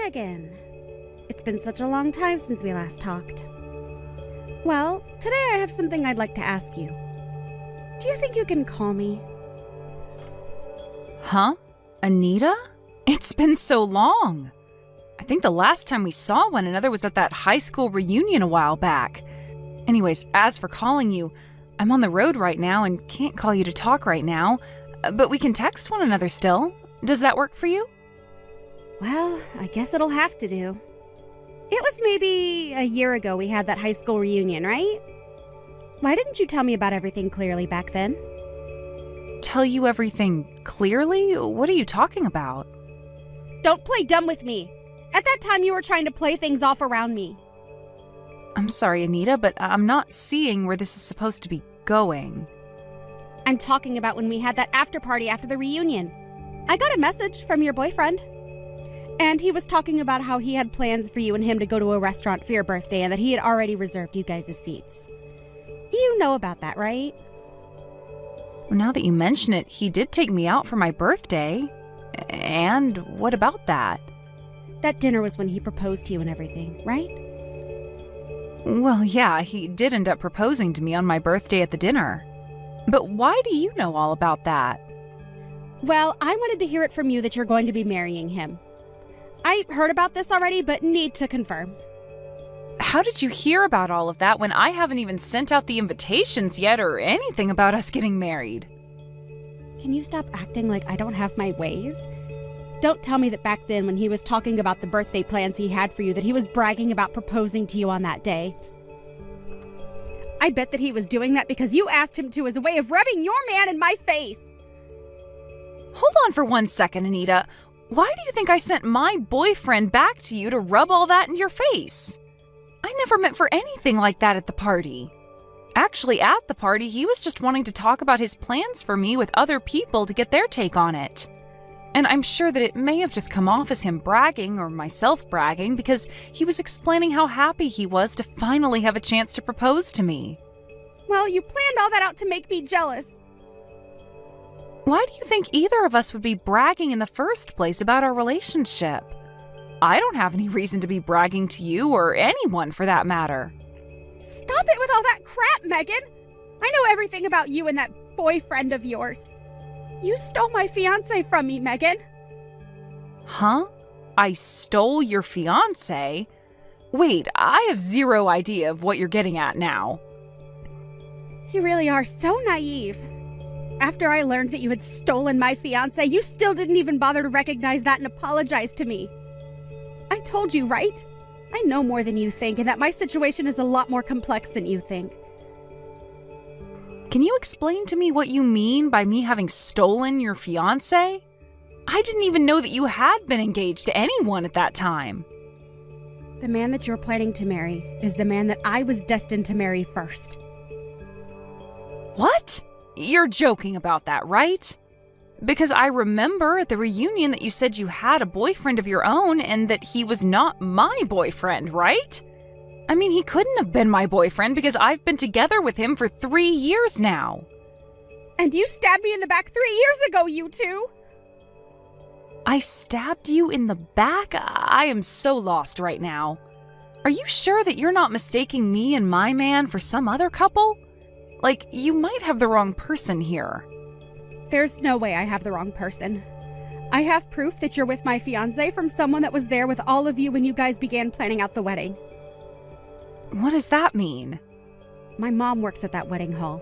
Megan. It's been such a long time since we last talked. Well, today I have something I'd like to ask you. Do you think you can call me? Huh? Anita? It's been so long. I think the last time we saw one another was at that high school reunion a while back. Anyways, as for calling you, I'm on the road right now and can't call you to talk right now, but we can text one another still. Does that work for you? Well, I guess it'll have to do. It was maybe a year ago we had that high school reunion, right? Why didn't you tell me about everything clearly back then? Tell you everything clearly? What are you talking about? Don't play dumb with me. At that time you were trying to play things off around me. I'm sorry, Anita, but I'm not seeing where this is supposed to be going. I'm talking about when we had that after party after the reunion. I got a message from your boyfriend. And he was talking about how he had plans for you and him to go to a restaurant for your birthday and that he had already reserved you guys' seats. You know about that, right? Well, now that you mention it, he did take me out for my birthday. And what about that? That dinner was when he proposed to you and everything, right? Well, yeah, he did end up proposing to me on my birthday at the dinner. But why do you know all about that? Well, I wanted to hear it from you that you're going to be marrying him. I heard about this already, but need to confirm. How did you hear about all of that when I haven't even sent out the invitations yet or anything about us getting married? Can you stop acting like I don't have my ways? Don't tell me that back then when he was talking about the birthday plans he had for you that he was bragging about proposing to you on that day. I bet that he was doing that because you asked him to as a way of rubbing your man in my face. Hold on for 1 second, Anita. Why do you think I sent my boyfriend back to you to rub all that in your face? I never meant for anything like that at the party. Actually, at the party, he was just wanting to talk about his plans for me with other people to get their take on it. And I'm sure that it may have just come off as him bragging or myself bragging because he was explaining how happy he was to finally have a chance to propose to me. Well, you planned all that out to make me jealous. Why do you think either of us would be bragging in the first place about our relationship? I don't have any reason to be bragging to you or anyone for that matter. Stop it with all that crap, Megan! I know everything about you and that boyfriend of yours. You stole my fiancé from me, Megan. Huh? I stole your fiancé? Wait, I have zero idea of what you're getting at now. You really are so naive. After I learned that you had stolen my fiancé, you still didn't even bother to recognize that and apologize to me. I told you, right? I know more than you think, and that my situation is a lot more complex than you think. Can you explain to me what you mean by me having stolen your fiancé? I didn't even know that you had been engaged to anyone at that time. The man that you're planning to marry is the man that I was destined to marry first. What? You're joking about that, right? Because I remember at the reunion that you said you had a boyfriend of your own and that he was not my boyfriend, right? I mean, he couldn't have been my boyfriend because I've been together with him for 3 years now. And you stabbed me in the back 3 years ago, you two! I stabbed you in the back? I am so lost right now. Are you sure that you're not mistaking me and my man for some other couple? Like, you might have the wrong person here. There's no way I have the wrong person. I have proof that you're with my fiancé from someone that was there with all of you when you guys began planning out the wedding. What does that mean? My mom works at that wedding hall.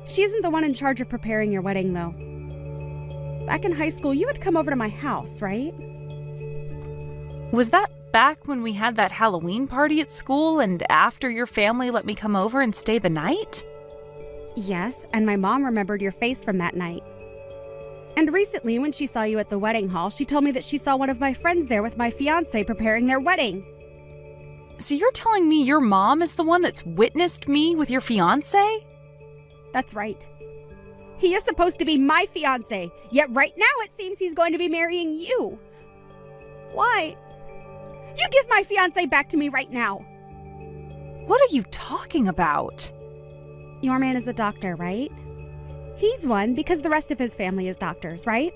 She isn't the one in charge of preparing your wedding, though. Back in high school, you would come over to my house, right? Was that back when we had that Halloween party at school and after your family let me come over and stay the night? Yes, and my mom remembered your face from that night. And recently, when she saw you at the wedding hall, she told me that she saw one of my friends there with my fiancé preparing their wedding. So you're telling me your mom is the one that's witnessed me with your fiancé? That's right. He is supposed to be my fiancé, yet right now it seems he's going to be marrying you. Why? You give my fiancé back to me right now. What are you talking about? Your man is a doctor, right? He's one because the rest of his family is doctors, right?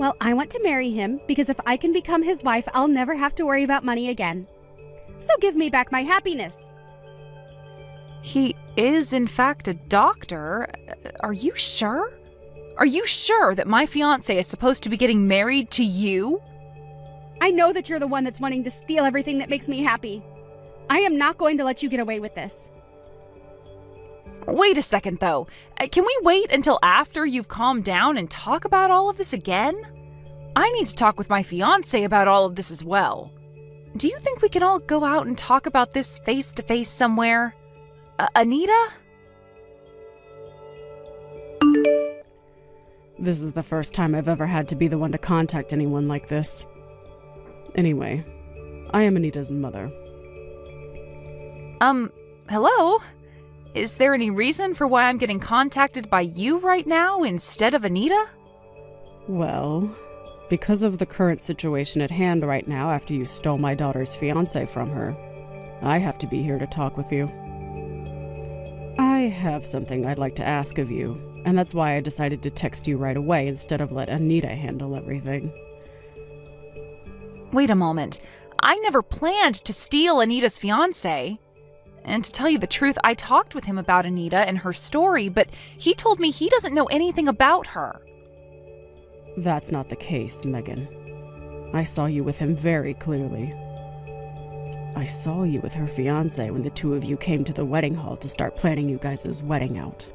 Well, I want to marry him because if I can become his wife, I'll never have to worry about money again. So give me back my happiness. He is, in fact, a doctor. Are you sure? Are you sure that my fiancé is supposed to be getting married to you? I know that you're the one that's wanting to steal everything that makes me happy. I am not going to let you get away with this. Wait a second, though. Can we wait until after you've calmed down and talk about all of this again? I need to talk with my fiancé about all of this as well. Do you think we can all go out and talk about this face-to-face somewhere? Anita? This is the first time I've ever had to be the one to contact anyone like this. Anyway, I am Anita's mother. Hello? Is there any reason for why I'm getting contacted by you right now instead of Anita? Well, because of the current situation at hand right now after you stole my daughter's fiancé from her, I have to be here to talk with you. I have something I'd like to ask of you, and that's why I decided to text you right away instead of let Anita handle everything. Wait a moment. I never planned to steal Anita's fiancé. And to tell you the truth, I talked with him about Anita and her story, but he told me he doesn't know anything about her. That's not the case, Megan. I saw you with him very clearly. I saw you with her fiancé when the two of you came to the wedding hall to start planning you guys' wedding out.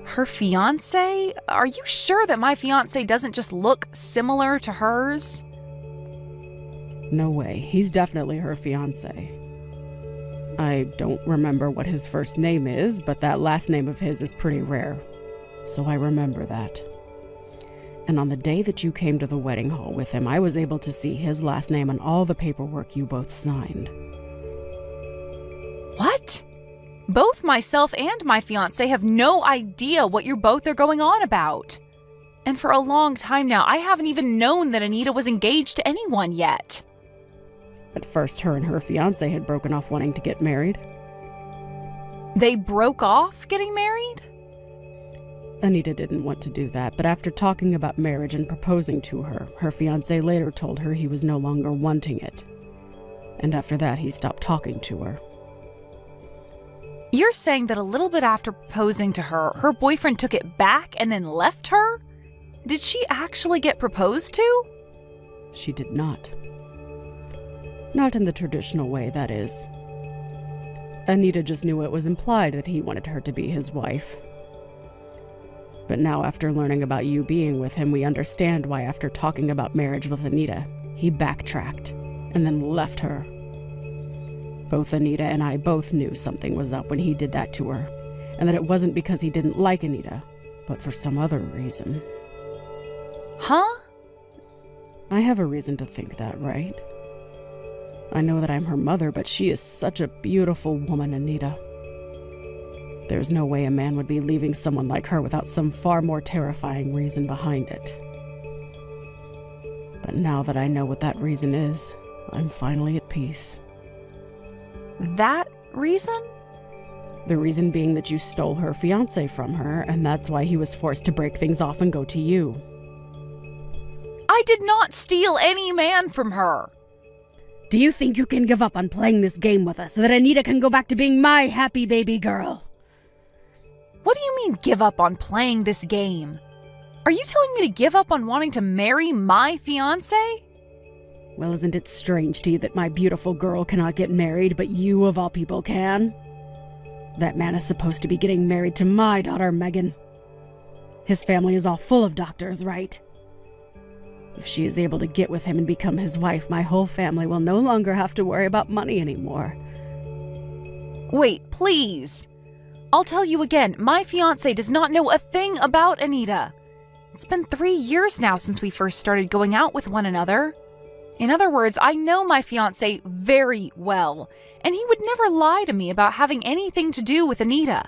Her fiancé? Are you sure that my fiancé doesn't just look similar to hers? No way. He's definitely her fiancé. I don't remember what his first name is, but that last name of his is pretty rare. So I remember that. And on the day that you came to the wedding hall with him, I was able to see his last name on all the paperwork you both signed. What? Both myself and my fiancé have no idea what you both are going on about. And for a long time now, I haven't even known that Anita was engaged to anyone yet. At first, her and her fiancé had broken off wanting to get married. They broke off getting married? Anita didn't want to do that, but after talking about marriage and proposing to her, her fiancé later told her he was no longer wanting it. And after that, he stopped talking to her. You're saying that a little bit after proposing to her, her boyfriend took it back and then left her? Did she actually get proposed to? She did not. Not in the traditional way, that is. Anita just knew it was implied that he wanted her to be his wife. But now, after learning about you being with him, we understand why after talking about marriage with Anita, he backtracked and then left her. Both Anita and I both knew something was up when he did that to her, and that it wasn't because he didn't like Anita, but for some other reason. Huh? I have a reason to think that, right? I know that I'm her mother, but she is such a beautiful woman, Anita. There's no way a man would be leaving someone like her without some far more terrifying reason behind it. But now that I know what that reason is, I'm finally at peace. That reason? The reason being that you stole her fiancé from her, and that's why he was forced to break things off and go to you. I did not steal any man from her. Do you think you can give up on playing this game with us so that Anita can go back to being my happy baby girl? What do you mean, give up on playing this game? Are you telling me to give up on wanting to marry my fiancé? Well, isn't it strange to you that my beautiful girl cannot get married, but you of all people can? That man is supposed to be getting married to my daughter, Megan. His family is all full of doctors, right? If she is able to get with him and become his wife, my whole family will no longer have to worry about money anymore. Wait, please. I'll tell you again, my fiancé does not know a thing about Anita. It's been 3 years now since we first started going out with one another. In other words, I know my fiancé very well, and he would never lie to me about having anything to do with Anita.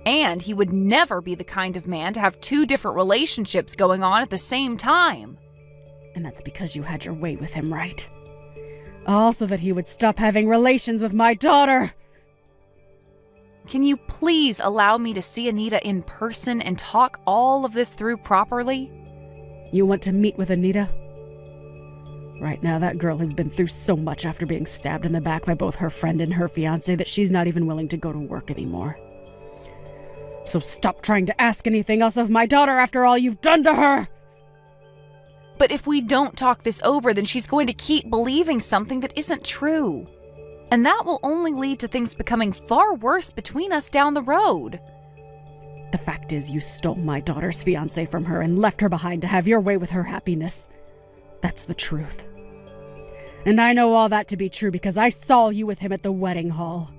And he would never be the kind of man to have 2 different relationships going on at the same time. And that's because you had your way with him, right? Also that he would stop having relations with my daughter. Can you please allow me to see Anita in person and talk all of this through properly? You want to meet with Anita? Right now, that girl has been through so much after being stabbed in the back by both her friend and her fiancé that she's not even willing to go to work anymore. So stop trying to ask anything else of my daughter after all you've done to her! But if we don't talk this over, then she's going to keep believing something that isn't true. And that will only lead to things becoming far worse between us down the road. The fact is, you stole my daughter's fiancé from her and left her behind to have your way with her happiness. That's the truth. And I know all that to be true because I saw you with him at the wedding hall.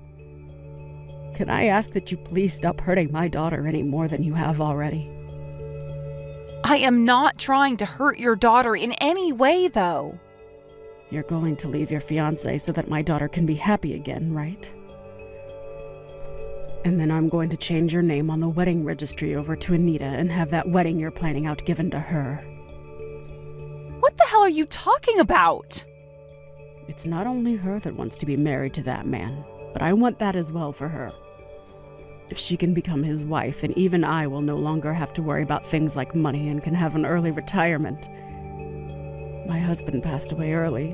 Can I ask that you please stop hurting my daughter any more than you have already? I am not trying to hurt your daughter in any way, though. You're going to leave your fiancé so that my daughter can be happy again, right? And then I'm going to change your name on the wedding registry over to Anita and have that wedding you're planning out given to her. What the hell are you talking about? It's not only her that wants to be married to that man, but I want that as well for her. If she can become his wife, then even I will no longer have to worry about things like money and can have an early retirement. My husband passed away early,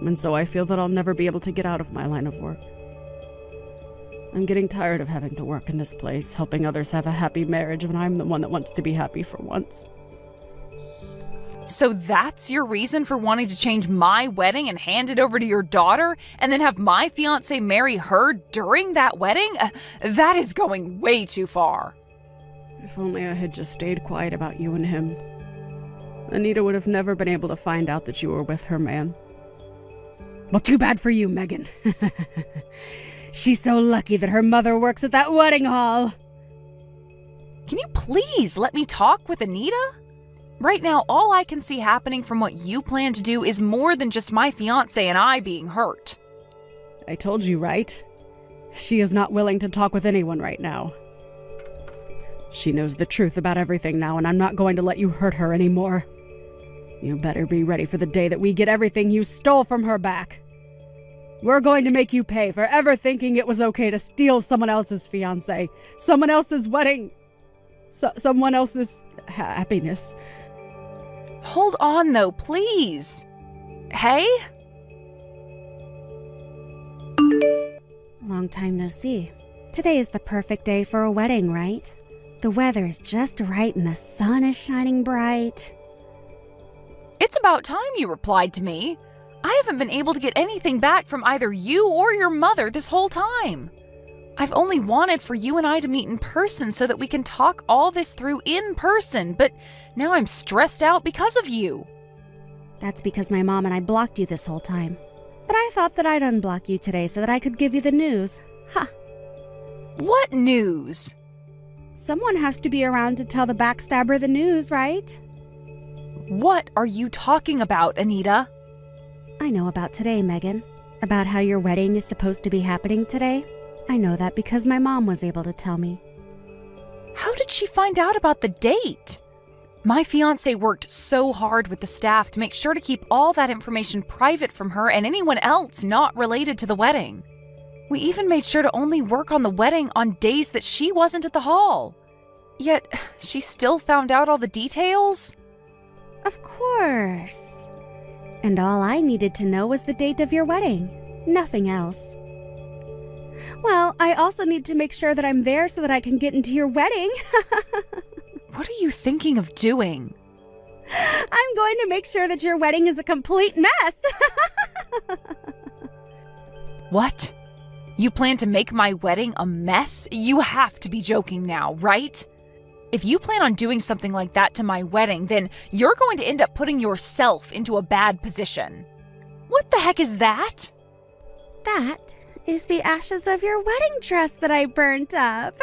and so I feel that I'll never be able to get out of my line of work. I'm getting tired of having to work in this place, helping others have a happy marriage when I'm the one that wants to be happy for once. So that's your reason for wanting to change my wedding and hand it over to your daughter, and then have my fiancé marry her during that wedding? That is going way too far. If only I had just stayed quiet about you and him. Anita would have never been able to find out that you were with her man. Well, too bad for you, Megan. She's so lucky that her mother works at that wedding hall. Can you please let me talk with Anita? Right now, all I can see happening from what you plan to do is more than just my fiancé and I being hurt. I told you, right? She is not willing to talk with anyone right now. She knows the truth about everything now, and I'm not going to let you hurt her anymore. You better be ready for the day that we get everything you stole from her back. We're going to make you pay for ever thinking it was okay to steal someone else's fiancé, someone else's wedding, someone else's happiness. Hold on, though, please. Hey? Long time no see. Today is the perfect day for a wedding, right? The weather is just right and the sun is shining bright. It's about time you replied to me. I haven't been able to get anything back from either you or your mother this whole time. I've only wanted for you and I to meet in person so that we can talk all this through in person, but now I'm stressed out because of you. That's because my mom and I blocked you this whole time. But I thought that I'd unblock you today so that I could give you the news. Ha! What news? Someone has to be around to tell the backstabber the news, right? What are you talking about, Anita? I know about today, Megan. About how your wedding is supposed to be happening today. I know that because my mom was able to tell me. How did she find out about the date? My fiancé worked so hard with the staff to make sure to keep all that information private from her and anyone else not related to the wedding. We even made sure to only work on the wedding on days that she wasn't at the hall. Yet, she still found out all the details? Of course. And all I needed to know was the date of your wedding. Nothing else. Well, I also need to make sure that I'm there so that I can get into your wedding. What are you thinking of doing? I'm going to make sure that your wedding is a complete mess. What? You plan to make my wedding a mess? You have to be joking now, right? If you plan on doing something like that to my wedding, then you're going to end up putting yourself into a bad position. What the heck is that? That is the ashes of your wedding dress that I burnt up.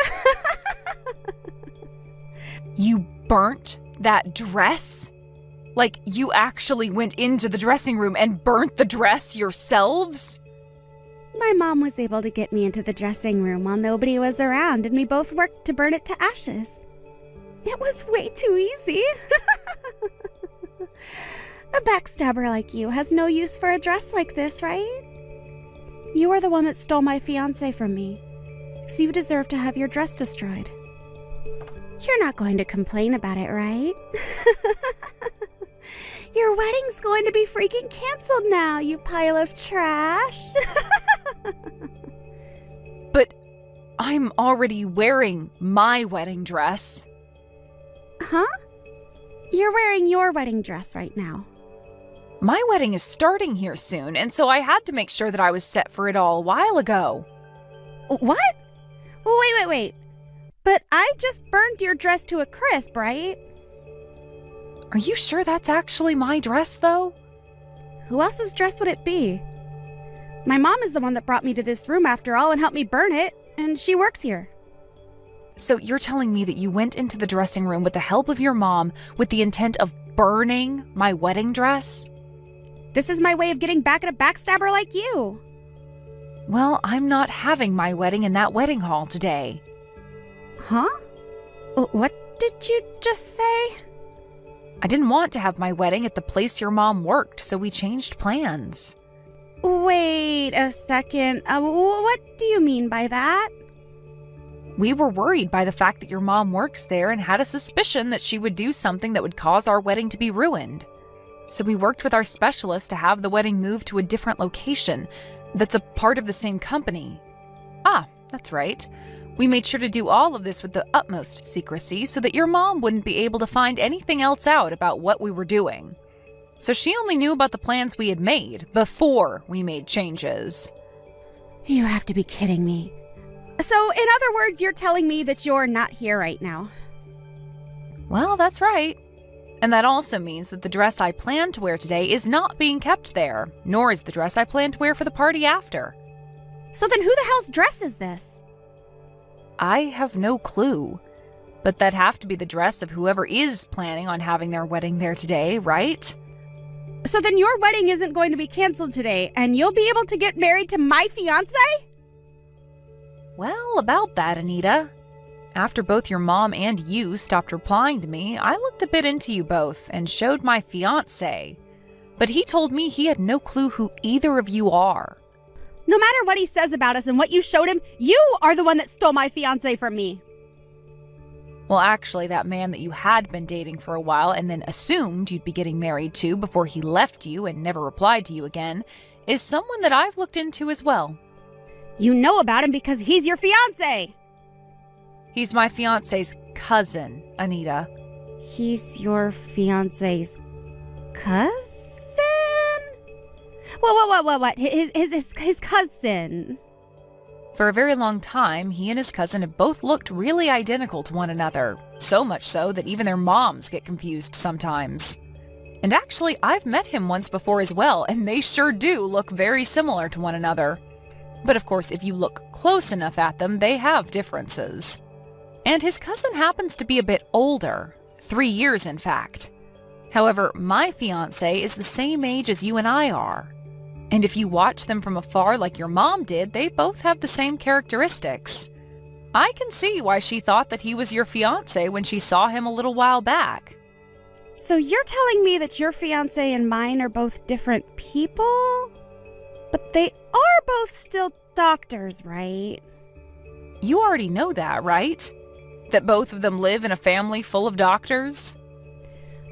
You burnt that dress? Like you actually went into the dressing room and burnt the dress yourselves? My mom was able to get me into the dressing room while nobody was around, and we both worked to burn it to ashes. It was way too easy. A backstabber like you has no use for a dress like this, right? You are the one that stole my fiancé from me, so you deserve to have your dress destroyed. You're not going to complain about it, right? Your wedding's going to be freaking canceled now, you pile of trash. But I'm already wearing my wedding dress. Huh? You're wearing your wedding dress right now. My wedding is starting here soon, and so I had to make sure that I was set for it all a while ago. What? Wait. But I just burned your dress to a crisp, right? Are you sure that's actually my dress, though? Who else's dress would it be? My mom is the one that brought me to this room after all and helped me burn it, and she works here. So you're telling me that you went into the dressing room with the help of your mom with the intent of burning my wedding dress? This is my way of getting back at a backstabber like you. Well, I'm not having my wedding in that wedding hall today. Huh? What did you just say? I didn't want to have my wedding at the place your mom worked, so we changed plans. Wait a second. What do you mean by that? We were worried by the fact that your mom works there and had a suspicion that she would do something that would cause our wedding to be ruined. So we worked with our specialist to have the wedding moved to a different location that's a part of the same company. Ah, that's right. We made sure to do all of this with the utmost secrecy so that your mom wouldn't be able to find anything else out about what we were doing. So she only knew about the plans we had made before we made changes. You have to be kidding me. So, in other words, you're telling me that you're not here right now. Well, that's right. And that also means that the dress I planned to wear today is not being kept there, nor is the dress I plan to wear for the party after. So then who the hell's dress is this? I have no clue. But that'd have to be the dress of whoever is planning on having their wedding there today, right? So then your wedding isn't going to be canceled today, and you'll be able to get married to my fiancé? Well, about that, Anita. After both your mom and you stopped replying to me, I looked a bit into you both and showed my fiancé. But he told me he had no clue who either of you are. No matter what he says about us and what you showed him, you are the one that stole my fiancé from me. Well, actually, that man that you had been dating for a while and then assumed you'd be getting married to before he left you and never replied to you again is someone that I've looked into as well. You know about him because he's your fiancé. He's my fiancé's cousin, Anita. He's your fiancé's cousin? What? His cousin. For a very long time, he and his cousin have both looked really identical to one another, so much so that even their moms get confused sometimes. And actually, I've met him once before as well, and they sure do look very similar to one another. But of course, if you look close enough at them, they have differences. And his cousin happens to be a bit older, 3 years in fact. However, my fiancé is the same age as you and I are. And if you watch them from afar like your mom did, they both have the same characteristics. I can see why she thought that he was your fiancé when she saw him a little while back. So you're telling me that your fiancé and mine are both different people? But they are both still doctors, right? You already know that, right? That both of them live in a family full of doctors?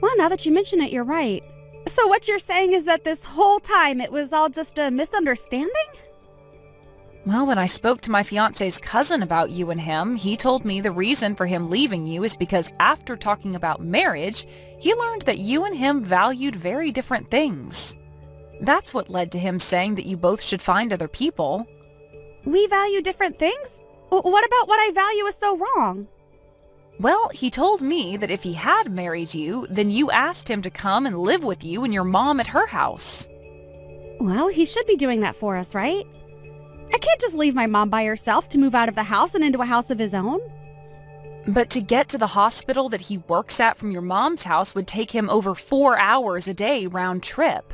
Well, now that you mention it, you're right. So what you're saying is that this whole time it was all just a misunderstanding? Well, when I spoke to my fiancé's cousin about you and him, he told me the reason for him leaving you is because after talking about marriage, he learned that you and him valued very different things. That's what led to him saying that you both should find other people. We value different things? What about what I value is so wrong? Well, he told me that if he had married you, then you asked him to come and live with you and your mom at her house. Well, he should be doing that for us, right? I can't just leave my mom by herself to move out of the house and into a house of his own. But to get to the hospital that he works at from your mom's house would take him over 4 hours a day round trip.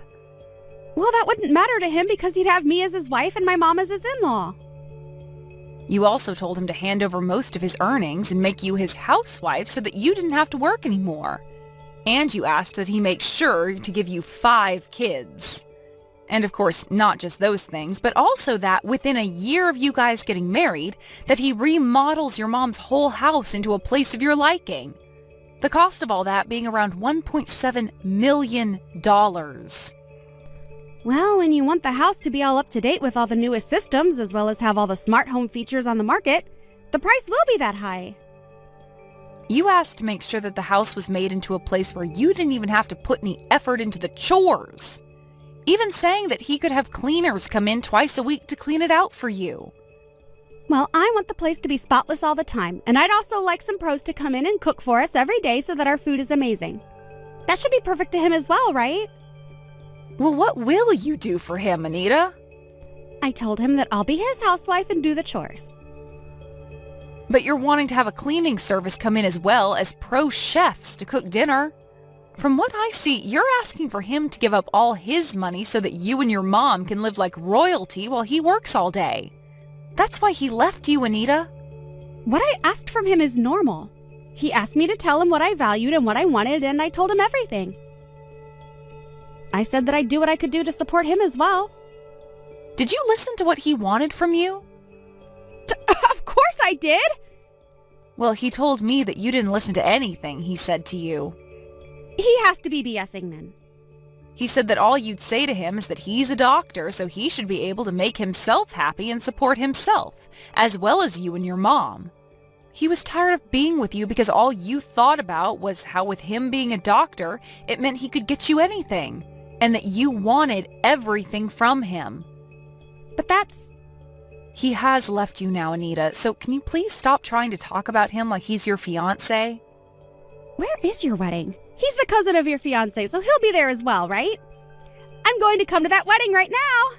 Well, that wouldn't matter to him because he'd have me as his wife and my mom as his in-law. You also told him to hand over most of his earnings and make you his housewife so that you didn't have to work anymore. And you asked that he make sure to give you 5 kids. And of course, not just those things, but also that within a year of you guys getting married, that he remodels your mom's whole house into a place of your liking. The cost of all that being around $1.7 million. Well, when you want the house to be all up to date with all the newest systems, as well as have all the smart home features on the market, the price will be that high. You asked to make sure that the house was made into a place where you didn't even have to put any effort into the chores. Even saying that he could have cleaners come in twice a week to clean it out for you. Well, I want the place to be spotless all the time, and I'd also like some pros to come in and cook for us every day so that our food is amazing. That should be perfect to him as well, right? Well, what will you do for him, Anita? I told him that I'll be his housewife and do the chores. But you're wanting to have a cleaning service come in as well as pro chefs to cook dinner. From what I see, you're asking for him to give up all his money so that you and your mom can live like royalty while he works all day. That's why he left you, Anita. What I asked from him is normal. He asked me to tell him what I valued and what I wanted, and I told him everything. I said that I'd do what I could do to support him as well. Did you listen to what he wanted from you? Of course I did! Well, he told me that you didn't listen to anything he said to you. He has to be BSing then. He said that all you'd say to him is that he's a doctor, so he should be able to make himself happy and support himself, as well as you and your mom. He was tired of being with you because all you thought about was how with him being a doctor, it meant he could get you anything, and that you wanted everything from him. But that's... He has left you now, Anita, so can you please stop trying to talk about him like he's your fiancé? Where is your wedding? He's the cousin of your fiancé, so he'll be there as well, right? I'm going to come to that wedding right now.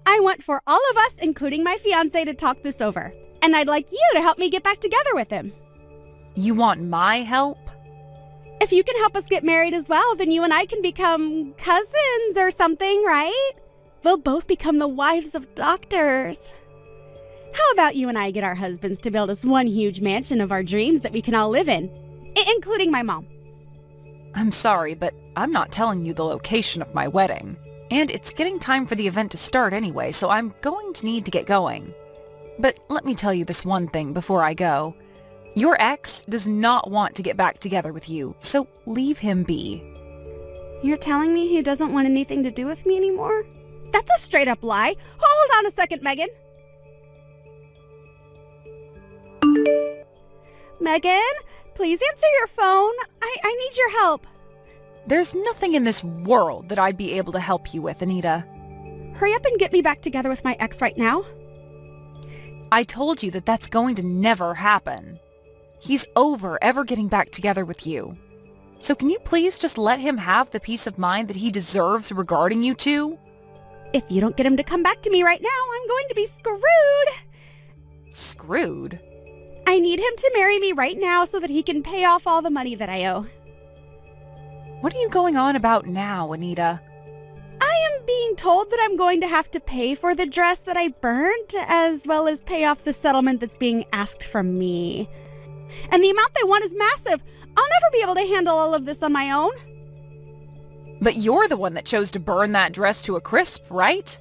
I want for all of us, including my fiancé, to talk this over. And I'd like you to help me get back together with him. You want my help? If you can help us get married as well, then you and I can become cousins or something, right? We'll both become the wives of doctors. How about you and I get our husbands to build us one huge mansion of our dreams that we can all live in, including my mom? I'm sorry, but I'm not telling you the location of my wedding. And it's getting time for the event to start anyway, so I'm going to need to get going. But let me tell you this one thing before I go. Your ex does not want to get back together with you, so leave him be. You're telling me he doesn't want anything to do with me anymore? That's a straight up lie. Hold on a second, Megan. Megan, please answer your phone. I need your help. There's nothing in this world that I'd be able to help you with, Anita. Hurry up and get me back together with my ex right now. I told you that that's going to never happen. He's over ever getting back together with you. So can you please just let him have the peace of mind that he deserves regarding you two? If you don't get him to come back to me right now, I'm going to be screwed. Screwed? I need him to marry me right now so that he can pay off all the money that I owe. What are you going on about now, Anita? I am being told that I'm going to have to pay for the dress that I burnt, as well as pay off the settlement that's being asked from me. And the amount they want is massive. I'll never be able to handle all of this on my own. But you're the one that chose to burn that dress to a crisp, right?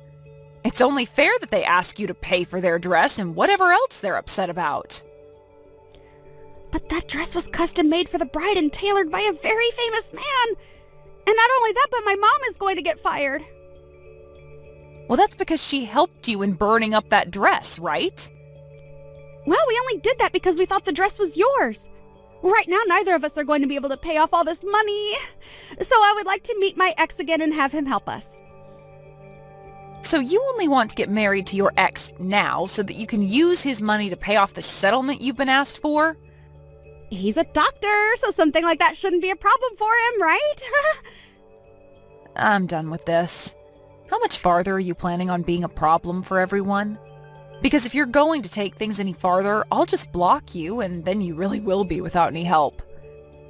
It's only fair that they ask you to pay for their dress and whatever else they're upset about. But that dress was custom made for the bride and tailored by a very famous man. And not only that, but my mom is going to get fired. Well, that's because she helped you in burning up that dress, right? Well, we only did that because we thought the dress was yours. Right now, neither of us are going to be able to pay off all this money. So I would like to meet my ex again and have him help us. So you only want to get married to your ex now so that you can use his money to pay off the settlement you've been asked for? He's a doctor, so something like that shouldn't be a problem for him, right? I'm done with this. How much farther are you planning on being a problem for everyone? Because if you're going to take things any farther, I'll just block you and then you really will be without any help.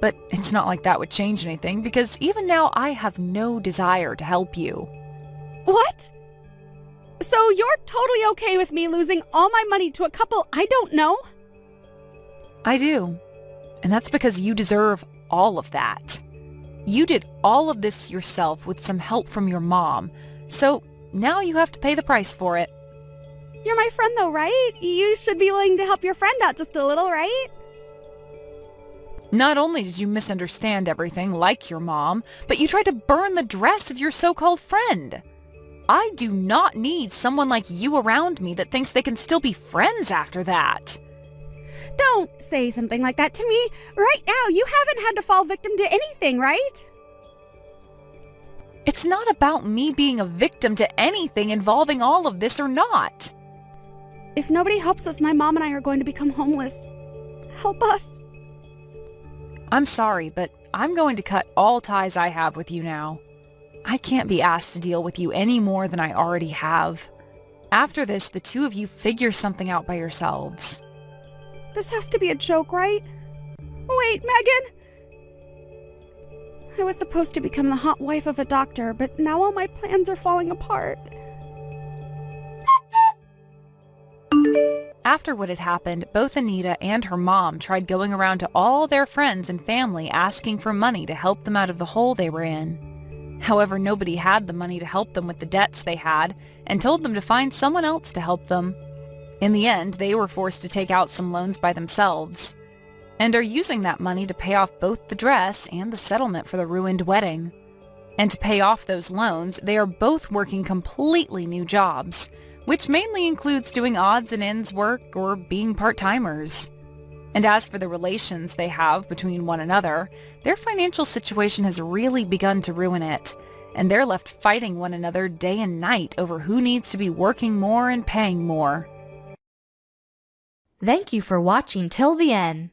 But it's not like that would change anything because even now I have no desire to help you. What? So you're totally okay with me losing all my money to a couple I don't know? I do. And that's because you deserve all of that. You did all of this yourself with some help from your mom. So now you have to pay the price for it. You're my friend though, right? You should be willing to help your friend out just a little, right? Not only did you misunderstand everything like your mom, but you tried to burn the dress of your so-called friend. I do not need someone like you around me that thinks they can still be friends after that. Don't say something like that to me. Right now, you haven't had to fall victim to anything, right? It's not about me being a victim to anything involving all of this or not. If nobody helps us, my mom and I are going to become homeless. Help us. I'm sorry, but I'm going to cut all ties I have with you now. I can't be asked to deal with you any more than I already have. After this, the two of you figure something out by yourselves. This has to be a joke, right? Wait, Megan! I was supposed to become the hot wife of a doctor, but now all my plans are falling apart. After what had happened, both Anita and her mom tried going around to all their friends and family asking for money to help them out of the hole they were in. However, nobody had the money to help them with the debts they had and told them to find someone else to help them. In the end, they were forced to take out some loans by themselves and are using that money to pay off both the dress and the settlement for the ruined wedding. And to pay off those loans, they are both working completely new jobs, which mainly includes doing odds and ends work or being part-timers. And as for the relations they have between one another, their financial situation has really begun to ruin it, and they're left fighting one another day and night over who needs to be working more and paying more. Thank you for watching till the end.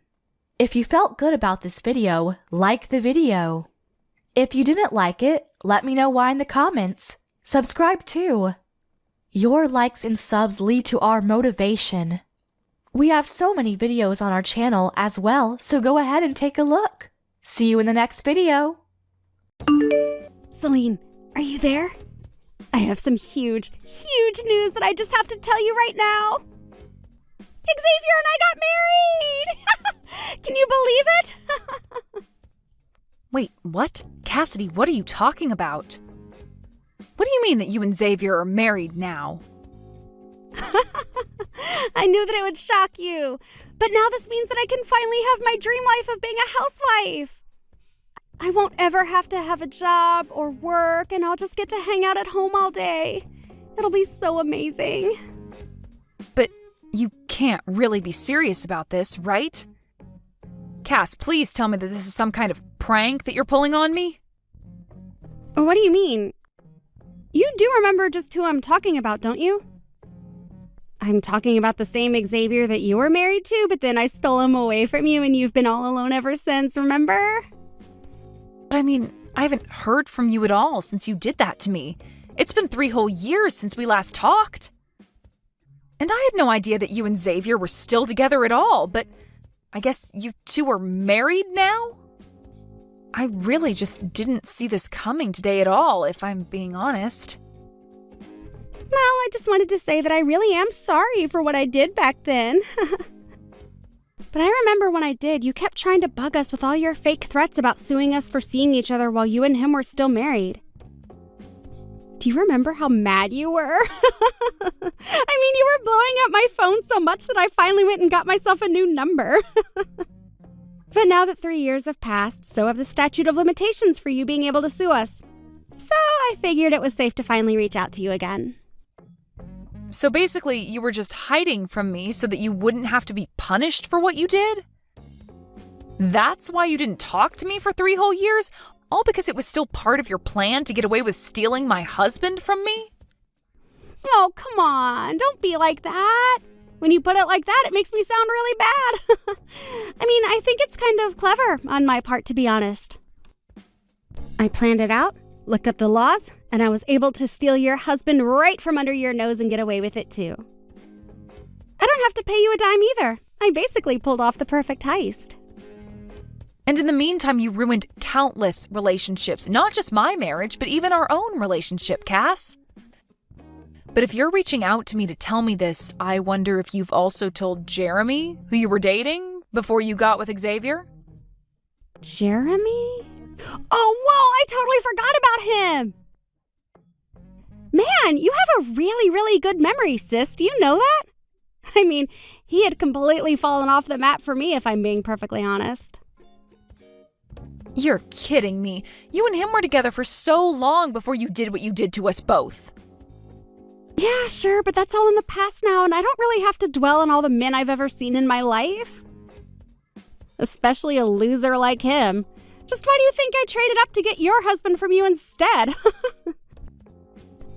If you felt good about this video, like the video. If you didn't like it, let me know why in the comments. Subscribe too. Your likes and subs lead to our motivation. We have so many videos on our channel as well, so go ahead and take a look. See you in the next video. Celine, are you there? I have some huge news that I just have to tell you right now. Xavier and I got married! Can you believe it? Wait, what? Cassidy, what are you talking about? What do you mean that you and Xavier are married now? I knew that it would shock you. But now this means that I can finally have my dream life of being a housewife. I won't ever have to have a job or work, and I'll just get to hang out at home all day. It'll be so amazing. But you can't really be serious about this, right? Cass, please tell me that this is some kind of prank that you're pulling on me? What do you mean? You do remember just who I'm talking about, don't you? I'm talking about the same Xavier that you were married to, but then I stole him away from you and you've been all alone ever since, remember? But I mean, I haven't heard from you at all since you did that to me. It's been 3 whole years since we last talked. And I had no idea that you and Xavier were still together at all, but I guess you two are married now? I really just didn't see this coming today at all, if I'm being honest. Well, I just wanted to say that I really am sorry for what I did back then. But I remember when I did, you kept trying to bug us with all your fake threats about suing us for seeing each other while you and him were still married. Do you remember how mad you were? I mean, you were blowing up my phone so much that I finally went and got myself a new number. But now that 3 years have passed, so have the statute of limitations for you being able to sue us. So I figured it was safe to finally reach out to you again. So basically, you were just hiding from me so that you wouldn't have to be punished for what you did? That's why you didn't talk to me for 3 whole years? All because it was still part of your plan to get away with stealing my husband from me? Oh, come on. Don't be like that. When you put it like that, it makes me sound really bad. I mean, I think it's kind of clever on my part, to be honest. I planned it out, looked up the laws, and I was able to steal your husband right from under your nose and get away with it, too. I don't have to pay you a dime either. I basically pulled off the perfect heist. And in the meantime, you ruined countless relationships, not just my marriage, but even our own relationship, Cass. But if you're reaching out to me to tell me this, I wonder if you've also told Jeremy, who you were dating, before you got with Xavier? Jeremy? Oh, whoa, I totally forgot about him! Man, you have a really good memory, sis. Do you know that? I mean, he had completely fallen off the map for me, if I'm being perfectly honest. You're kidding me. You and him were together for so long before you did what you did to us both. Yeah, sure, but that's all in the past now, and I don't really have to dwell on all the men I've ever seen in my life. Especially a loser like him. Just why do you think I traded up to get your husband from you instead?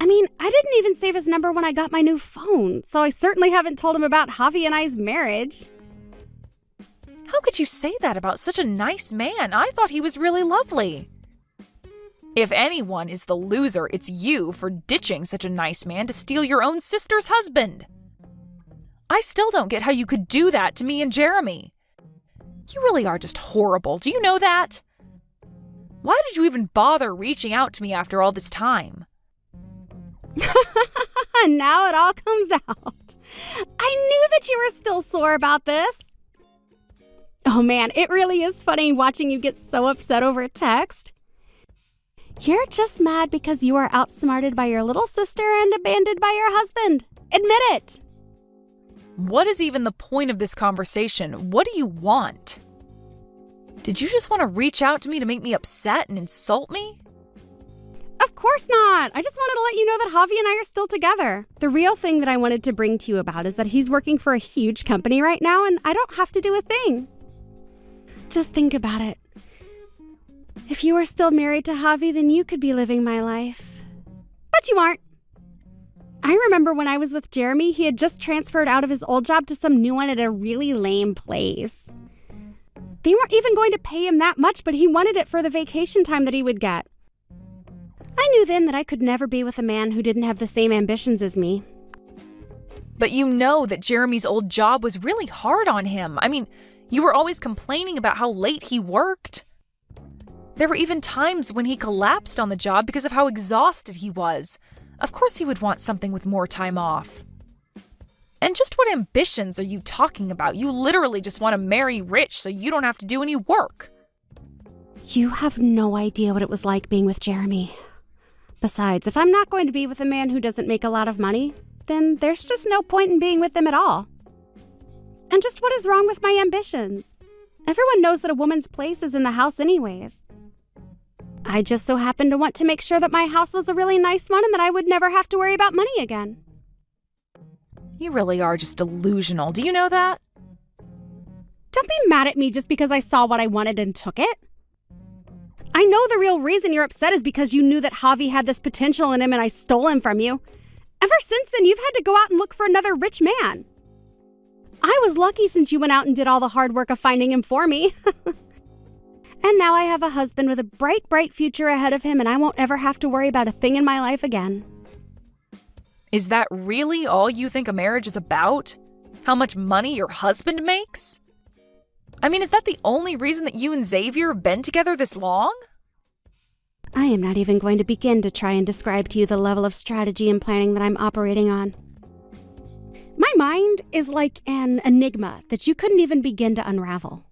I mean, I didn't even save his number when I got my new phone, so I certainly haven't told him about Javi and I's marriage. How could you say that about such a nice man? I thought he was really lovely. If anyone is the loser, it's you for ditching such a nice man to steal your own sister's husband. I still don't get how you could do that to me and Jeremy. You really are just horrible. Do you know that? Why did you even bother reaching out to me after all this time? Now it all comes out. I knew that you were still sore about this. Oh man, it really is funny watching you get so upset over a text. You're just mad because you are outsmarted by your little sister and abandoned by your husband. Admit it. What is even the point of this conversation? What do you want? Did you just want to reach out to me to make me upset and insult me? Of course not. I just wanted to let you know that Javi and I are still together. The real thing that I wanted to bring to you about is that he's working for a huge company right now and I don't have to do a thing. Just think about it. If you were still married to Javi, then you could be living my life. But you aren't. I remember when I was with Jeremy, he had just transferred out of his old job to some new one at a really lame place. They weren't even going to pay him that much, but he wanted it for the vacation time that he would get. I knew then that I could never be with a man who didn't have the same ambitions as me. But you know that Jeremy's old job was really hard on him. I mean, you were always complaining about how late he worked. There were even times when he collapsed on the job because of how exhausted he was. Of course he would want something with more time off. And just what ambitions are you talking about? You literally just want to marry rich so you don't have to do any work. You have no idea what it was like being with Jeremy. Besides, if I'm not going to be with a man who doesn't make a lot of money, then there's just no point in being with him at all. And just what is wrong with my ambitions? Everyone knows that a woman's place is in the house anyways. I just so happened to want to make sure that my house was a really nice one and that I would never have to worry about money again. You really are just delusional. Do you know that? Don't be mad at me just because I saw what I wanted and took it. I know the real reason you're upset is because you knew that Javi had this potential in him and I stole him from you. Ever since then, you've had to go out and look for another rich man. I was lucky since you went out and did all the hard work of finding him for me. And now I have a husband with a bright, bright future ahead of him and I won't ever have to worry about a thing in my life again. Is that really all you think a marriage is about? How much money your husband makes? I mean, is that the only reason that you and Xavier have been together this long? I am not even going to begin to try and describe to you the level of strategy and planning that I'm operating on. My mind is like an enigma that you couldn't even begin to unravel.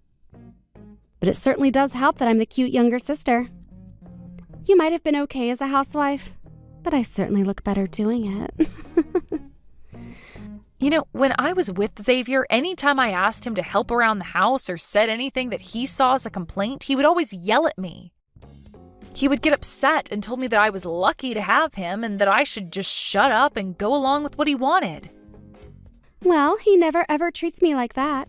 But it certainly does help that I'm the cute younger sister. You might have been okay as a housewife, but I certainly look better doing it. You know, when I was with Xavier, anytime I asked him to help around the house or said anything that he saw as a complaint, he would always yell at me. He would get upset and told me that I was lucky to have him and that I should just shut up and go along with what he wanted. Well, he never ever treats me like that.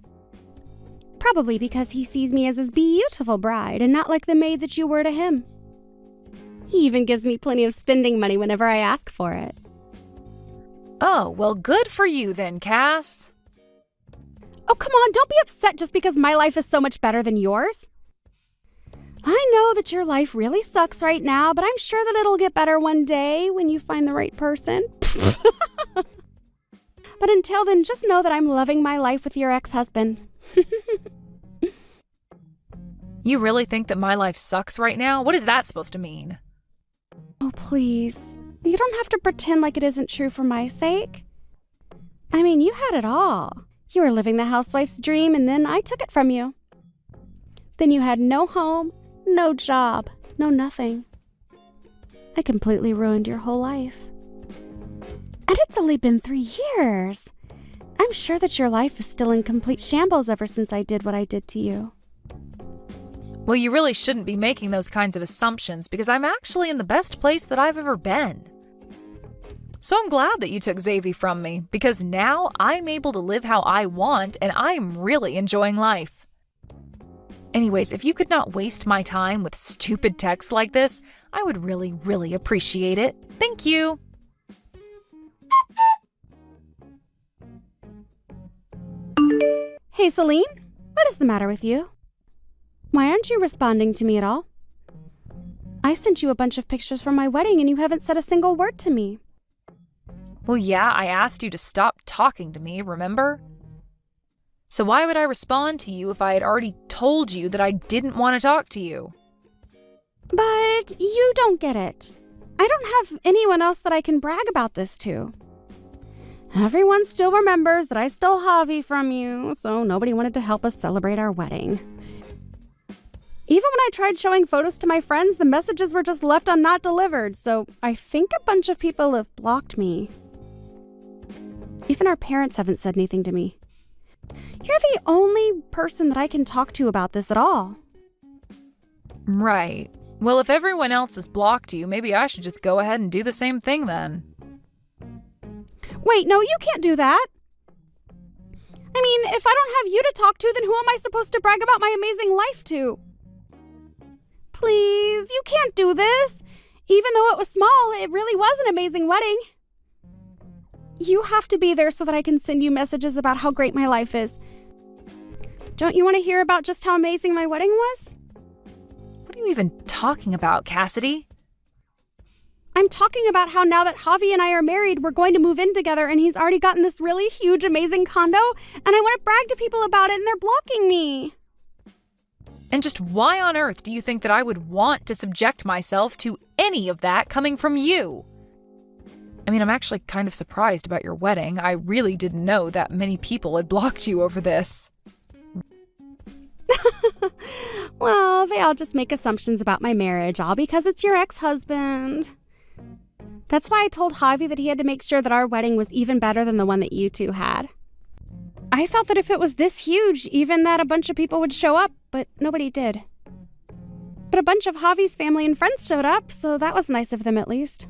Probably because he sees me as his beautiful bride and not like the maid that you were to him. He even gives me plenty of spending money whenever I ask for it. Oh, well, good for you then, Cass. Oh, come on, don't be upset just because my life is so much better than yours. I know that your life really sucks right now, but I'm sure that it'll get better one day when you find the right person. But until then, just know that I'm loving my life with your ex-husband. You really think that my life sucks right now? What is that supposed to mean? Oh, please. You don't have to pretend like it isn't true for my sake. I mean, you had it all. You were living the housewife's dream, and then I took it from you. Then you had no home, no job, no nothing. I completely ruined your whole life. And it's only been 3 years. I'm sure that your life is still in complete shambles ever since I did what I did to you. Well, you really shouldn't be making those kinds of assumptions because I'm actually in the best place that I've ever been. So I'm glad that you took Xavi from me because now I'm able to live how I want and I'm really enjoying life. Anyways, if you could not waste my time with stupid texts like this, I would really, really appreciate it. Thank you. Hey, Celine, what is the matter with you? Why aren't you responding to me at all? I sent you a bunch of pictures from my wedding and you haven't said a single word to me. Well, yeah, I asked you to stop talking to me, remember? So why would I respond to you if I had already told you that I didn't want to talk to you? But you don't get it. I don't have anyone else that I can brag about this to. Everyone still remembers that I stole Javi from you, so nobody wanted to help us celebrate our wedding. Even when I tried showing photos to my friends, the messages were just left on not delivered, so I think a bunch of people have blocked me. Even our parents haven't said anything to me. You're the only person that I can talk to about this at all. Right. Well, if everyone else has blocked you, maybe I should just go ahead and do the same thing then. Wait, no, you can't do that. I mean, if I don't have you to talk to, then who am I supposed to brag about my amazing life to? Please, you can't do this. Even though it was small, it really was an amazing wedding. You have to be there so that I can send you messages about how great my life is. Don't you want to hear about just how amazing my wedding was? What are you even talking about, Cassidy? I'm talking about how now that Javi and I are married, we're going to move in together and he's already gotten this really huge, amazing condo, and I want to brag to people about it and they're blocking me. And just why on earth do you think that I would want to subject myself to any of that coming from you? I mean, I'm actually kind of surprised about your wedding. I really didn't know that many people had blocked you over this. Well, they all just make assumptions about my marriage, all because it's your ex-husband. That's why I told Javi that he had to make sure that our wedding was even better than the one that you two had. I thought that if it was this huge, even that a bunch of people would show up, but nobody did. But a bunch of Javi's family and friends showed up, so that was nice of them at least.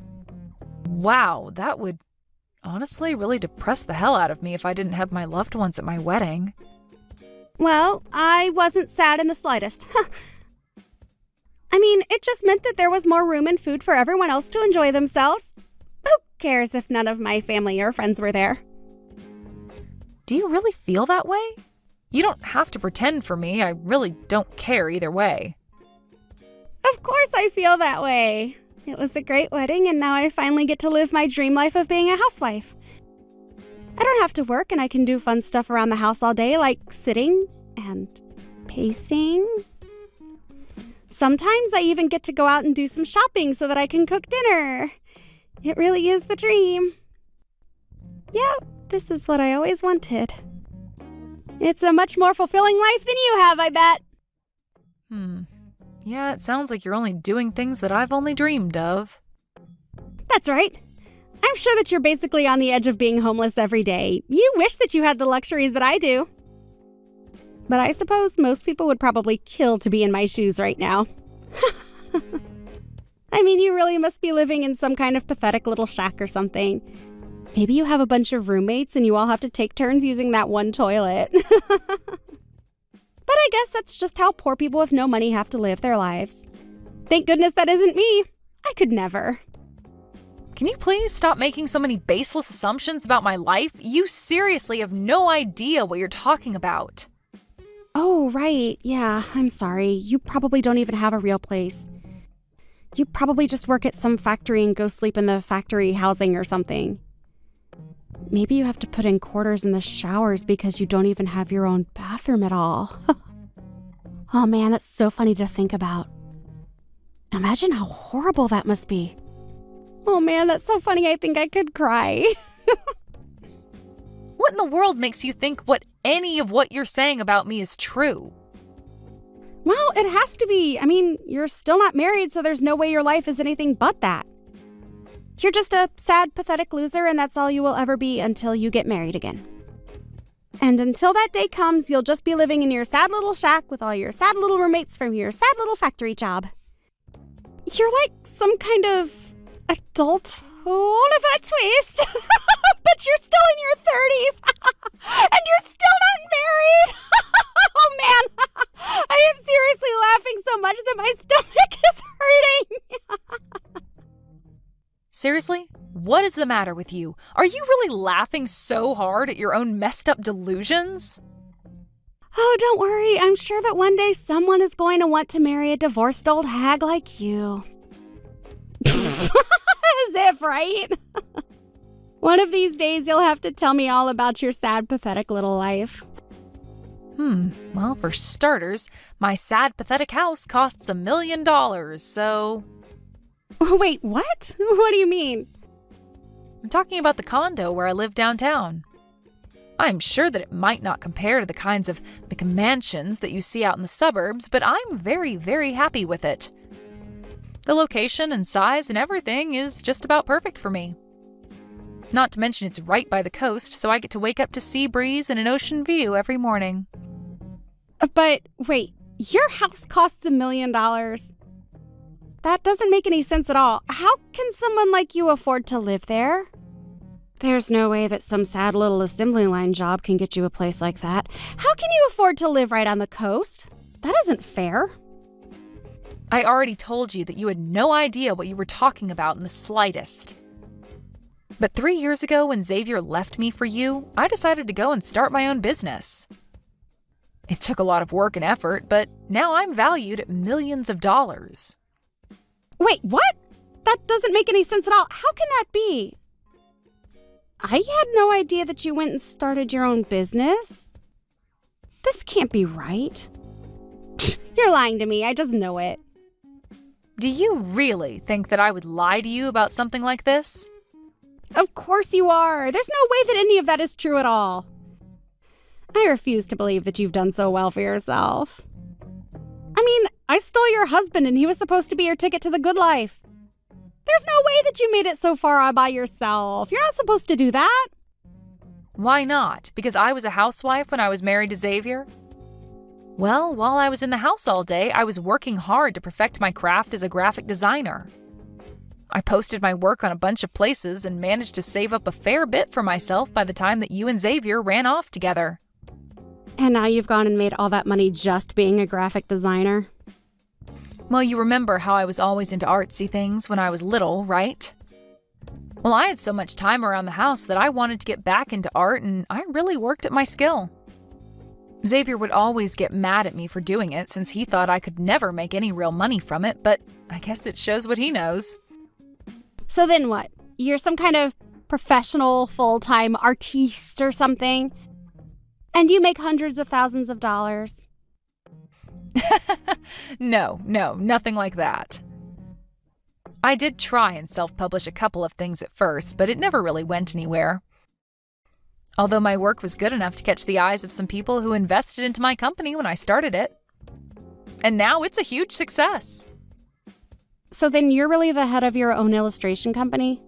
Wow, that would honestly really depress the hell out of me if I didn't have my loved ones at my wedding. Well, I wasn't sad in the slightest. I mean, it just meant that there was more room and food for everyone else to enjoy themselves. Who cares if none of my family or friends were there? Do you really feel that way? You don't have to pretend for me. I really don't care either way. Of course I feel that way. It was a great wedding, and now I finally get to live my dream life of being a housewife. I don't have to work, and I can do fun stuff around the house all day, like sitting and pacing. Sometimes I even get to go out and do some shopping so that I can cook dinner. It really is the dream. Yeah, this is what I always wanted. It's a much more fulfilling life than you have, I bet. Yeah, it sounds like you're only doing things that I've only dreamed of. That's right. I'm sure that you're basically on the edge of being homeless every day. You wish that you had the luxuries that I do. But I suppose most people would probably kill to be in my shoes right now. I mean, you really must be living in some kind of pathetic little shack or something. Maybe you have a bunch of roommates and you all have to take turns using that one toilet. But I guess that's just how poor people with no money have to live their lives. Thank goodness that isn't me. I could never. Can you please stop making so many baseless assumptions about my life? You seriously have no idea what you're talking about. Oh, right. Yeah, I'm sorry. You probably don't even have a real place. You probably just work at some factory and go sleep in the factory housing or something. Maybe you have to put in quarters in the showers because you don't even have your own bathroom at all. Oh man, that's so funny to think about. Imagine how horrible that must be. Oh man, that's so funny I think I could cry. What in the world makes you think any of what you're saying about me is true? Well, it has to be. I mean, you're still not married, so there's no way your life is anything but that. You're just a sad, pathetic loser, and that's all you will ever be until you get married again. And until that day comes, you'll just be living in your sad little shack with all your sad little roommates from your sad little factory job. You're like some kind of adult Oliver Twist, but you're still in your 30s, and you're still not married. Oh man, I am seriously laughing so much that my stomach is hurting. Seriously? What is the matter with you? Are you really laughing so hard at your own messed up delusions? Oh, don't worry. I'm sure that one day someone is going to want to marry a divorced old hag like you. As if, right? One of these days you'll have to tell me all about your sad, pathetic little life. Well, for starters, my sad, pathetic house costs $1 million, so... Wait, what? What do you mean? I'm talking about the condo where I live downtown. I'm sure that it might not compare to the kinds of McMansions that you see out in the suburbs, but I'm very, very happy with it. The location and size and everything is just about perfect for me. Not to mention it's right by the coast, so I get to wake up to sea breeze and an ocean view every morning. But wait, your house costs $1 million? That doesn't make any sense at all. How can someone like you afford to live there? There's no way that some sad little assembly line job can get you a place like that. How can you afford to live right on the coast? That isn't fair. I already told you that you had no idea what you were talking about in the slightest. But 3 years ago, when Xavier left me for you, I decided to go and start my own business. It took a lot of work and effort, but now I'm valued at millions of dollars. Wait, what? That doesn't make any sense at all. How can that be? I had no idea that you went and started your own business. This can't be right. You're lying to me. I just know it. Do you really think that I would lie to you about something like this? Of course you are. There's no way that any of that is true at all. I refuse to believe that you've done so well for yourself. I mean, I stole your husband and he was supposed to be your ticket to the good life. There's no way that you made it so far all by yourself. You're not supposed to do that. Why not? Because I was a housewife when I was married to Xavier? Well, while I was in the house all day, I was working hard to perfect my craft as a graphic designer. I posted my work on a bunch of places and managed to save up a fair bit for myself by the time that you and Xavier ran off together. And now you've gone and made all that money just being a graphic designer? Well, you remember how I was always into artsy things when I was little, right? Well, I had so much time around the house that I wanted to get back into art, and I really worked at my skill. Xavier would always get mad at me for doing it since he thought I could never make any real money from it, but I guess it shows what he knows. So then what? You're some kind of professional, full-time artiste or something? And you make hundreds of thousands of dollars? No, nothing like that. I did try and self-publish a couple of things at first, but it never really went anywhere. Although my work was good enough to catch the eyes of some people who invested into my company when I started it. And now it's a huge success. So then you're really the head of your own illustration company?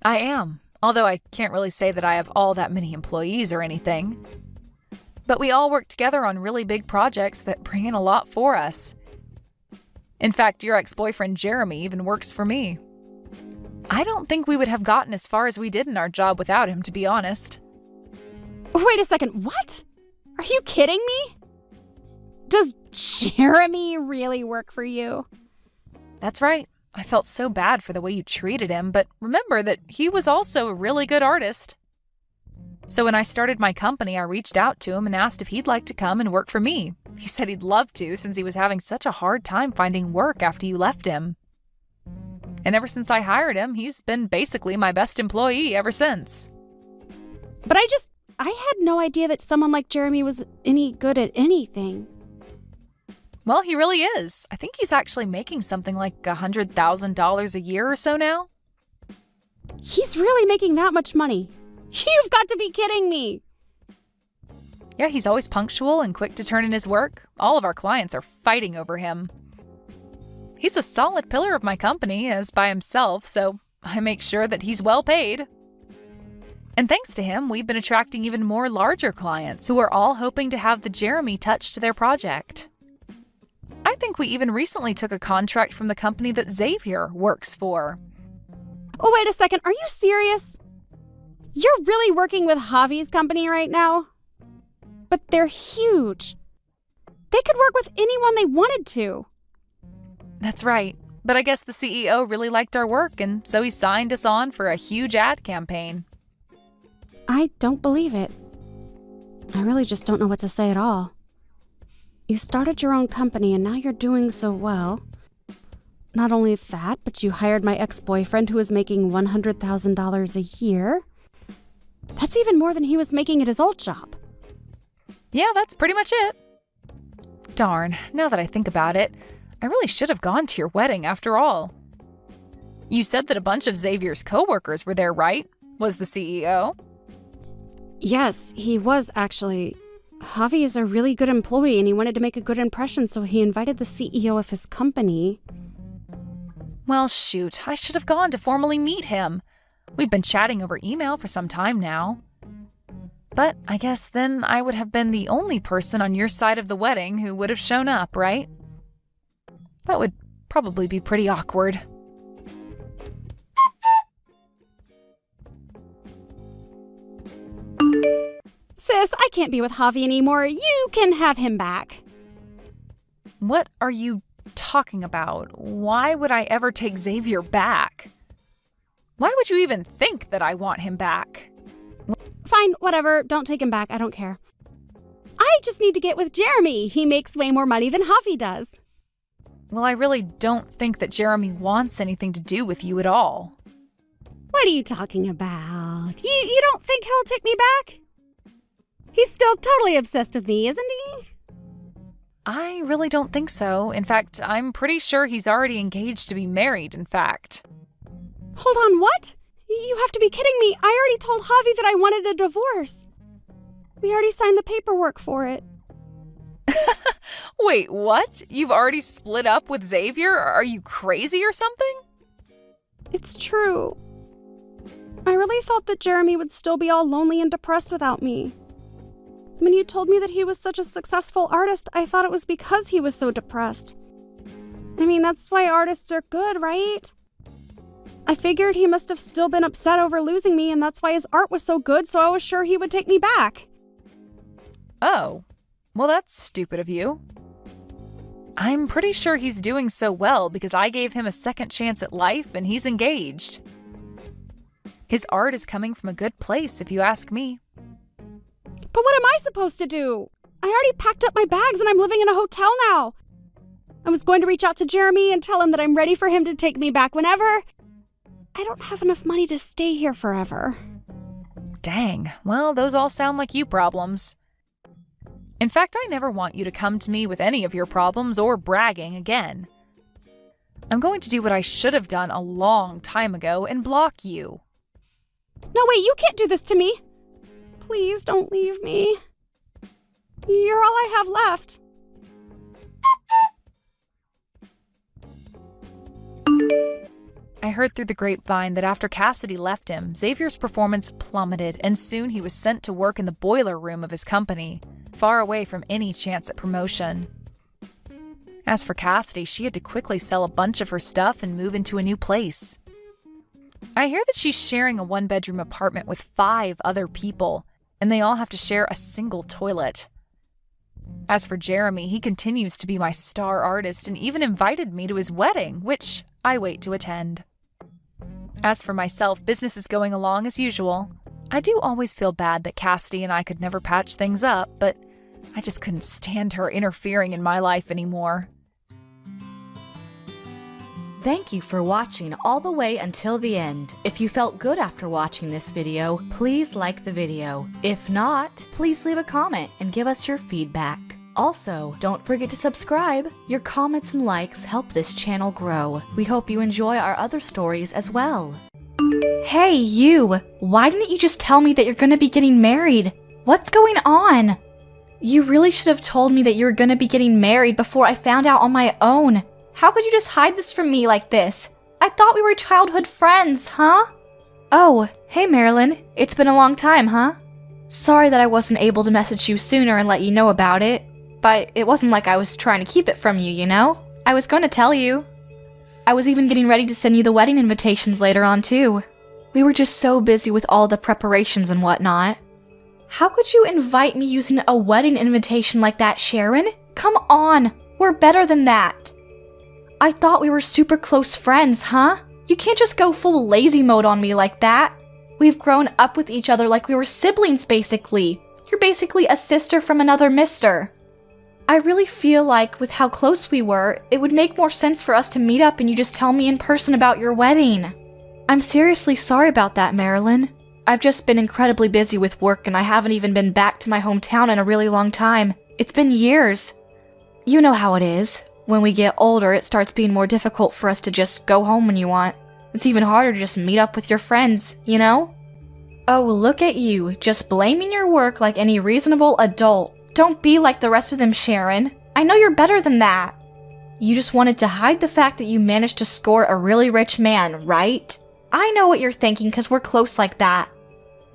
I am, although I can't really say that I have all that many employees or anything. But we all work together on really big projects that bring in a lot for us. In fact, your ex-boyfriend Jeremy even works for me. I don't think we would have gotten as far as we did in our job without him, to be honest. Wait a second, what? Are you kidding me? Does Jeremy really work for you? That's right. I felt so bad for the way you treated him, but remember that he was also a really good artist. So when I started my company, I reached out to him and asked if he'd like to come and work for me. He said he'd love to since he was having such a hard time finding work after you left him. And ever since I hired him, he's been basically my best employee ever since. But I had no idea that someone like Jeremy was any good at anything. Well, he really is. I think he's actually making something like $100,000 a year or so now. He's really making that much money? You've got to be kidding me! Yeah, he's always punctual and quick to turn in his work. All of our clients are fighting over him. He's a solid pillar of my company as by himself, so I make sure that he's well paid. And thanks to him, we've been attracting even more larger clients who are all hoping to have the Jeremy touch to their project. I think we even recently took a contract from the company that Xavier works for. Oh, wait a second. Are you serious? You're really working with Javi's company right now? But they're huge. They could work with anyone they wanted to. That's right. But I guess the CEO really liked our work, and so he signed us on for a huge ad campaign. I don't believe it. I really just don't know what to say at all. You started your own company and now you're doing so well. Not only that, but you hired my ex-boyfriend who was making $100,000 a year. That's even more than he was making at his old job. Yeah, that's pretty much it. Darn, now that I think about it, I really should have gone to your wedding after all. You said that a bunch of Xavier's coworkers were there, right? Was the CEO? Yes, he was actually. Javi is a really good employee and he wanted to make a good impression, so he invited the CEO of his company. Well, shoot, I should have gone to formally meet him. We've been chatting over email for some time now. But I guess then I would have been the only person on your side of the wedding who would have shown up, right? That would probably be pretty awkward. Sis, I can't be with Javi anymore. You can have him back. What are you talking about? Why would I ever take Xavier back? Why would you even think that I want him back? Fine, whatever. Don't take him back. I don't care. I just need to get with Jeremy. He makes way more money than Javi does. Well, I really don't think that Jeremy wants anything to do with you at all. What are you talking about? You don't think he'll take me back? He's still totally obsessed with me, isn't he? I really don't think so. In fact, I'm pretty sure he's already engaged to be married, in fact. Hold on, what? You have to be kidding me. I already told Javi that I wanted a divorce. We already signed the paperwork for it. Wait, what? You've already split up with Xavier? Are you crazy or something? It's true. I really thought that Jeremy would still be all lonely and depressed without me. When you told me that he was such a successful artist, I thought it was because he was so depressed. I mean, that's why artists are good, right? I figured he must have still been upset over losing me, and that's why his art was so good, so I was sure he would take me back. Oh, well, that's stupid of you. I'm pretty sure he's doing so well because I gave him a second chance at life and he's engaged. His art is coming from a good place, if you ask me. But what am I supposed to do? I already packed up my bags and I'm living in a hotel now. I was going to reach out to Jeremy and tell him that I'm ready for him to take me back whenever. I don't have enough money to stay here forever. Dang, well, those all sound like you problems. In fact, I never want you to come to me with any of your problems or bragging again. I'm going to do what I should have done a long time ago and block you. No, wait, you can't do this to me. Please don't leave me. You're all I have left. I heard through the grapevine that after Cassidy left him, Xavier's performance plummeted, and soon he was sent to work in the boiler room of his company, far away from any chance at promotion. As for Cassidy, she had to quickly sell a bunch of her stuff and move into a new place. I hear that she's sharing a one-bedroom apartment with 5 other people, and they all have to share a single toilet. As for Jeremy, he continues to be my star artist and even invited me to his wedding, which I wait to attend. As for myself, business is going along as usual. I do always feel bad that Cassidy and I could never patch things up, but I just couldn't stand her interfering in my life anymore. Thank you for watching all the way until the end. If you felt good after watching this video, please like the video. If not, please leave a comment and give us your feedback. Also, don't forget to subscribe. Your comments and likes help this channel grow. We hope you enjoy our other stories as well. Hey, you! Why didn't you just tell me that you're gonna be getting married? What's going on? You really should have told me that you were gonna be getting married before I found out on my own. How could you just hide this from me like this? I thought we were childhood friends, huh? Oh, hey Marilyn. It's been a long time, huh? Sorry that I wasn't able to message you sooner and let you know about it, but it wasn't like I was trying to keep it from you, you know? I was going to tell you. I was even getting ready to send you the wedding invitations later on, too. We were just so busy with all the preparations and whatnot. How could you invite me using a wedding invitation like that, Sharon? Come on, we're better than that. I thought we were super close friends, huh? You can't just go full lazy mode on me like that. We've grown up with each other like we were siblings, basically. You're basically a sister from another mister. I really feel like, with how close we were, it would make more sense for us to meet up and you just tell me in person about your wedding. I'm seriously sorry about that, Marilyn. I've just been incredibly busy with work and I haven't even been back to my hometown in a really long time. It's been years. You know how it is. When we get older, it starts being more difficult for us to just go home when you want. It's even harder to just meet up with your friends, you know? Oh, look at you, just blaming your work like any reasonable adult. Don't be like the rest of them, Sharon. I know you're better than that. You just wanted to hide the fact that you managed to score a really rich man, right? I know what you're thinking because we're close like that.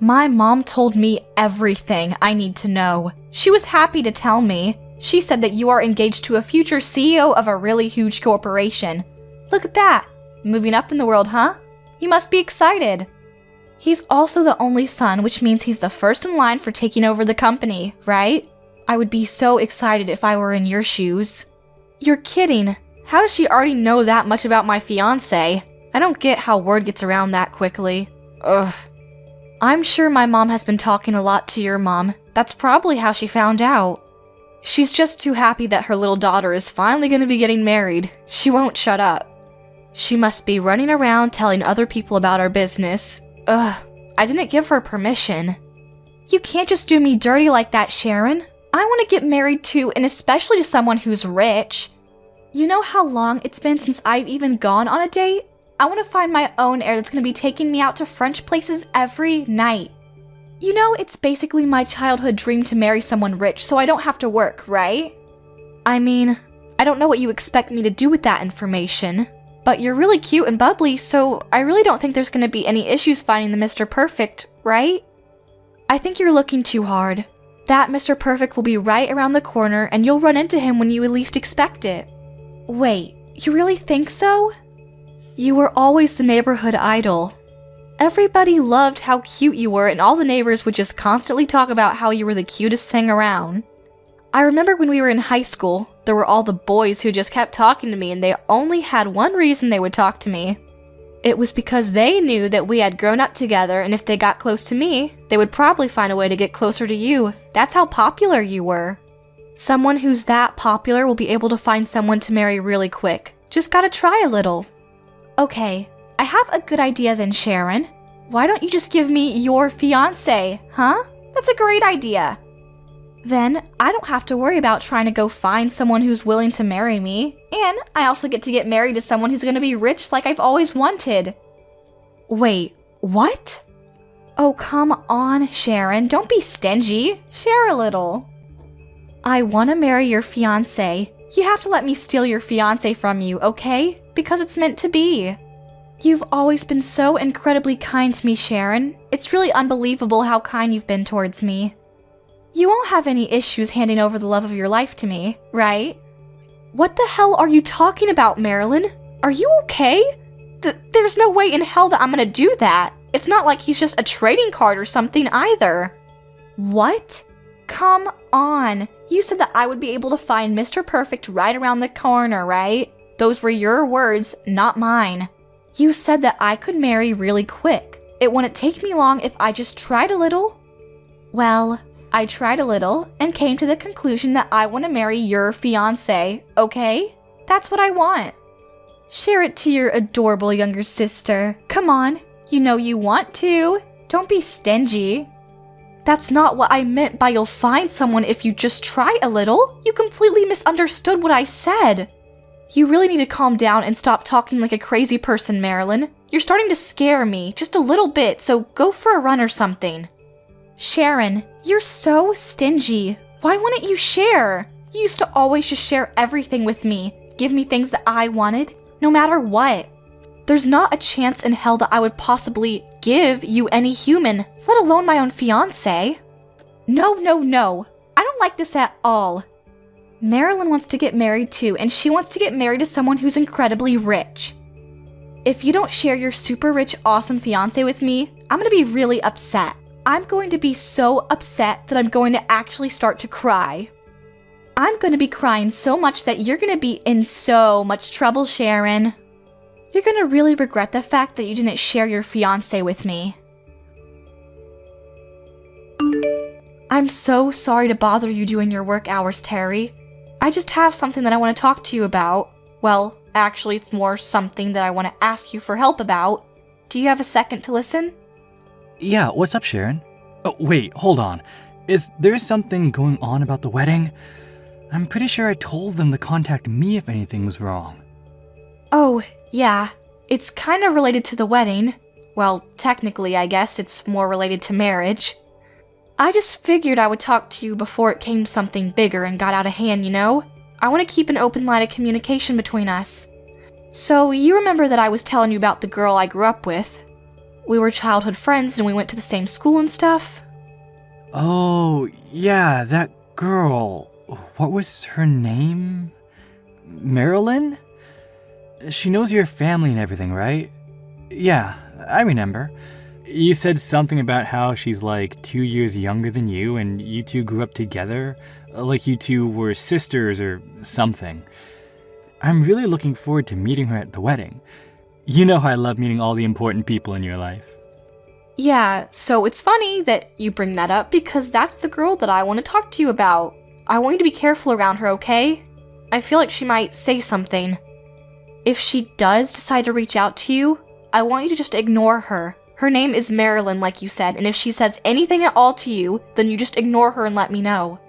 My mom told me everything I need to know. She was happy to tell me. She said that you are engaged to a future CEO of a really huge corporation. Look at that. Moving up in the world, huh? You must be excited. He's also the only son, which means he's the first in line for taking over the company, right? I would be so excited if I were in your shoes. You're kidding. How does she already know that much about my fiancé? I don't get how word gets around that quickly. Ugh. I'm sure my mom has been talking a lot to your mom. That's probably how she found out. She's just too happy that her little daughter is finally going to be getting married. She won't shut up. She must be running around telling other people about our business. Ugh, I didn't give her permission. You can't just do me dirty like that, Sharon. I want to get married too, and especially to someone who's rich. You know how long it's been since I've even gone on a date? I want to find my own heir that's going to be taking me out to French places every night. You know, it's basically my childhood dream to marry someone rich so I don't have to work, right? I mean, I don't know what you expect me to do with that information, but you're really cute and bubbly, so I really don't think there's going to be any issues finding the Mr. Perfect, right? I think you're looking too hard. That Mr. Perfect will be right around the corner and you'll run into him when you least expect it. Wait, you really think so? You were always the neighborhood idol. Everybody loved how cute you were and all the neighbors would just constantly talk about how you were the cutest thing around. I remember when we were in high school, there were all the boys who just kept talking to me and they only had one reason they would talk to me. It was because they knew that we had grown up together and if they got close to me, they would probably find a way to get closer to you. That's how popular you were. Someone who's that popular will be able to find someone to marry really quick. Just gotta try a little. Okay, I have a good idea then, Sharon. Why don't you just give me your fiancé, huh? That's a great idea. Then I don't have to worry about trying to go find someone who's willing to marry me, and I also get to get married to someone who's gonna be rich like I've always wanted. Wait, what? Oh, come on, Sharon, don't be stingy. Share a little. I want to marry your fiancé. You have to let me steal your fiancé from you, okay? Because it's meant to be. You've always been so incredibly kind to me, Sharon. It's really unbelievable how kind you've been towards me. You won't have any issues handing over the love of your life to me, right? What the hell are you talking about, Marilyn? Are you okay? There's no way in hell that I'm gonna do that. It's not like he's just a trading card or something either. What? Come on. You said that I would be able to find Mr. Perfect right around the corner, right? Those were your words, not mine. You said that I could marry really quick. It wouldn't take me long if I just tried a little. Well, I tried a little and came to the conclusion that I want to marry your fiancé, okay? That's what I want. Share it to your adorable younger sister. Come on, you know you want to. Don't be stingy. That's not what I meant by you'll find someone if you just try a little. You completely misunderstood what I said. You really need to calm down and stop talking like a crazy person, Marilyn. You're starting to scare me, just a little bit, so go for a run or something. Sharon, you're so stingy. Why wouldn't you share? You used to always just share everything with me, give me things that I wanted, no matter what. There's not a chance in hell that I would possibly give you any human, let alone my own fiancé. No. I don't like this at all. Marilyn wants to get married too, and she wants to get married to someone who's incredibly rich. If you don't share your super rich, awesome fiancé with me, I'm gonna be really upset. I'm going to be so upset that I'm going to actually start to cry. I'm gonna be crying so much that you're gonna be in so much trouble, Sharon. You're gonna really regret the fact that you didn't share your fiancé with me. I'm so sorry to bother you during your work hours, Terry. I just have something that I want to talk to you about. Well, actually, it's more something that I want to ask you for help about. Do you have a second to listen? Yeah, what's up, Sharon? Oh, wait, hold on. Is there something going on about the wedding? I'm pretty sure I told them to contact me if anything was wrong. Oh, yeah. It's kind of related to the wedding. Well, technically, I guess it's more related to marriage. I just figured I would talk to you before it came something bigger and got out of hand, you know? I want to keep an open line of communication between us. So, you remember that I was telling you about the girl I grew up with? We were childhood friends and we went to the same school and stuff. Oh, yeah, that girl. What was her name? Marilyn? She knows your family and everything, right? Yeah, I remember. You said something about how she's like 2 years younger than you and you two grew up together, like you two were sisters or something. I'm really looking forward to meeting her at the wedding. You know how I love meeting all the important people in your life. Yeah, so it's funny that you bring that up because that's the girl that I want to talk to you about. I want you to be careful around her, okay? I feel like she might say something. If she does decide to reach out to you, I want you to just ignore her. Her name is Marilyn, like you said, and if she says anything at all to you, then you just ignore her and let me know.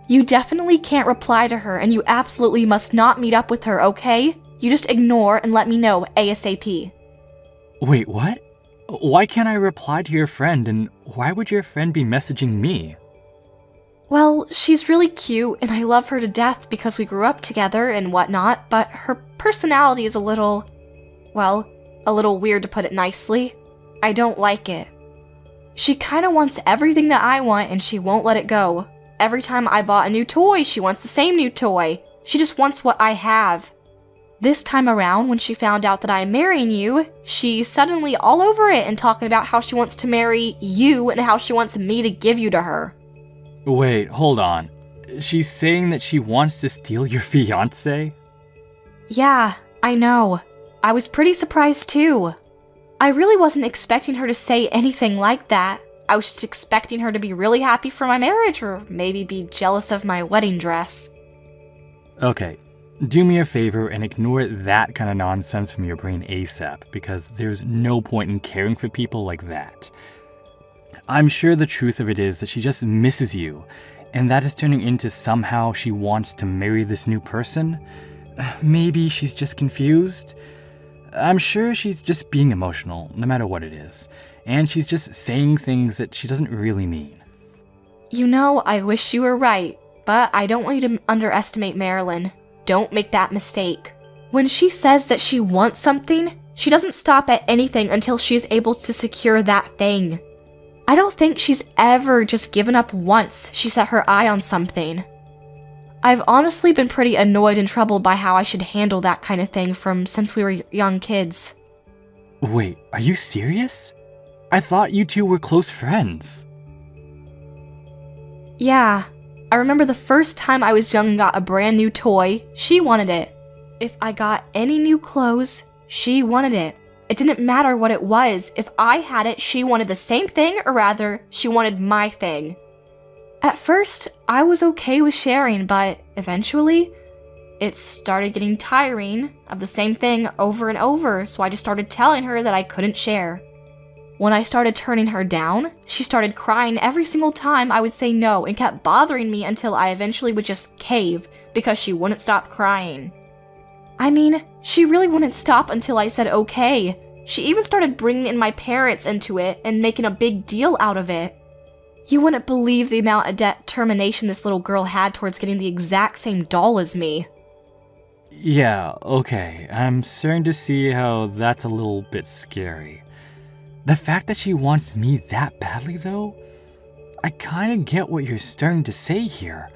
You definitely can't reply to her, and you absolutely must not meet up with her, okay? You just ignore and let me know ASAP. Wait, what? Why can't I reply to your friend, and why would your friend be messaging me? Well, she's really cute, and I love her to death because we grew up together and whatnot, but her personality is a little weird to put it nicely. I don't like it. She kinda wants everything that I want and she won't let it go. Every time I bought a new toy, she wants the same new toy. She just wants what I have. This time around, when she found out that I am marrying you, she's suddenly all over it and talking about how she wants to marry you and how she wants me to give you to her. Wait, hold on. She's saying that she wants to steal your fiancé? Yeah, I know. I was pretty surprised too. I really wasn't expecting her to say anything like that. I was just expecting her to be really happy for my marriage or maybe be jealous of my wedding dress. Okay, do me a favor and ignore that kind of nonsense from your brain ASAP, because there's no point in caring for people like that. I'm sure the truth of it is that she just misses you, and that is turning into somehow she wants to marry this new person. Maybe she's just confused. I'm sure she's just being emotional, no matter what it is, and she's just saying things that she doesn't really mean. You know, I wish you were right, but I don't want you to underestimate Marilyn. Don't make that mistake. When she says that she wants something, she doesn't stop at anything until she is able to secure that thing. I don't think she's ever just given up once she set her eye on something. I've honestly been pretty annoyed and troubled by how I should handle that kind of thing from since we were young kids. Wait, are you serious? I thought you two were close friends. Yeah, I remember the first time I was young and got a brand new toy, she wanted it. If I got any new clothes, she wanted it. It didn't matter what it was. If I had it, she wanted the same thing, or rather, she wanted my thing. At first, I was okay with sharing, but eventually, it started getting tiring of the same thing over and over, so I just started telling her that I couldn't share. When I started turning her down, she started crying every single time I would say no and kept bothering me until I eventually would just cave because she wouldn't stop crying. I mean, she really wouldn't stop until I said okay. She even started bringing in my parents into it and making a big deal out of it. You wouldn't believe the amount of determination this little girl had towards getting the exact same doll as me. Yeah, okay. I'm starting to see how that's a little bit scary. The fact that she wants me that badly, though, I kind of get what you're starting to say here.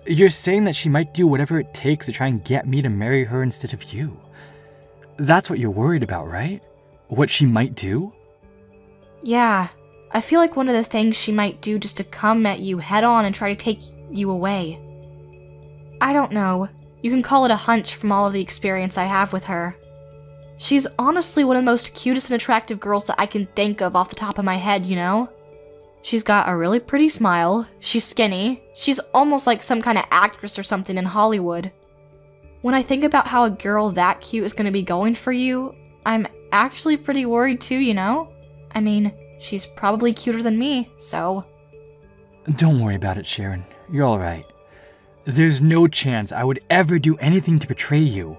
You're saying that she might do whatever it takes to try and get me to marry her instead of you. That's what you're worried about, right? What she might do? Yeah, I feel like one of the things she might do just to come at you head on and try to take you away. I don't know. You can call it a hunch from all of the experience I have with her. She's honestly one of the most cutest and attractive girls that I can think of off the top of my head, you know? She's got a really pretty smile, she's skinny, she's almost like some kind of actress or something in Hollywood. When I think about how a girl that cute is going to be going for you, I'm actually pretty worried too, you know? I mean, she's probably cuter than me, so... Don't worry about it, Sharon. You're alright. There's no chance I would ever do anything to betray you.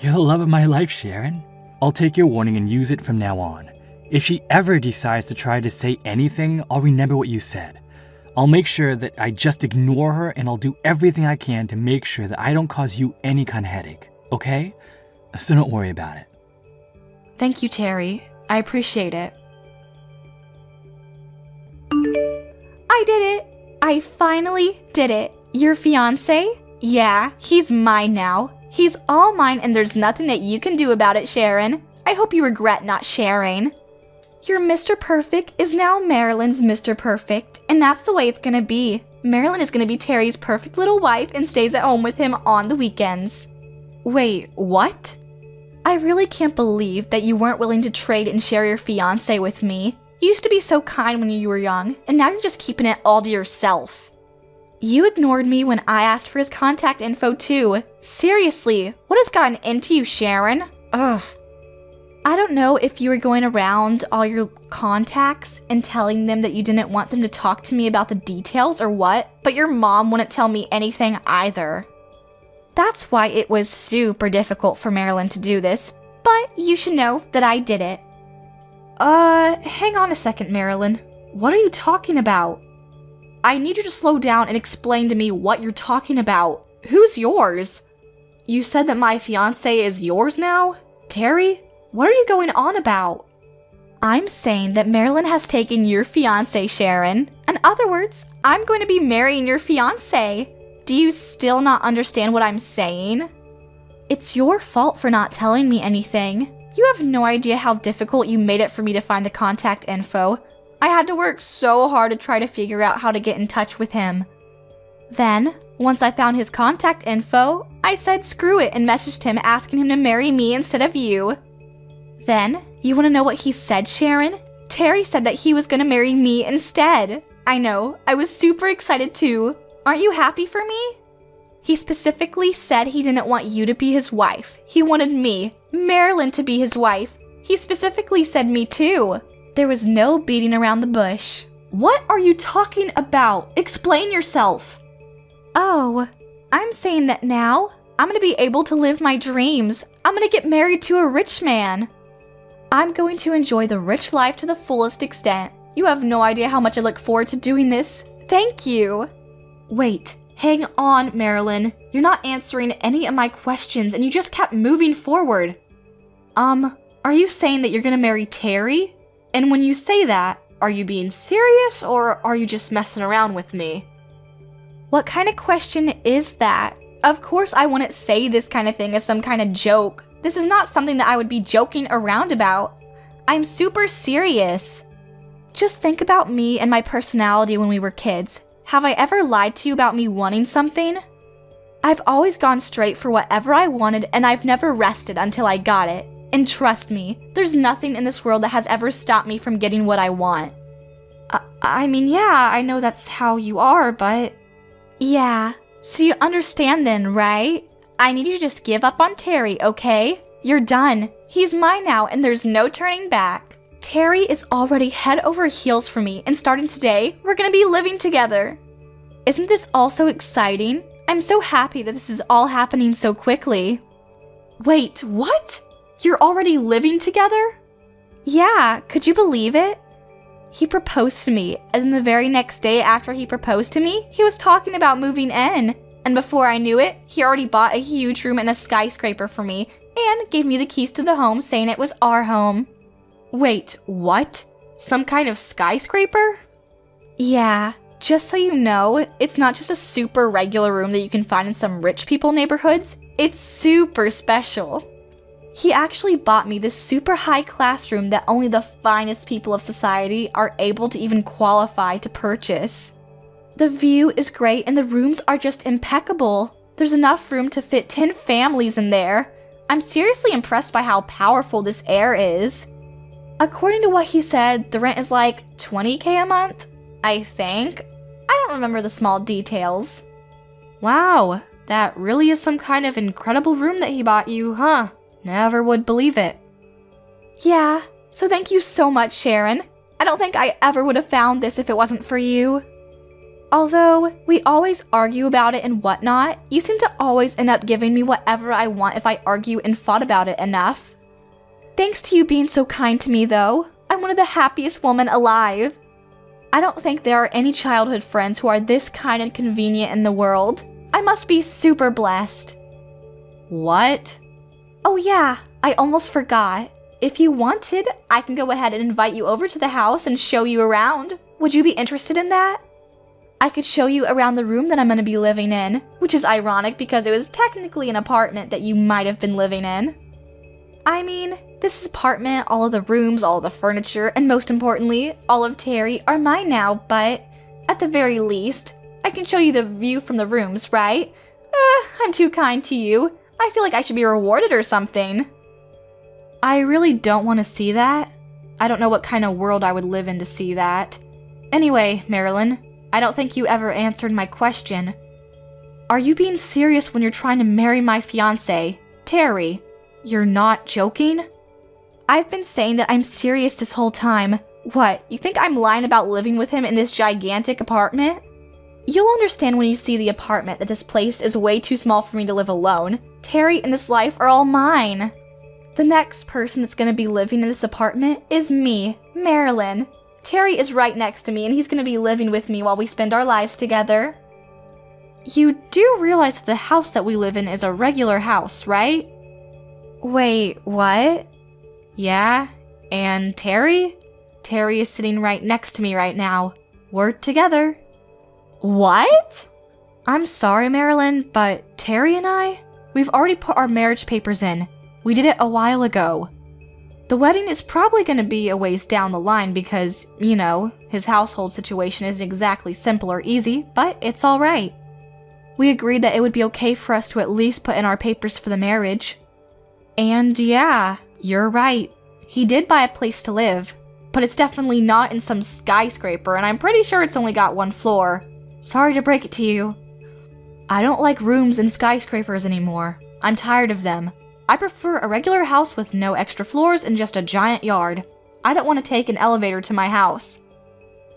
You're the love of my life, Sharon. I'll take your warning and use it from now on. If she ever decides to try to say anything, I'll remember what you said. I'll make sure that I just ignore her, and I'll do everything I can to make sure that I don't cause you any kind of headache, okay? So don't worry about it. Thank you, Terry. I appreciate it. I did it! I finally did it. Your fiancé? Yeah, he's mine now. He's all mine, and there's nothing that you can do about it, Sharon. I hope you regret not sharing. Your Mr. Perfect is now Marilyn's Mr. Perfect, and that's the way it's gonna be. Marilyn is gonna be Terry's perfect little wife and stays at home with him on the weekends. Wait, what? I really can't believe that you weren't willing to trade and share your fiancé with me. You used to be so kind when you were young, and now you're just keeping it all to yourself. You ignored me when I asked for his contact info too. Seriously, what has gotten into you, Sharon? Ugh. I don't know if you were going around all your contacts and telling them that you didn't want them to talk to me about the details or what, but your mom wouldn't tell me anything either. That's why it was super difficult for Marilyn to do this, but you should know that I did it. Hang on a second, Marilyn. What are you talking about? I need you to slow down and explain to me what you're talking about. Who's yours? You said that my fiancé is yours now? Terry? What are you going on about? I'm saying that Marilyn has taken your fiancé, Sharon. In other words, I'm going to be marrying your fiancé. Do you still not understand what I'm saying? It's your fault for not telling me anything. You have no idea how difficult you made it for me to find the contact info. I had to work so hard to try to figure out how to get in touch with him. Then, once I found his contact info, I said screw it and messaged him asking him to marry me instead of you. Then, you want to know what he said, Sharon? Terry said that he was going to marry me instead. I know, I was super excited too. Aren't you happy for me? He specifically said he didn't want you to be his wife. He wanted me, Marilyn, to be his wife. He specifically said me too. There was no beating around the bush. What are you talking about? Explain yourself. Oh, I'm saying that now I'm going to be able to live my dreams. I'm going to get married to a rich man. I'm going to enjoy the rich life to the fullest extent. You have no idea how much I look forward to doing this. Thank you. Wait, hang on, Marilyn. You're not answering any of my questions and you just kept moving forward. Are you saying that you're going to marry Terry? And when you say that, are you being serious or are you just messing around with me? What kind of question is that? Of course I wouldn't say this kind of thing as some kind of joke. This is not something that I would be joking around about. I'm super serious. Just think about me and my personality when we were kids. Have I ever lied to you about me wanting something? I've always gone straight for whatever I wanted and I've never rested until I got it. And trust me, there's nothing in this world that has ever stopped me from getting what I want. I mean, yeah, I know that's how you are, but... Yeah, so you understand then, right? I need you to just give up on Terry, okay? You're done. He's mine now, and there's no turning back. Terry is already head over heels for me, and starting today, we're gonna be living together. Isn't this all so exciting? I'm so happy that this is all happening so quickly. Wait, what? You're already living together? Yeah, could you believe it? He proposed to me, and then the very next day after he proposed to me, he was talking about moving in. And before I knew it, he already bought a huge room in a skyscraper for me and gave me the keys to the home saying it was our home. Wait, what? Some kind of skyscraper? Yeah, just so you know, it's not just a super regular room that you can find in some rich people neighborhoods. It's super special. He actually bought me this super high class room that only the finest people of society are able to even qualify to purchase. The view is great and the rooms are just impeccable. There's enough room to fit 10 families in there. I'm seriously impressed by how powerful this air is. According to what he said, the rent is like $20K a month, I think. I don't remember the small details. Wow, that really is some kind of incredible room that he bought you, huh? Never would believe it. Yeah, so thank you so much, Sharon. I don't think I ever would have found this if it wasn't for you. Although we always argue about it and whatnot, you seem to always end up giving me whatever I want if I argue and fought about it enough. Thanks to you being so kind to me, though. I'm one of the happiest women alive. I don't think there are any childhood friends who are this kind and convenient in the world. I must be super blessed. What? Oh yeah, I almost forgot. If you wanted, I can go ahead and invite you over to the house and show you around. Would you be interested in that? I could show you around the room that I'm going to be living in, which is ironic because it was technically an apartment that you might have been living in. I mean, this apartment, all of the rooms, all of the furniture, and most importantly, all of Terry are mine now, but at the very least, I can show you the view from the rooms, right? I'm too kind to you. I feel like I should be rewarded or something. I really don't want to see that. I don't know what kind of world I would live in to see that. Anyway, Marilyn, I don't think you ever answered my question. Are you being serious when you're trying to marry my fiancé, Terry? You're not joking? I've been saying that I'm serious this whole time. What, you think I'm lying about living with him in this gigantic apartment? You'll understand when you see the apartment that this place is way too small for me to live alone. Terry and this life are all mine. The next person that's gonna be living in this apartment is me, Marilyn. Terry is right next to me and he's gonna be living with me while we spend our lives together. You do realize that the house that we live in is a regular house, right? Wait, what? Yeah, and Terry? Terry is sitting right next to me right now. We're together. What? I'm sorry, Marilyn, but Terry and I, we've already put our marriage papers in. We did it a while ago. The wedding is probably going to be a ways down the line because, you know, his household situation isn't exactly simple or easy, but it's alright. We agreed that it would be okay for us to at least put in our papers for the marriage. And yeah, you're right. He did buy a place to live, but it's definitely not in some skyscraper, and I'm pretty sure it's only got 1 floor. Sorry to break it to you. I don't like rooms in skyscrapers anymore. I'm tired of them. I prefer a regular house with no extra floors and just a giant yard. I don't want to take an elevator to my house.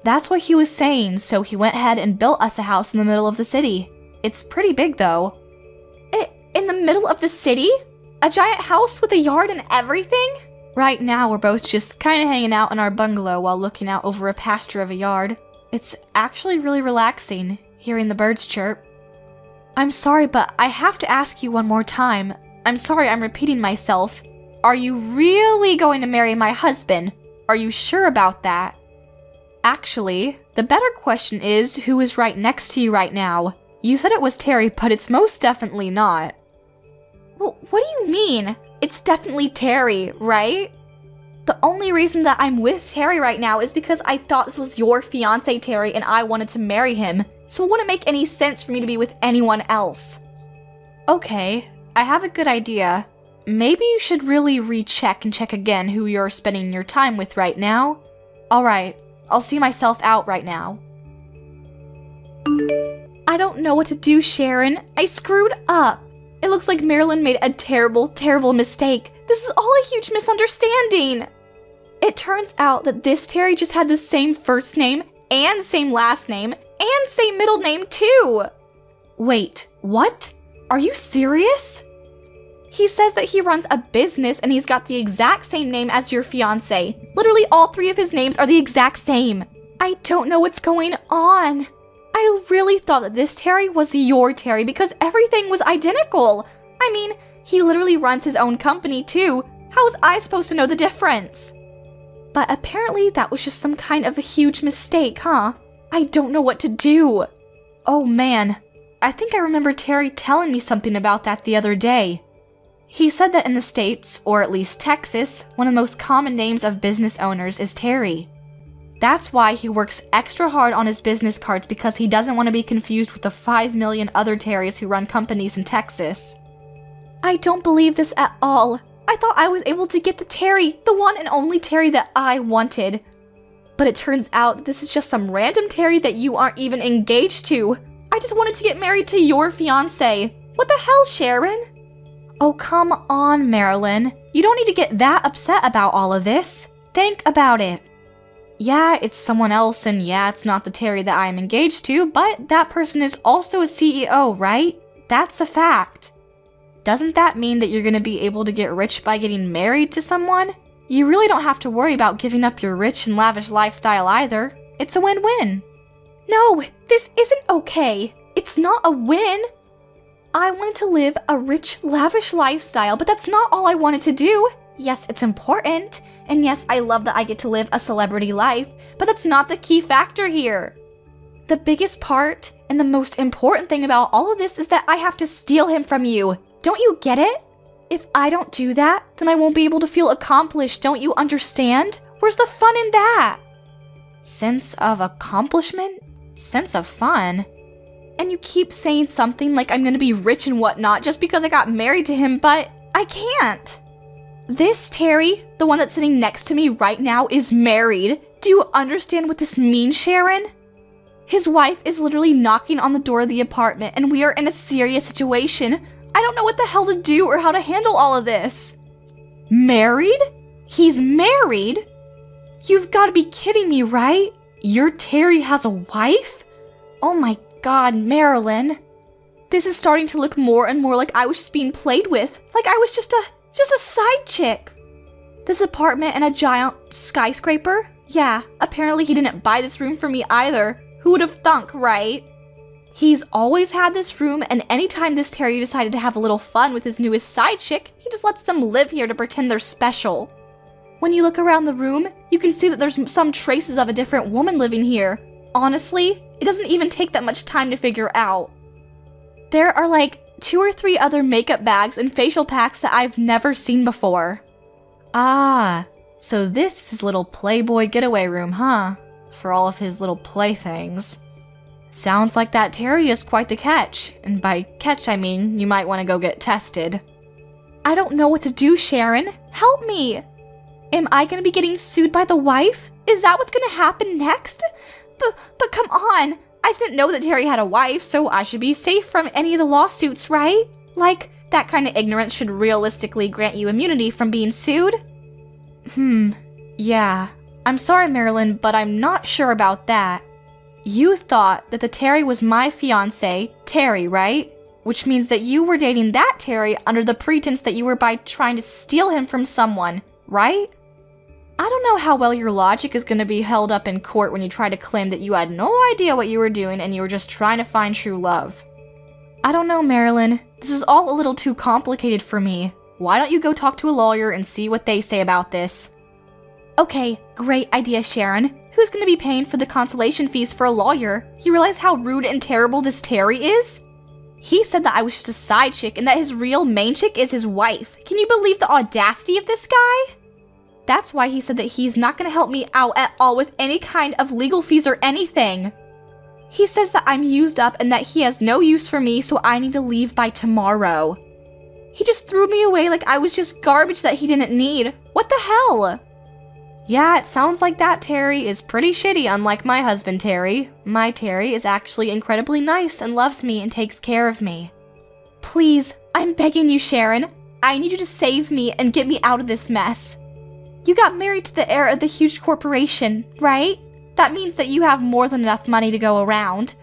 That's what he was saying, so he went ahead and built us a house in the middle of the city. It's pretty big though. In the middle of the city? A giant house with a yard and everything? Right now we're both just kind of hanging out in our bungalow while looking out over a pasture of a yard. It's actually really relaxing, hearing the birds chirp. I'm sorry, but I have to ask you one more time. I'm sorry I'm repeating myself. Are you really going to marry my husband? Are you sure about that? Actually, the better question is who is right next to you right now. You said it was Terry, but it's most definitely not. Well, what do you mean? It's definitely Terry, right? The only reason that I'm with Terry right now is because I thought this was your fiancé, Terry, and I wanted to marry him, so it wouldn't make any sense for me to be with anyone else. Okay, I have a good idea. Maybe you should really recheck and check again who you're spending your time with right now. Alright, I'll see myself out right now. I don't know what to do, Sharon. I screwed up. It looks like Marilyn made a terrible, terrible mistake. This is all a huge misunderstanding. It turns out that this Terry just had the same first name and same last name and same middle name too. Wait, what? Are you serious? He says that he runs a business and he's got the exact same name as your fiancé. Literally all 3 of his names are the exact same. I don't know what's going on. I really thought that this Terry was your Terry because everything was identical. I mean, he literally runs his own company too. How was I supposed to know the difference? But apparently that was just some kind of a huge mistake, huh? I don't know what to do. Oh man, I think I remember Terry telling me something about that the other day. He said that in the States, or at least Texas, one of the most common names of business owners is Terry. That's why he works extra hard on his business cards, because he doesn't want to be confused with the 5 million other Terrys who run companies in Texas. I don't believe this at all. I thought I was able to get the Terry, the one and only Terry that I wanted. But it turns out that this is just some random Terry that you aren't even engaged to. I just wanted to get married to your fiancé. What the hell, Sharon? Oh, come on, Marilyn. You don't need to get that upset about all of this. Think about it. Yeah, it's someone else, and yeah, it's not the Terry that I am engaged to, but that person is also a CEO, right? That's a fact. Doesn't that mean that you're going to be able to get rich by getting married to someone? You really don't have to worry about giving up your rich and lavish lifestyle either. It's a win-win. No, this isn't okay. It's not a win. I wanted to live a rich, lavish lifestyle, but that's not all I wanted to do. Yes, it's important. And yes, I love that I get to live a celebrity life, but that's not the key factor here. The biggest part and the most important thing about all of this is that I have to steal him from you. Don't you get it? If I don't do that, then I won't be able to feel accomplished, don't you understand? Where's the fun in that? Sense of accomplishment? Sense of fun? And you keep saying something like I'm gonna be rich and whatnot just because I got married to him, but I can't. This Terry, the one that's sitting next to me right now, is married. Do you understand what this means, Sharon? His wife is literally knocking on the door of the apartment, and we are in a serious situation. I don't know what the hell to do or how to handle all of this. Married? He's married? You've got to be kidding me, right? Your Terry has a wife? Oh my god, Marilyn. This is starting to look more and more like I was just being played with. Like I was just a side chick. This apartment in a giant skyscraper? Yeah, apparently he didn't buy this room for me either. Who would have thunk, right? He's always had this room, and anytime this Terry decided to have a little fun with his newest side chick, he just lets them live here to pretend they're special. When you look around the room, you can see that there's some traces of a different woman living here. Honestly, it doesn't even take that much time to figure out. There are like 2 or 3 other makeup bags and facial packs that I've never seen before. Ah, so this is his little Playboy getaway room, huh? For all of his little playthings. Sounds like that Terry is quite the catch, and by catch I mean you might want to go get tested. I don't know what to do, Sharon. Help me! Am I gonna be getting sued by the wife? Is that what's gonna happen next? But come on! I didn't know that Terry had a wife, so I should be safe from any of the lawsuits, right? Like, that kind of ignorance should realistically grant you immunity from being sued? Yeah. I'm sorry, Marilyn, but I'm not sure about that. You thought that the Terry was my fiancé, Terry, right? Which means that you were dating that Terry under the pretense that you were by trying to steal him from someone, right? I don't know how well your logic is going to be held up in court when you try to claim that you had no idea what you were doing and you were just trying to find true love. I don't know, Marilyn. This is all a little too complicated for me. Why don't you go talk to a lawyer and see what they say about this? Okay, great idea, Sharon. Who's going to be paying for the consultation fees for a lawyer? You realize how rude and terrible this Terry is? He said that I was just a side chick and that his real main chick is his wife. Can you believe the audacity of this guy? That's why he said that he's not going to help me out at all with any kind of legal fees or anything. He says that I'm used up and that he has no use for me, so I need to leave by tomorrow. He just threw me away like I was just garbage that he didn't need. What the hell? Yeah, it sounds like that Terry is pretty shitty, unlike my husband Terry. My Terry is actually incredibly nice and loves me and takes care of me. Please, I'm begging you, Sharon. I need you to save me and get me out of this mess. You got married to the heir of the huge corporation, right? That means that you have more than enough money to go around.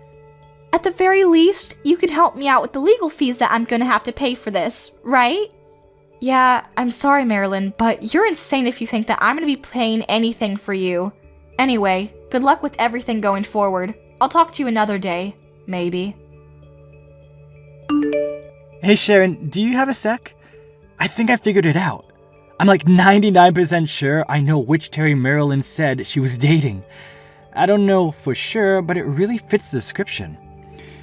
At the very least, you can help me out with the legal fees that I'm gonna have to pay for this, right? Yeah, I'm sorry, Marilyn, but you're insane if you think that I'm gonna be paying anything for you. Anyway, good luck with everything going forward. I'll talk to you another day, maybe. Hey Sharon, do you have a sec? I think I figured it out. I'm like 99% sure I know which Terry Marilyn said she was dating. I don't know for sure, but it really fits the description.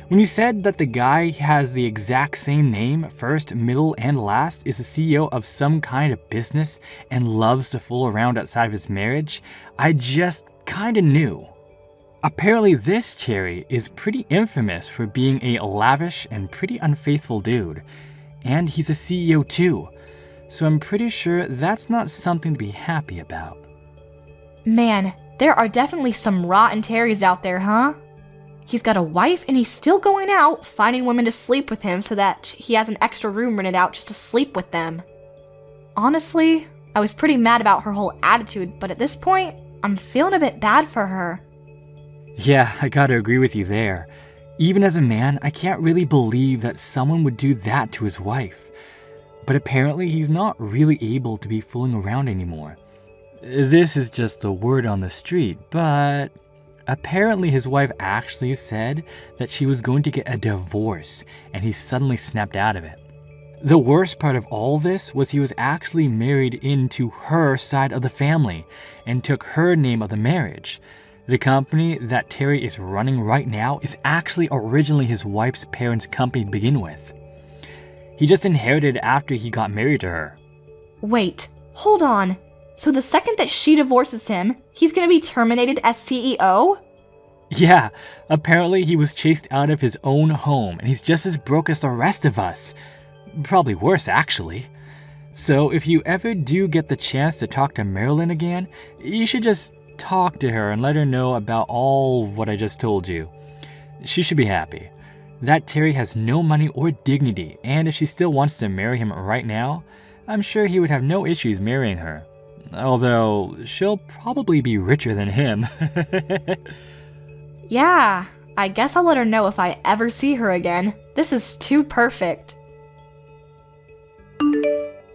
When you said that the guy has the exact same name, first, middle, and last, is the CEO of some kind of business and loves to fool around outside of his marriage, I just kinda knew. Apparently this Terry is pretty infamous for being a lavish and pretty unfaithful dude. And he's a CEO too, so I'm pretty sure that's not something to be happy about. Man, there are definitely some rotten Terrys out there, huh? He's got a wife and he's still going out, finding women to sleep with him so that he has an extra room rented out just to sleep with them. Honestly, I was pretty mad about her whole attitude, but at this point, I'm feeling a bit bad for her. Yeah, I gotta agree with you there. Even as a man, I can't really believe that someone would do that to his wife. But apparently he's not really able to be fooling around anymore. This is just a word on the street, but apparently his wife actually said that she was going to get a divorce, and he suddenly snapped out of it. The worst part of all this was he was actually married into her side of the family and took her name of the marriage. The company that Terry is running right now is actually originally his wife's parents' company to begin with. He just inherited it after he got married to her. Wait, hold on. So the second that she divorces him, he's gonna be terminated as CEO? Yeah, apparently he was chased out of his own home and he's just as broke as the rest of us. Probably worse, actually. So if you ever do get the chance to talk to Marilyn again, you should just talk to her and let her know about all what I just told you. She should be happy. That Terry has no money or dignity, and if she still wants to marry him right now, I'm sure he would have no issues marrying her. Although, she'll probably be richer than him. Yeah, I guess I'll let her know if I ever see her again. This is too perfect.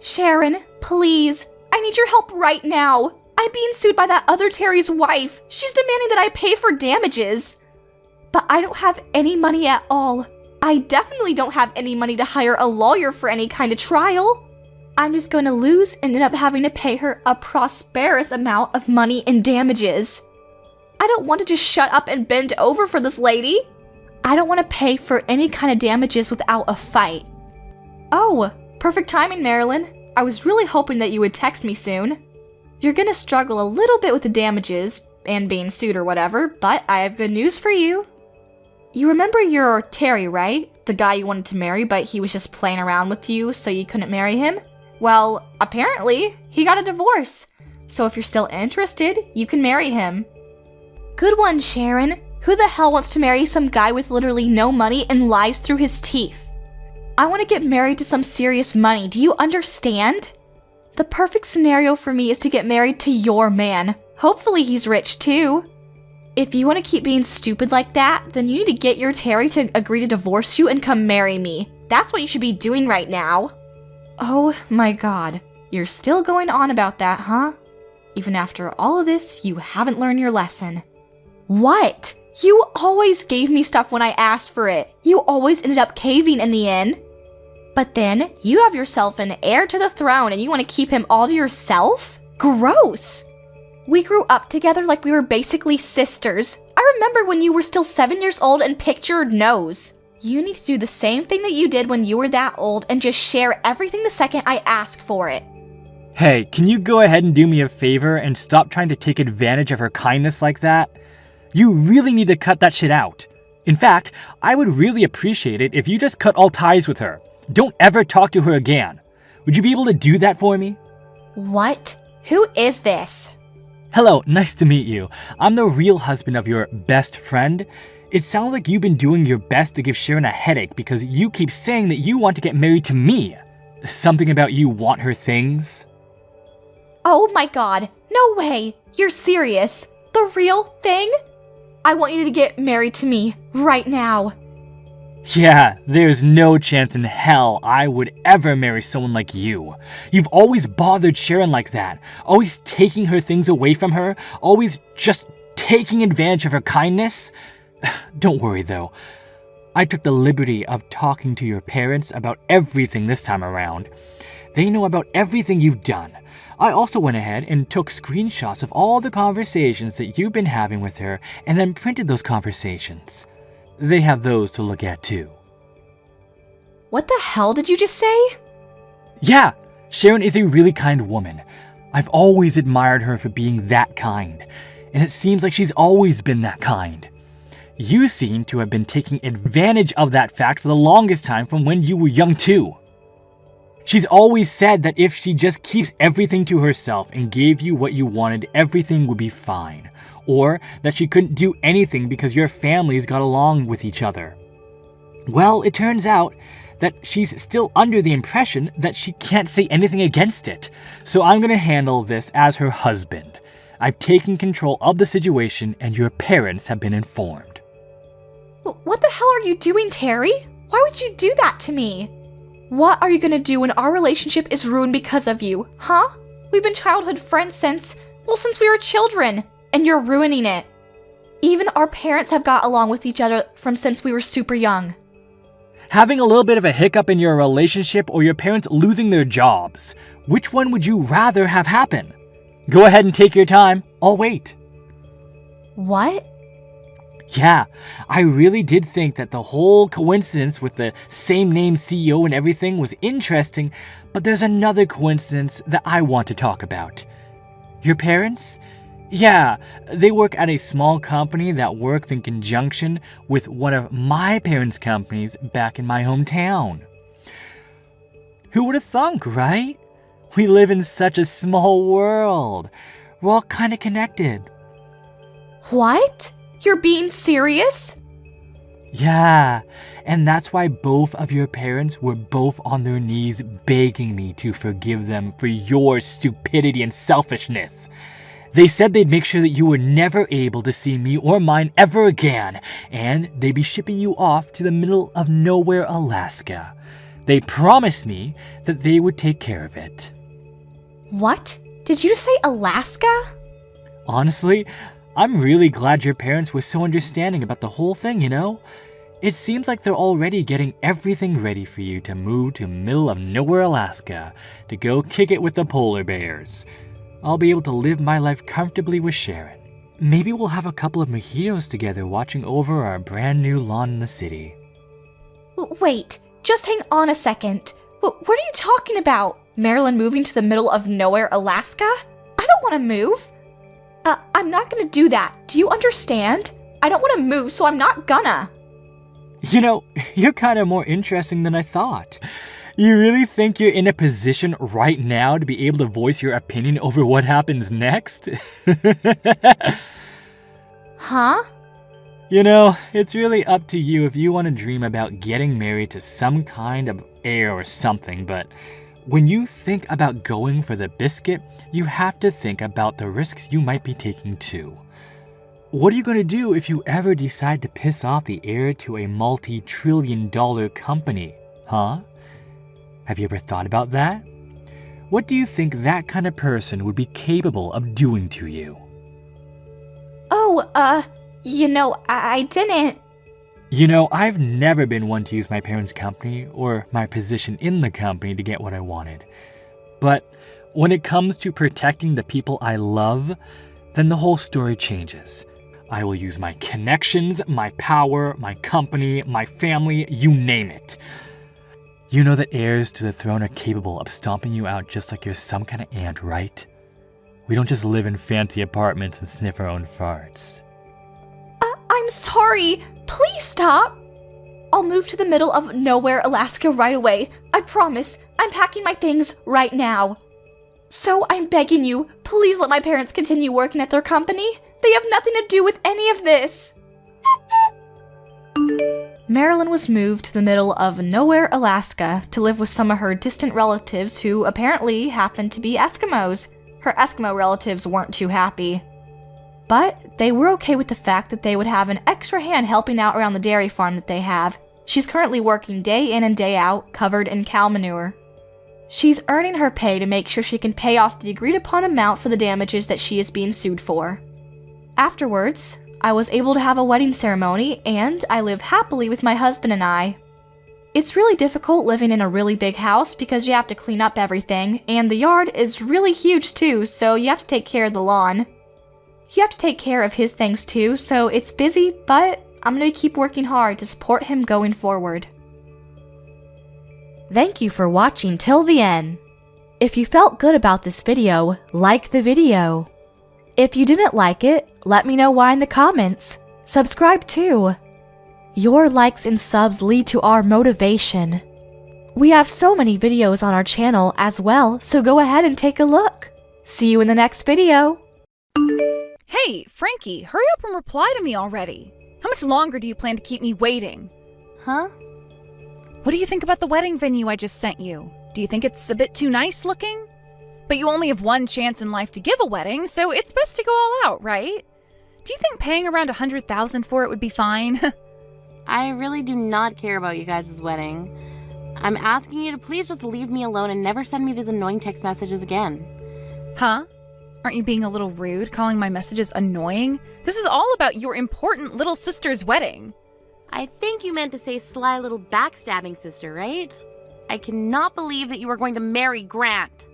Sharon, please, I need your help right now. I'm being sued by that other Terry's wife. She's demanding that I pay for damages. But I don't have any money at all. I definitely don't have any money to hire a lawyer for any kind of trial. I'm just going to lose and end up having to pay her a prosperous amount of money in damages. I don't want to just shut up and bend over for this lady. I don't want to pay for any kind of damages without a fight. Oh, perfect timing, Marilyn. I was really hoping that you would text me soon. You're gonna struggle a little bit with the damages and being sued or whatever, but I have good news for you. You remember your Terry, right? The guy you wanted to marry, but he was just playing around with you so you couldn't marry him? Well, apparently, he got a divorce. So if you're still interested, you can marry him. Good one, Sharon. Who the hell wants to marry some guy with literally no money and lies through his teeth? I want to get married to some serious money, do you understand? The perfect scenario for me is to get married to your man. Hopefully he's rich too. If you want to keep being stupid like that, then you need to get your Terry to agree to divorce you and come marry me. That's what you should be doing right now. Oh my god, you're still going on about that, huh? Even after all of this, you haven't learned your lesson. What? You always gave me stuff when I asked for it. You always ended up caving in the end. But then, you have yourself an heir to the throne and you want to keep him all to yourself? Gross! We grew up together like we were basically sisters. I remember when you were still 7 years old and picked your nose. You need to do the same thing that you did when you were that old and just share everything the second I ask for it. Hey, can you go ahead and do me a favor and stop trying to take advantage of her kindness like that? You really need to cut that shit out. In fact, I would really appreciate it if you just cut all ties with her. Don't ever talk to her again. Would you be able to do that for me? What? Who is this? Hello, nice to meet you. I'm the real husband of your best friend. It sounds like you've been doing your best to give Sharon a headache because you keep saying that you want to get married to me. Something about you want her things? Oh my god, no way! You're serious? The real thing? I want you to get married to me right now. Yeah, there's no chance in hell I would ever marry someone like you. You've always bothered Sharon like that, always taking her things away from her, always just taking advantage of her kindness. Don't worry though, I took the liberty of talking to your parents about everything this time around. They know about everything you've done. I also went ahead and took screenshots of all the conversations that you've been having with her and then printed those conversations. They have those to look at too. What the hell did you just say? Yeah, Sharon is a really kind woman. I've always admired her for being that kind, and it seems like she's always been that kind. You seem to have been taking advantage of that fact for the longest time from when you were young too. She's always said that if she just keeps everything to herself and gave you what you wanted, everything would be fine. Or that she couldn't do anything because your families got along with each other. Well, it turns out that she's still under the impression that she can't say anything against it. So I'm going to handle this as her husband. I've taken control of the situation and your parents have been informed. What the hell are you doing, Terry? Why would you do that to me? What are you gonna do when our relationship is ruined because of you, huh? We've been childhood friends since we were children, and you're ruining it. Even our parents have got along with each other from since we were super young. Having a little bit of a hiccup in your relationship or your parents losing their jobs, which one would you rather have happen? Go ahead and take your time. I'll wait. What? Yeah, I really did think that the whole coincidence with the same name CEO and everything was interesting, but there's another coincidence that I want to talk about. Your parents? Yeah, they work at a small company that works in conjunction with one of my parents' companies back in my hometown. Who would have thunk, right? We live in such a small world. We're all kind of connected. What? You're being serious? Yeah, and that's why both of your parents were both on their knees begging me to forgive them for your stupidity and selfishness. They said they'd make sure that you were never able to see me or mine ever again, and they'd be shipping you off to the middle of nowhere, Alaska. They promised me that they would take care of it. What? Did you just say Alaska? Honestly, I'm really glad your parents were so understanding about the whole thing, you know? It seems like they're already getting everything ready for you to move to middle of nowhere, Alaska, to go kick it with the polar bears. I'll be able to live my life comfortably with Sharon. Maybe we'll have a couple of mojitos together watching over our brand new lawn in the city. Wait, just hang on a second. What are you talking about? Marilyn moving to the middle of nowhere, Alaska? I don't want to move. I'm not gonna do that. Do you understand? I don't want to move, so I'm not gonna. You know, you're kind of more interesting than I thought. You really think you're in a position right now to be able to voice your opinion over what happens next? Huh? You know, it's really up to you if you want to dream about getting married to some kind of heir or something, but when you think about going for the biscuit, you have to think about the risks you might be taking too. What are you going to do if you ever decide to piss off the heir to a multi-trillion-dollar company, huh? Have you ever thought about that? What do you think that kind of person would be capable of doing to you? Oh, I didn't. You know, I've never been one to use my parents' company or my position in the company to get what I wanted. But when it comes to protecting the people I love, then the whole story changes. I will use my connections, my power, my company, my family, you name it. You know that heirs to the throne are capable of stomping you out just like you're some kind of ant, right? We don't just live in fancy apartments and sniff our own farts. I'm sorry. Please stop. I'll move to the middle of nowhere, Alaska right away. I promise. I'm packing my things right now. So I'm begging you, please let my parents continue working at their company. They have nothing to do with any of this. Marilyn was moved to the middle of nowhere, Alaska, to live with some of her distant relatives who apparently happened to be Eskimos. Her Eskimo relatives weren't too happy. But they were okay with the fact that they would have an extra hand helping out around the dairy farm that they have. She's currently working day in and day out, covered in cow manure. She's earning her pay to make sure she can pay off the agreed upon amount for the damages that she is being sued for. Afterwards, I was able to have a wedding ceremony, and I live happily with my husband and I. It's really difficult living in a really big house because you have to clean up everything, and the yard is really huge too, so you have to take care of the lawn. You have to take care of his things too, so it's busy, but I'm going to keep working hard to support him going forward. Thank you for watching till the end. If you felt good about this video, like the video. If you didn't like it, let me know why in the comments. Subscribe too. Your likes and subs lead to our motivation. We have so many videos on our channel as well, so go ahead and take a look. See you in the next video. Hey, Frankie, hurry up and reply to me already. How much longer do you plan to keep me waiting? Huh? What do you think about the wedding venue I just sent you? Do you think it's a bit too nice looking? But you only have one chance in life to give a wedding, so it's best to go all out, right? Do you think paying around $100,000 for it would be fine? I really do not care about you guys' wedding. I'm asking you to please just leave me alone and never send me these annoying text messages again. Huh? Aren't you being a little rude, calling my messages annoying? This is all about your important little sister's wedding. I think you meant to say sly little backstabbing sister, right? I cannot believe that you are going to marry Grant.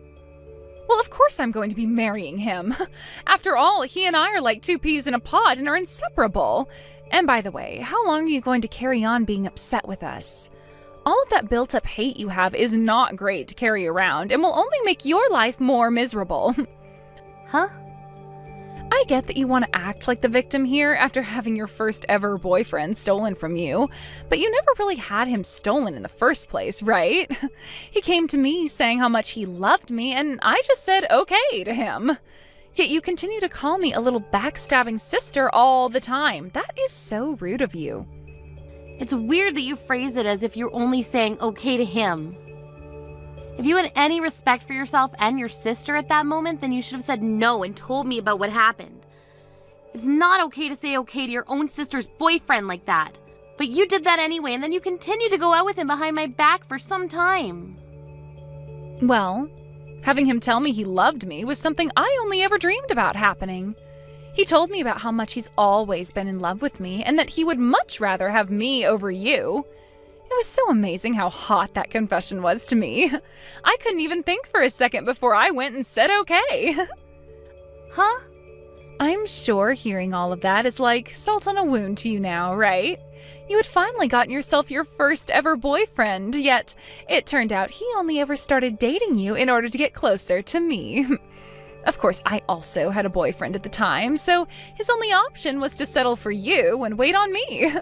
Well, of course I'm going to be marrying him. After all, he and I are like two peas in a pod and are inseparable. And by the way, how long are you going to carry on being upset with us? All of that built-up hate you have is not great to carry around and will only make your life more miserable. Huh? I get that you want to act like the victim here after having your first ever boyfriend stolen from you, but you never really had him stolen in the first place, right? He came to me saying how much he loved me, and I just said okay to him. Yet you continue to call me a little backstabbing sister all the time. That is so rude of you. It's weird that you phrase it as if you're only saying okay to him. If you had any respect for yourself and your sister at that moment, then you should have said no and told me about what happened. It's not okay to say okay to your own sister's boyfriend like that. But you did that anyway, and then you continued to go out with him behind my back for some time. Well, having him tell me he loved me was something I only ever dreamed about happening. He told me about how much he's always been in love with me and that he would much rather have me over you. It was so amazing how hot that confession was to me. I couldn't even think for a second before I went and said okay. Huh? I'm sure hearing all of that is like salt on a wound to you now, right? You had finally gotten yourself your first ever boyfriend, yet it turned out he only ever started dating you in order to get closer to me. Of course, I also had a boyfriend at the time, so his only option was to settle for you and wait on me.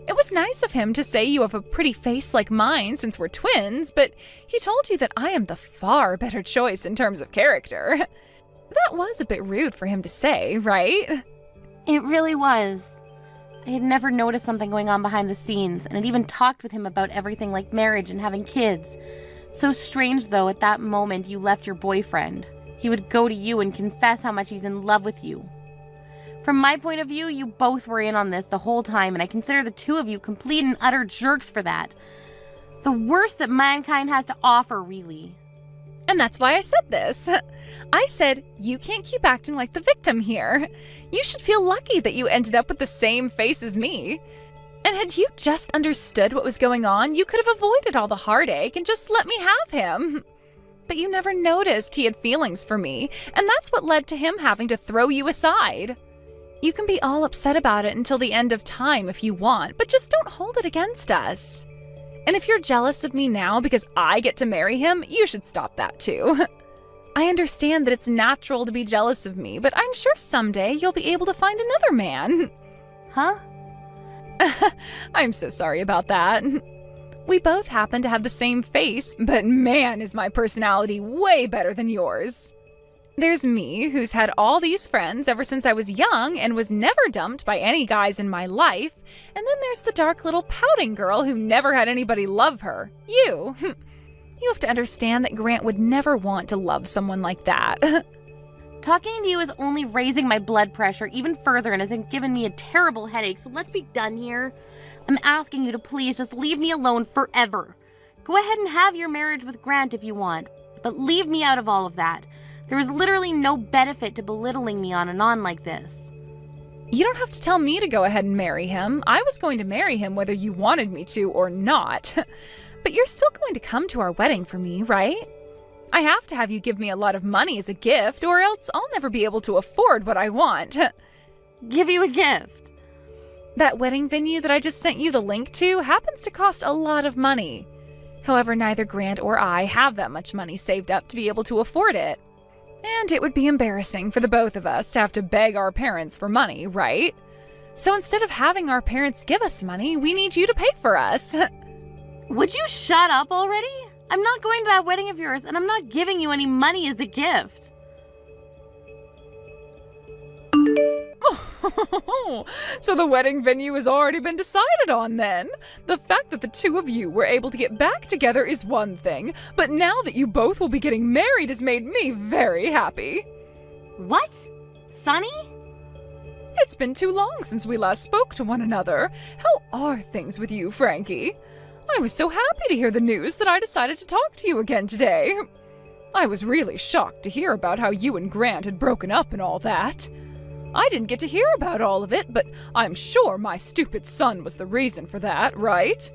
It was nice of him to say you have a pretty face like mine since we're twins, but he told you that I am the far better choice in terms of character. That was a bit rude for him to say, right? It really was. I had never noticed something going on behind the scenes, and had even talked with him about everything like marriage and having kids. So strange, though, at that moment you left your boyfriend. He would go to you and confess how much he's in love with you. From my point of view, you both were in on this the whole time, and I consider the two of you complete and utter jerks for that. The worst that mankind has to offer, really. And that's why I said this. I said, you can't keep acting like the victim here. You should feel lucky that you ended up with the same face as me. And had you just understood what was going on, you could have avoided all the heartache and just let me have him. But you never noticed he had feelings for me, and that's what led to him having to throw you aside. You can be all upset about it until the end of time if you want, but just don't hold it against us. And if you're jealous of me now because I get to marry him, you should stop that too. I understand that it's natural to be jealous of me, but I'm sure someday you'll be able to find another man. Huh? I'm so sorry about that. We both happen to have the same face, but man, is my personality way better than yours. There's me, who's had all these friends ever since I was young and was never dumped by any guys in my life. And then there's the dark little pouting girl who never had anybody love her. You. You have to understand that Grant would never want to love someone like that. Talking to you is only raising my blood pressure even further and has given me a terrible headache, so let's be done here. I'm asking you to please just leave me alone forever. Go ahead and have your marriage with Grant if you want, but leave me out of all of that. There is literally no benefit to belittling me on and on like this. You don't have to tell me to go ahead and marry him. I was going to marry him whether you wanted me to or not. But you're still going to come to our wedding for me, right? I have to have you give me a lot of money as a gift, or else I'll never be able to afford what I want. Give you a gift? That wedding venue that I just sent you the link to happens to cost a lot of money. However, neither Grant or I have that much money saved up to be able to afford it. And it would be embarrassing for the both of us to have to beg our parents for money, right? So instead of having our parents give us money, we need you to pay for us. Would you shut up already? I'm not going to that wedding of yours, and I'm not giving you any money as a gift. So the wedding venue has already been decided on then. The fact that the two of you were able to get back together is one thing, but now that you both will be getting married has made me very happy. What? Sonny? It's been too long since we last spoke to one another. How are things with you, Frankie? I was so happy to hear the news that I decided to talk to you again today. I was really shocked to hear about how you and Grant had broken up and all that. I didn't get to hear about all of it, but I'm sure my stupid son was the reason for that, right?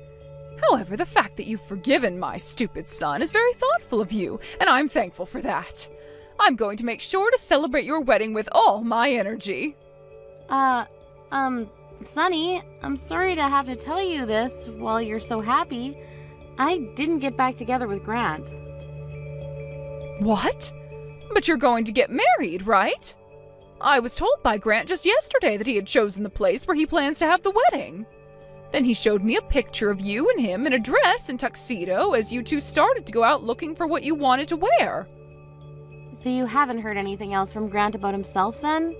However, the fact that you've forgiven my stupid son is very thoughtful of you, and I'm thankful for that. I'm going to make sure to celebrate your wedding with all my energy. Sonny, I'm sorry to have to tell you this while you're so happy. I didn't get back together with Grant. What? But you're going to get married, right? I was told by Grant just yesterday that he had chosen the place where he plans to have the wedding. Then he showed me a picture of you and him in a dress and tuxedo as you two started to go out looking for what you wanted to wear. So you haven't heard anything else from Grant about himself then?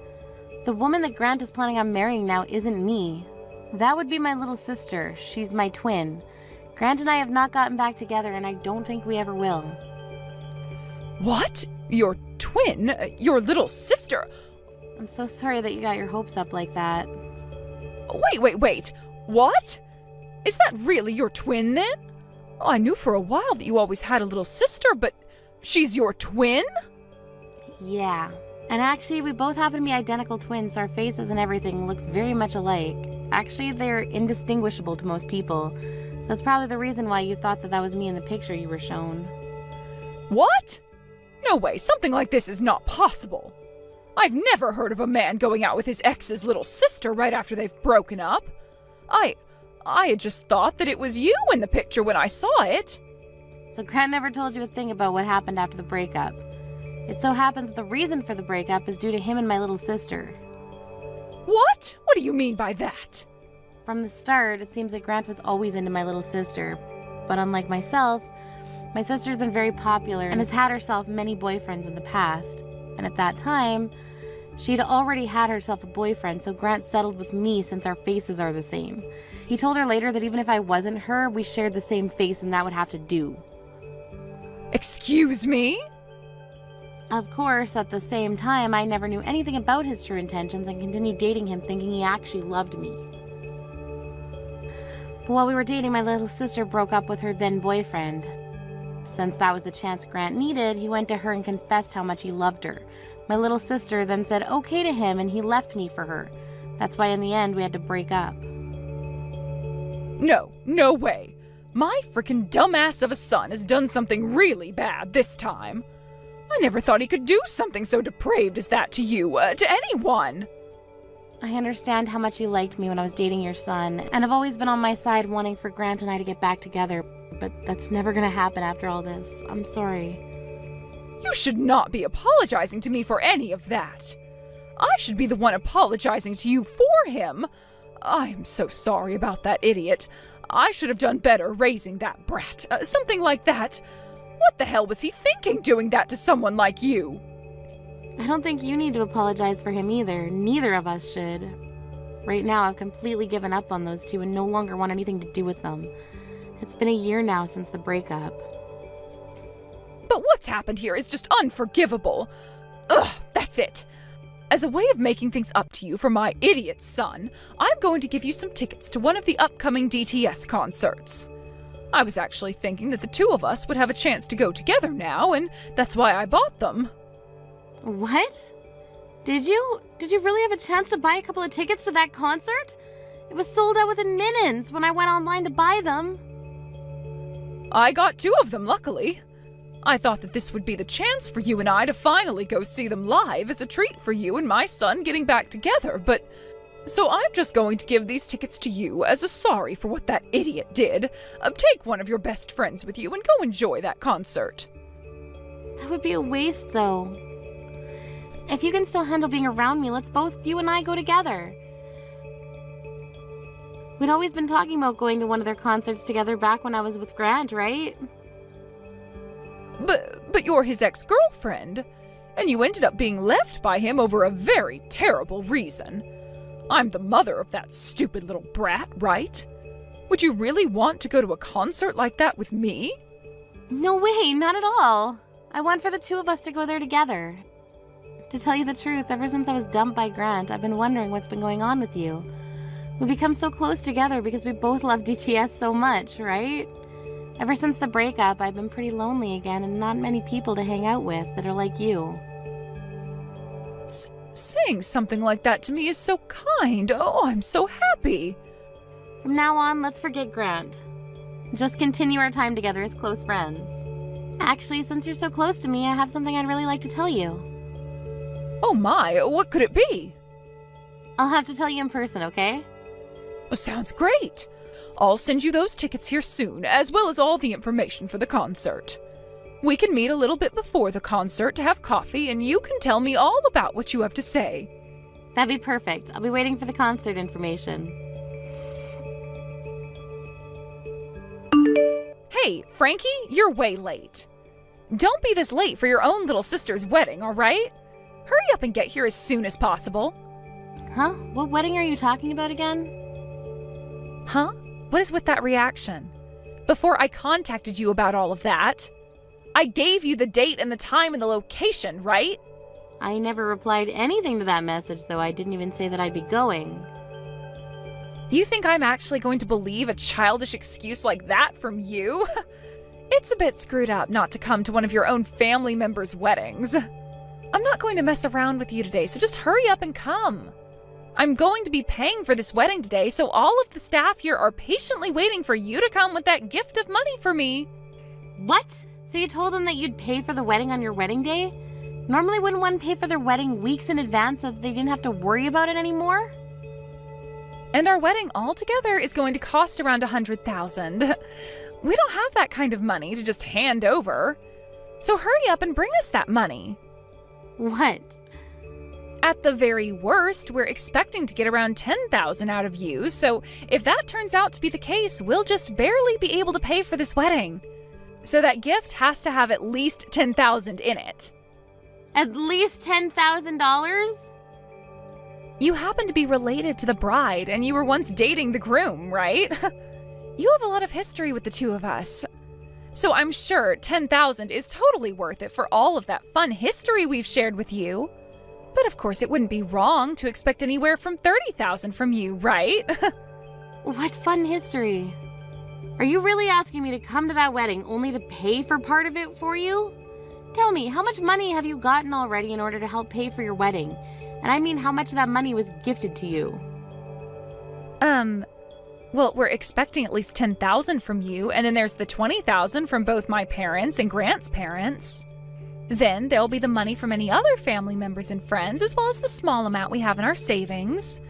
The woman that Grant is planning on marrying now isn't me. That would be my little sister. She's my twin. Grant and I have not gotten back together, and I don't think we ever will. What? Your twin? Your little sister? I'm so sorry that you got your hopes up like that. Wait. What? Is that really your twin then? Oh, I knew for a while that you always had a little sister, but she's your twin? Yeah. And actually, we both happen to be identical twins, so our faces and everything looks very much alike. Actually, they're indistinguishable to most people. That's probably the reason why you thought that that was me in the picture you were shown. What? No way, something like this is not possible. I've never heard of a man going out with his ex's little sister right after they've broken up. I had just thought that it was you in the picture when I saw it. So Grant never told you a thing about what happened after the breakup. It so happens that the reason for the breakup is due to him and my little sister. What? What do you mean by that? From the start, it seems that Grant was always into my little sister. But unlike myself, my sister's been very popular and has had herself many boyfriends in the past. And at that time, she'd already had herself a boyfriend, so Grant settled with me since our faces are the same. He told her later that even if I wasn't her, we shared the same face and that would have to do. Excuse me? Of course, at the same time, I never knew anything about his true intentions and continued dating him thinking he actually loved me. But while we were dating, my little sister broke up with her then boyfriend. Since that was the chance Grant needed, he went to her and confessed how much he loved her. My little sister then said okay to him and he left me for her. That's why in the end we had to break up. No way. My frickin' dumbass of a son has done something really bad this time. I never thought he could do something so depraved as that to you, to anyone. I understand how much you liked me when I was dating your son, and have always been on my side wanting for Grant and I to get back together, but that's never gonna happen after all this. I'm sorry. You should not be apologizing to me for any of that. I should be the one apologizing to you for him. I am so sorry about that idiot. I should have done better raising that brat, something like that. What the hell was he thinking doing that to someone like you? I don't think you need to apologize for him either. Neither of us should. Right now, I've completely given up on those two and no longer want anything to do with them. It's been a year now since the breakup. But what's happened here is just unforgivable. Ugh, that's it. As a way of making things up to you for my idiot son, I'm going to give you some tickets to one of the upcoming DTS concerts. I was actually thinking that the two of us would have a chance to go together now, and that's why I bought them. What? Did you really have a chance to buy a couple of tickets to that concert? It was sold out within minutes when I went online to buy them. I got 2 of them, luckily. I thought that this would be the chance for you and I to finally go see them live as a treat for you and my son getting back together, but... So I'm just going to give these tickets to you as a sorry for what that idiot did. Take one of your best friends with you and go enjoy that concert. That would be a waste, though. If you can still handle being around me, let's both, you and I, go together. We'd always been talking about going to one of their concerts together back when I was with Grant, right? But you're his ex-girlfriend, and you ended up being left by him over a very terrible reason. I'm the mother of that stupid little brat, right? Would you really want to go to a concert like that with me? No way, not at all. I want for the 2 of us to go there together. To tell you the truth, ever since I was dumped by Grant, I've been wondering what's been going on with you. We become so close together because we both love DTS so much, right? Ever since the breakup, I've been pretty lonely again and not many people to hang out with that are like you. Saying something like that to me is so kind. Oh, I'm so happy. From now on, let's forget Grant. Just continue our time together as close friends. Actually, since you're so close to me, I have something I'd really like to tell you. Oh my, what could it be? I'll have to tell you in person, okay? Sounds great. I'll send you those tickets here soon, as well as all the information for the concert. We can meet a little bit before the concert to have coffee, and you can tell me all about what you have to say. That'd be perfect. I'll be waiting for the concert information. Hey, Frankie, you're way late. Don't be this late for your own little sister's wedding, all right? Hurry up and get here as soon as possible. Huh? What wedding are you talking about again? Huh? What is with that reaction? Before I contacted you about all of that, I gave you the date and the time and the location, right? I never replied anything to that message, though. I didn't even say that I'd be going. You think I'm actually going to believe a childish excuse like that from you? It's a bit screwed up not to come to one of your own family members' weddings. I'm not going to mess around with you today, so just hurry up and come. I'm going to be paying for this wedding today, so all of the staff here are patiently waiting for you to come with that gift of money for me. What? So you told them that you'd pay for the wedding on your wedding day? Normally wouldn't one pay for their wedding weeks in advance so that they didn't have to worry about it anymore? And our wedding altogether is going to cost around $100,000. We don't have that kind of money to just hand over. So hurry up and bring us that money. What? At the very worst, we're expecting to get around $10,000 out of you, so if that turns out to be the case, we'll just barely be able to pay for this wedding. So that gift has to have at least $10,000 in it. At least $10,000? You happen to be related to the bride, and you were once dating the groom, right? You have a lot of history with the 2 of us. So I'm sure $10,000 is totally worth it for all of that fun history we've shared with you. But of course, it wouldn't be wrong to expect anywhere from $30,000 from you, right? What fun history? Are you really asking me to come to that wedding only to pay for part of it for you? Tell me, how much money have you gotten already in order to help pay for your wedding? And I mean how much of that money was gifted to you. Well, we're expecting at least $10,000 from you, and then there's the $20,000 from both my parents and Grant's parents. Then there'll be the money from any other family members and friends, as well as the small amount we have in our savings.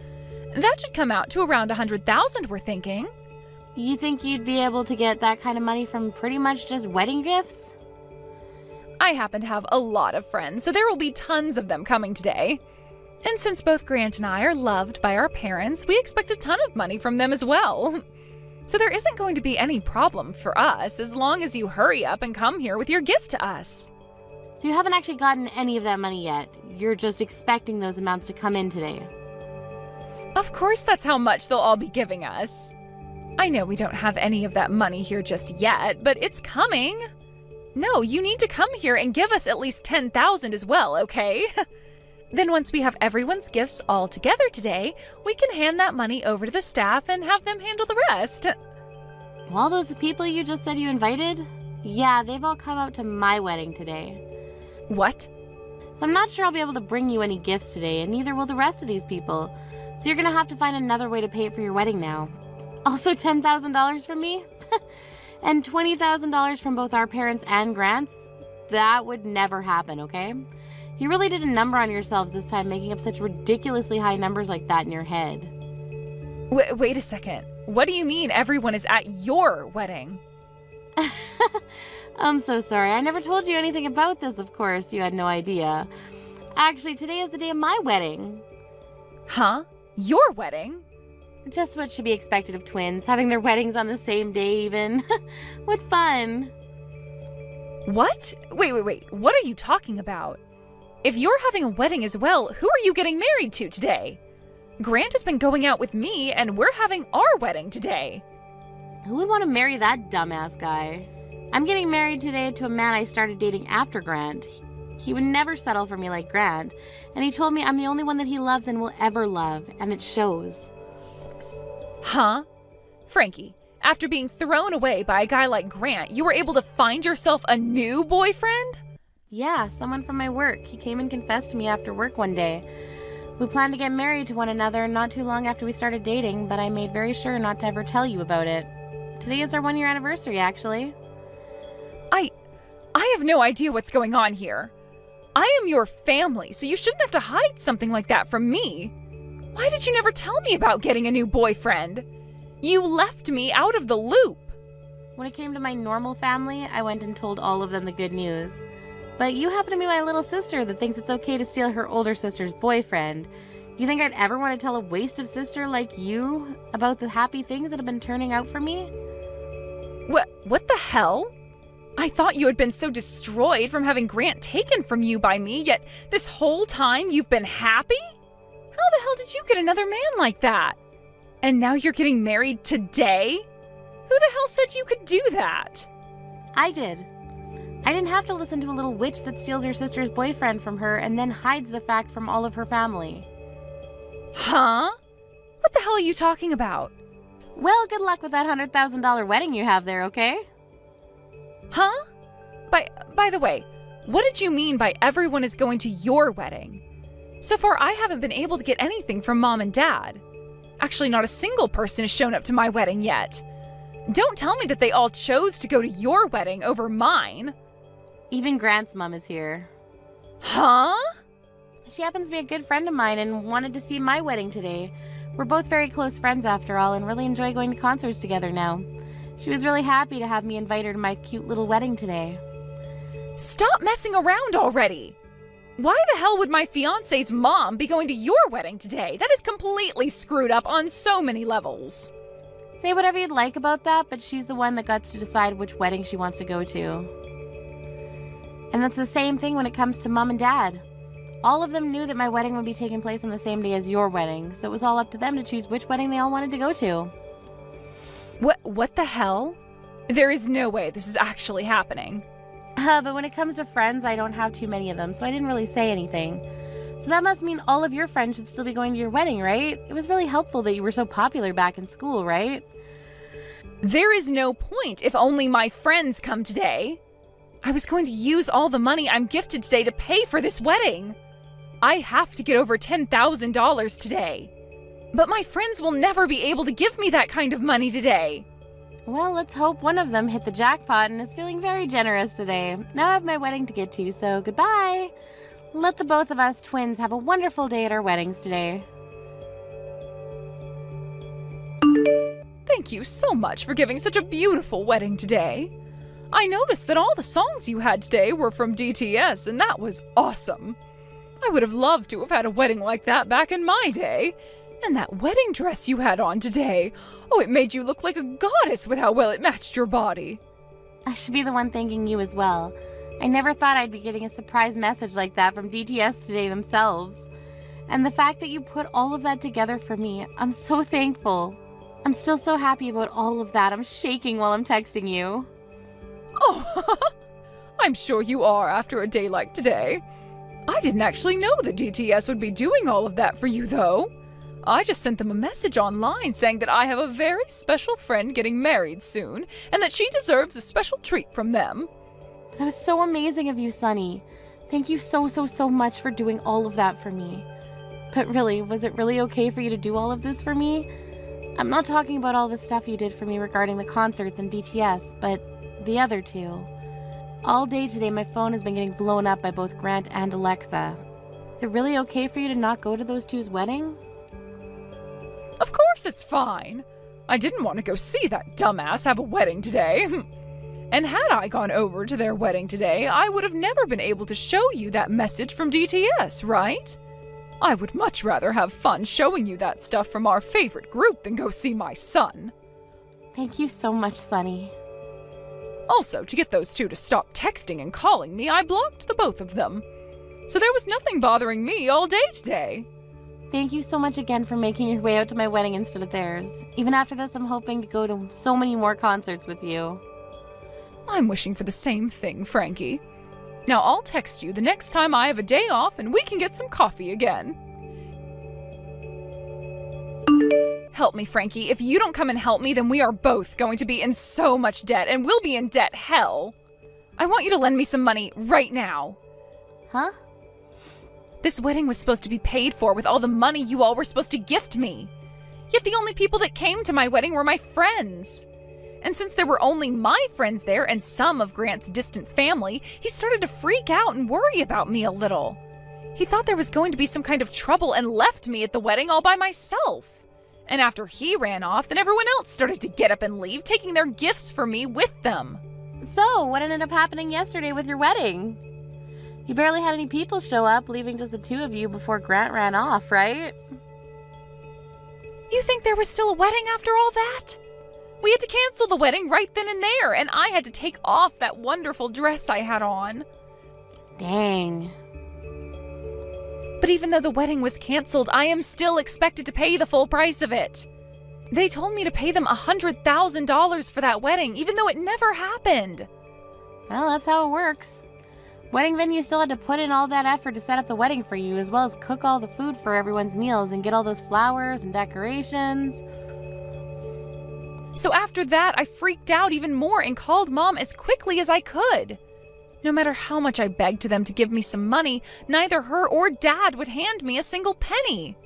That should come out to around $100,000, we're thinking. You think you'd be able to get that kind of money from pretty much just wedding gifts? I happen to have a lot of friends, so there will be tons of them coming today. And since both Grant and I are loved by our parents, we expect a ton of money from them as well. So there isn't going to be any problem for us as long as you hurry up and come here with your gift to us. So you haven't actually gotten any of that money yet. You're just expecting those amounts to come in today. Of course that's how much they'll all be giving us. I know we don't have any of that money here just yet, but it's coming. No, you need to come here and give us at least $10,000 as well, okay? Then once we have everyone's gifts all together today, we can hand that money over to the staff and have them handle the rest. All those people you just said you invited? Yeah, they've all come out to my wedding today. What? So I'm not sure I'll be able to bring you any gifts today, and neither will the rest of these people. So you're gonna have to find another way to pay for your wedding now. Also $10,000 from me? And $20,000 from both our parents and Grant's? That would never happen, okay? You really did a number on yourselves this time, making up such ridiculously high numbers like that in your head. Wait a second. What do you mean everyone is at your wedding? I'm so sorry. I never told you anything about this, of course. You had no idea. Actually, today is the day of my wedding. Huh? Your wedding? Just what should be expected of twins, having their weddings on the same day even. What fun. What? Wait. What are you talking about? If you're having a wedding as well, who are you getting married to today? Grant has been going out with me, and we're having our wedding today. Who would want to marry that dumbass guy? I'm getting married today to a man I started dating after Grant. He would never settle for me like Grant, and he told me I'm the only one that he loves and will ever love, and it shows. Huh? Frankie, after being thrown away by a guy like Grant, you were able to find yourself a new boyfriend? Yeah, someone from my work. He came and confessed to me after work one day. We planned to get married to one another not too long after we started dating, but I made very sure not to ever tell you about it. Today is our 1-year anniversary, actually. I have no idea what's going on here. I am your family, so you shouldn't have to hide something like that from me. Why did you never tell me about getting a new boyfriend? You left me out of the loop. When it came to my normal family, I went and told all of them the good news. But you happen to be my little sister that thinks it's okay to steal her older sister's boyfriend. You think I'd ever want to tell a wasted sister like you about the happy things that have been turning out for me? What the hell? I thought you had been so destroyed from having Grant taken from you by me, yet this whole time you've been happy? How the hell did you get another man like that? And now you're getting married today? Who the hell said you could do that? I did. I didn't have to listen to a little witch that steals her sister's boyfriend from her and then hides the fact from all of her family. Huh? What the hell are you talking about? Well, good luck with that $100,000 wedding you have there, okay? Huh? By the way, what did you mean by everyone is going to your wedding? So far, I haven't been able to get anything from Mom and Dad. Actually, not a single person has shown up to my wedding yet. Don't tell me that they all chose to go to your wedding over mine. Even Grant's mom is here. Huh? She happens to be a good friend of mine and wanted to see my wedding today. We're both very close friends after all and really enjoy going to concerts together now. She was really happy to have me invite her to my cute little wedding today. Stop messing around already! Why the hell would my fiancé's mom be going to your wedding today? That is completely screwed up on so many levels. Say whatever you'd like about that, but she's the one that gets to decide which wedding she wants to go to. And that's the same thing when it comes to Mom and Dad. All of them knew that my wedding would be taking place on the same day as your wedding, so it was all up to them to choose which wedding they all wanted to go to. What the hell? There is no way this is actually happening. But when it comes to friends, I don't have too many of them, so I didn't really say anything. So that must mean all of your friends should still be going to your wedding, right? It was really helpful that you were so popular back in school, right? There is no point if only my friends come today. I was going to use all the money I'm gifted today to pay for this wedding. I have to get over $10,000 today. But my friends will never be able to give me that kind of money today. Well, let's hope one of them hit the jackpot and is feeling very generous today. Now I have my wedding to get to, so goodbye. Let the both of us twins have a wonderful day at our weddings today. Thank you so much for giving such a beautiful wedding today. I noticed that all the songs you had today were from DTS, and that was awesome. I would have loved to have had a wedding like that back in my day. And that wedding dress you had on today, oh, it made you look like a goddess with how well it matched your body. I should be the one thanking you as well. I never thought I'd be getting a surprise message like that from DTS today themselves. And the fact that you put all of that together for me, I'm so thankful. I'm still so happy about all of that. I'm shaking while I'm texting you. Oh, I'm sure you are after a day like today. I didn't actually know that DTS would be doing all of that for you, though. I just sent them a message online saying that I have a very special friend getting married soon and that she deserves a special treat from them. That was so amazing of you, Sunny. Thank you so much for doing all of that for me. But really, was it really okay for you to do all of this for me? I'm not talking about all the stuff you did for me regarding the concerts and DTS, but the other two. All day today, my phone has been getting blown up by both Grant and Alexa. Is it really okay for you to not go to those two's wedding? Of course it's fine. I didn't want to go see that dumbass have a wedding today. And had I gone over to their wedding today, I would have never been able to show you that message from DTS, right? I would much rather have fun showing you that stuff from our favorite group than go see my son. Thank you so much, Sunny. Also, to get those two to stop texting and calling me, I blocked the both of them. So there was nothing bothering me all day today. Thank you so much again for making your way out to my wedding instead of theirs. Even after this, I'm hoping to go to so many more concerts with you. I'm wishing for the same thing, Frankie. Now I'll text you the next time I have a day off and we can get some coffee again. Help me, Frankie. If you don't come and help me, then we are both going to be in so much debt, and we'll be in debt hell. I want you to lend me some money right now. Huh? This wedding was supposed to be paid for with all the money you all were supposed to gift me. Yet the only people that came to my wedding were my friends. And since there were only my friends there and some of Grant's distant family, he started to freak out and worry about me a little. He thought there was going to be some kind of trouble and left me at the wedding all by myself. And after he ran off, then everyone else started to get up and leave, taking their gifts for me with them. So, what ended up happening yesterday with your wedding? You barely had any people show up, leaving just the two of you before Grant ran off, right? You think there was still a wedding after all that? We had to cancel the wedding right then and there, and I had to take off that wonderful dress I had on. Dang. But even though the wedding was canceled, I am still expected to pay the full price of it. They told me to pay them $100,000 for that wedding, even though it never happened. Well, that's how it works. Wedding venue still had to put in all that effort to set up the wedding for you, as well as cook all the food for everyone's meals and get all those flowers and decorations. So after that, I freaked out even more and called Mom as quickly as I could. No matter how much I begged to them to give me some money, neither her or Dad would hand me a single penny.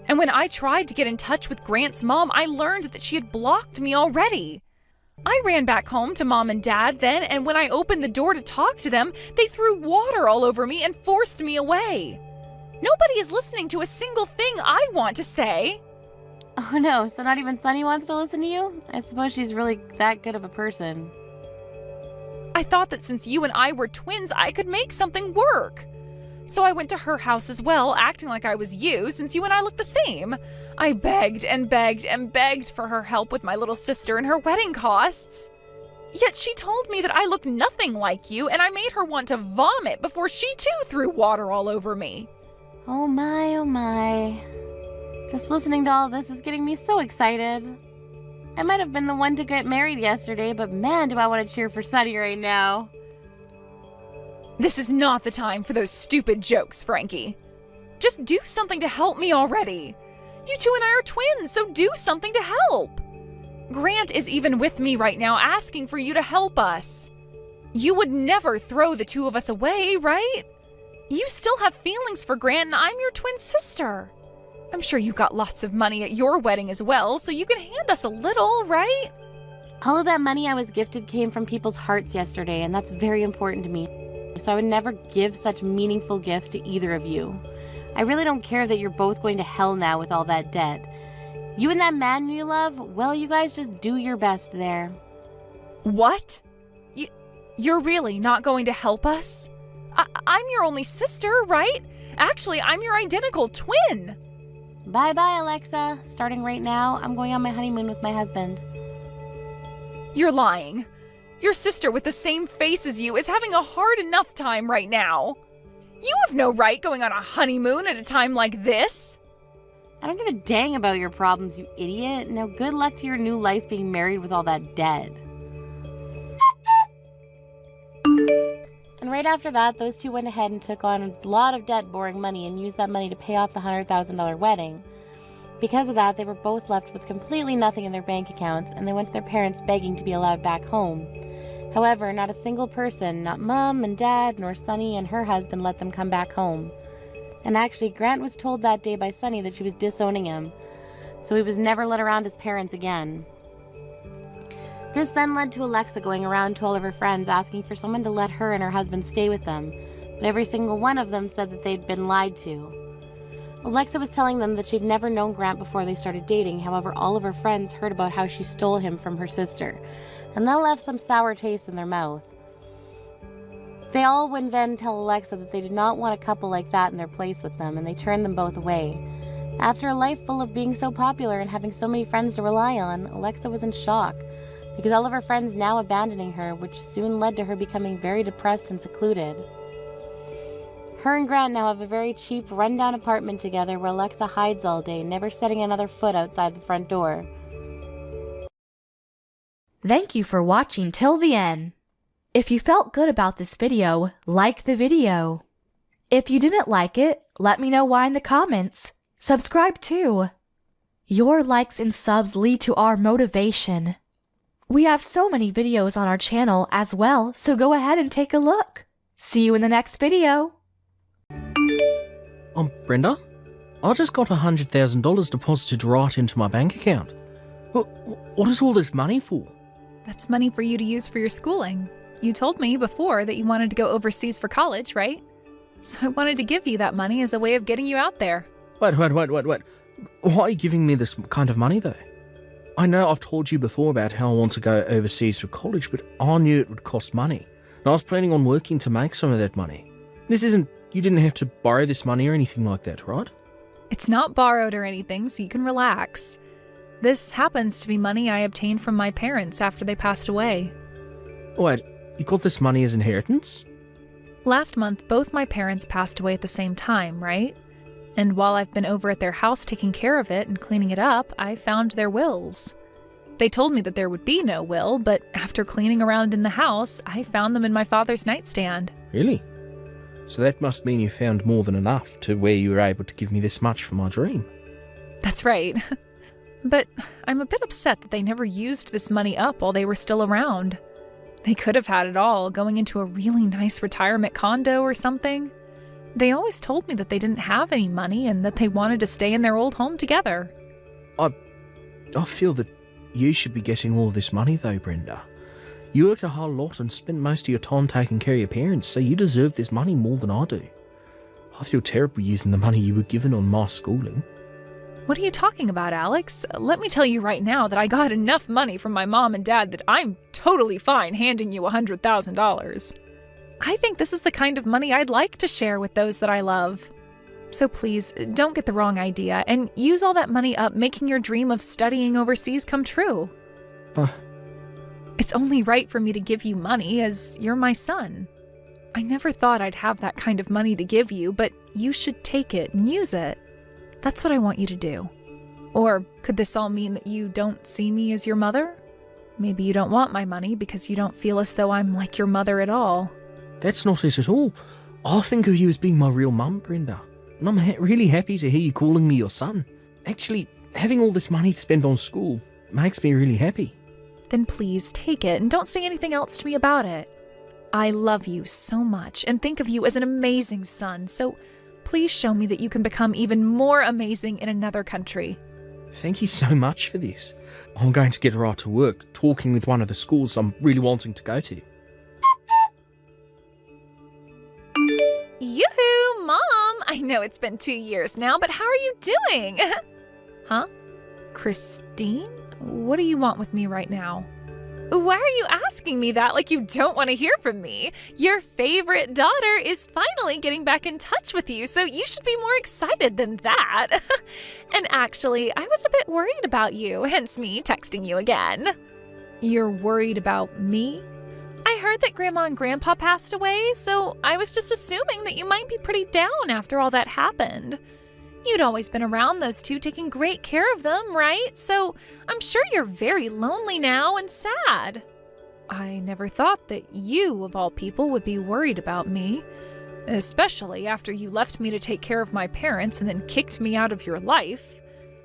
And when I tried to get in touch with Grant's mom, I learned that she had blocked me already. I ran back home to Mom and Dad then, and when I opened the door to talk to them, they threw water all over me and forced me away. Nobody is listening to a single thing I want to say. Oh no, so not even Sunny wants to listen to you? I suppose she's really that good of a person. I thought that since you and I were twins, I could make something work. So I went to her house as well, acting like I was you, since you and I look the same. I begged and begged and begged for her help with my little sister and her wedding costs. Yet she told me that I looked nothing like you, and I made her want to vomit before she too threw water all over me. Oh my, oh my. Just listening to all this is getting me so excited. I might have been the one to get married yesterday, but man, do I want to cheer for Sunny right now. This is not the time for those stupid jokes, Frankie. Just do something to help me already. You two and I are twins, so do something to help. Grant is even with me right now asking for you to help us. You would never throw the two of us away, right? You still have feelings for Grant, and I'm your twin sister. I'm sure you got lots of money at your wedding as well, so you can hand us a little, right? All of that money I was gifted came from people's hearts yesterday, and that's very important to me. So I would never give such meaningful gifts to either of you. I really don't care that you're both going to hell now with all that debt. You and that man you love, well, you guys just do your best there. What? You're really not going to help us? I'm your only sister, right? Actually, I'm your identical twin. Bye-bye, Alexa. Starting right now, I'm going on my honeymoon with my husband. You're lying. Your sister with the same face as you is having a hard enough time right now. You have no right going on a honeymoon at a time like this. I don't give a dang about your problems, you idiot. Now good luck to your new life being married with all that debt. And right after that, those two went ahead and took on a lot of debt, borrowing money, and used that money to pay off the $100,000 wedding. Because of that, they were both left with completely nothing in their bank accounts, and they went to their parents begging to be allowed back home. However, not a single person, not Mom and Dad, nor Sunny and her husband, let them come back home. And actually, Grant was told that day by Sunny that she was disowning him, so he was never let around his parents again. This then led to Alexa going around to all of her friends asking for someone to let her and her husband stay with them, but every single one of them said that they'd been lied to. Alexa was telling them that she'd never known Grant before they started dating. However, all of her friends heard about how she stole him from her sister, and that left some sour taste in their mouth. They all would then tell Alexa that they did not want a couple like that in their place with them, and they turned them both away. After a life full of being so popular and having so many friends to rely on, Alexa was in shock, because all of her friends now abandoning her, which soon led to her becoming very depressed and secluded. Her and Grant now have a very cheap, rundown apartment together where Alexa hides all day, never setting another foot outside the front door. Thank you for watching till the end. If you felt good about this video, like the video. If you didn't like it, let me know why in the comments. Subscribe too. Your likes and subs lead to our motivation. We have so many videos on our channel as well, so go ahead and take a look. See you in the next video. Brenda, I just got $100,000 deposited right into my bank account. What is all this money for? That's money for you to use for your schooling. You told me before that you wanted to go overseas for college, right? So I wanted to give you that money as a way of getting you out there. Wait. Why are you giving me this kind of money, though? I know I've told you before about how I want to go overseas for college, but I knew it would cost money. And I was planning on working to make some of that money. You didn't have to borrow this money or anything like that, right? It's not borrowed or anything, so you can relax. This happens to be money I obtained from my parents after they passed away. Wait, you got this money as inheritance? Last month, both my parents passed away at the same time, right? And while I've been over at their house taking care of it and cleaning it up, I found their wills. They told me that there would be no will, but after cleaning around in the house, I found them in my father's nightstand. Really? So that must mean you found more than enough to where you were able to give me this much for my dream. That's right. But I'm a bit upset that they never used this money up while they were still around. They could have had it all, going into a really nice retirement condo or something. They always told me that they didn't have any money and that they wanted to stay in their old home together. I feel that you should be getting all this money though, Brenda. You worked a whole lot and spent most of your time taking care of your parents, so you deserve this money more than I do. I feel terrible using the money you were given on my schooling. What are you talking about, Alex? Let me tell you right now that I got enough money from my mom and dad that I'm totally fine handing you $100,000. I think this is the kind of money I'd like to share with those that I love. So please, don't get the wrong idea and use all that money up making your dream of studying overseas come true. It's only right for me to give you money as you're my son. I never thought I'd have that kind of money to give you, but you should take it and use it. That's what I want you to do. Or could this all mean that you don't see me as your mother? Maybe you don't want my money because you don't feel as though I'm like your mother at all. That's not it at all. I think of you as being my real mum, Brenda. And I'm really happy to hear you calling me your son. Actually, having all this money to spend on school makes me really happy. Then please take it and don't say anything else to me about it. I love you so much and think of you as an amazing son, so please show me that you can become even more amazing in another country. Thank you so much for this. I'm going to get right to work talking with one of the schools I'm really wanting to go to. Yoo-hoo, Mom! I know it's been 2 years now, but how are you doing? Huh? Christine? What do you want with me right now? Why are you asking me that like you don't want to hear from me? Your favorite daughter is finally getting back in touch with you, so you should be more excited than that. And actually, I was a bit worried about you, hence me texting you again. You're worried about me? I heard that Grandma and Grandpa passed away, so I was just assuming that you might be pretty down after all that happened. You'd always been around those two, taking great care of them, right? So I'm sure you're very lonely now and sad. I never thought that you, of all people, would be worried about me, especially after you left me to take care of my parents and then kicked me out of your life.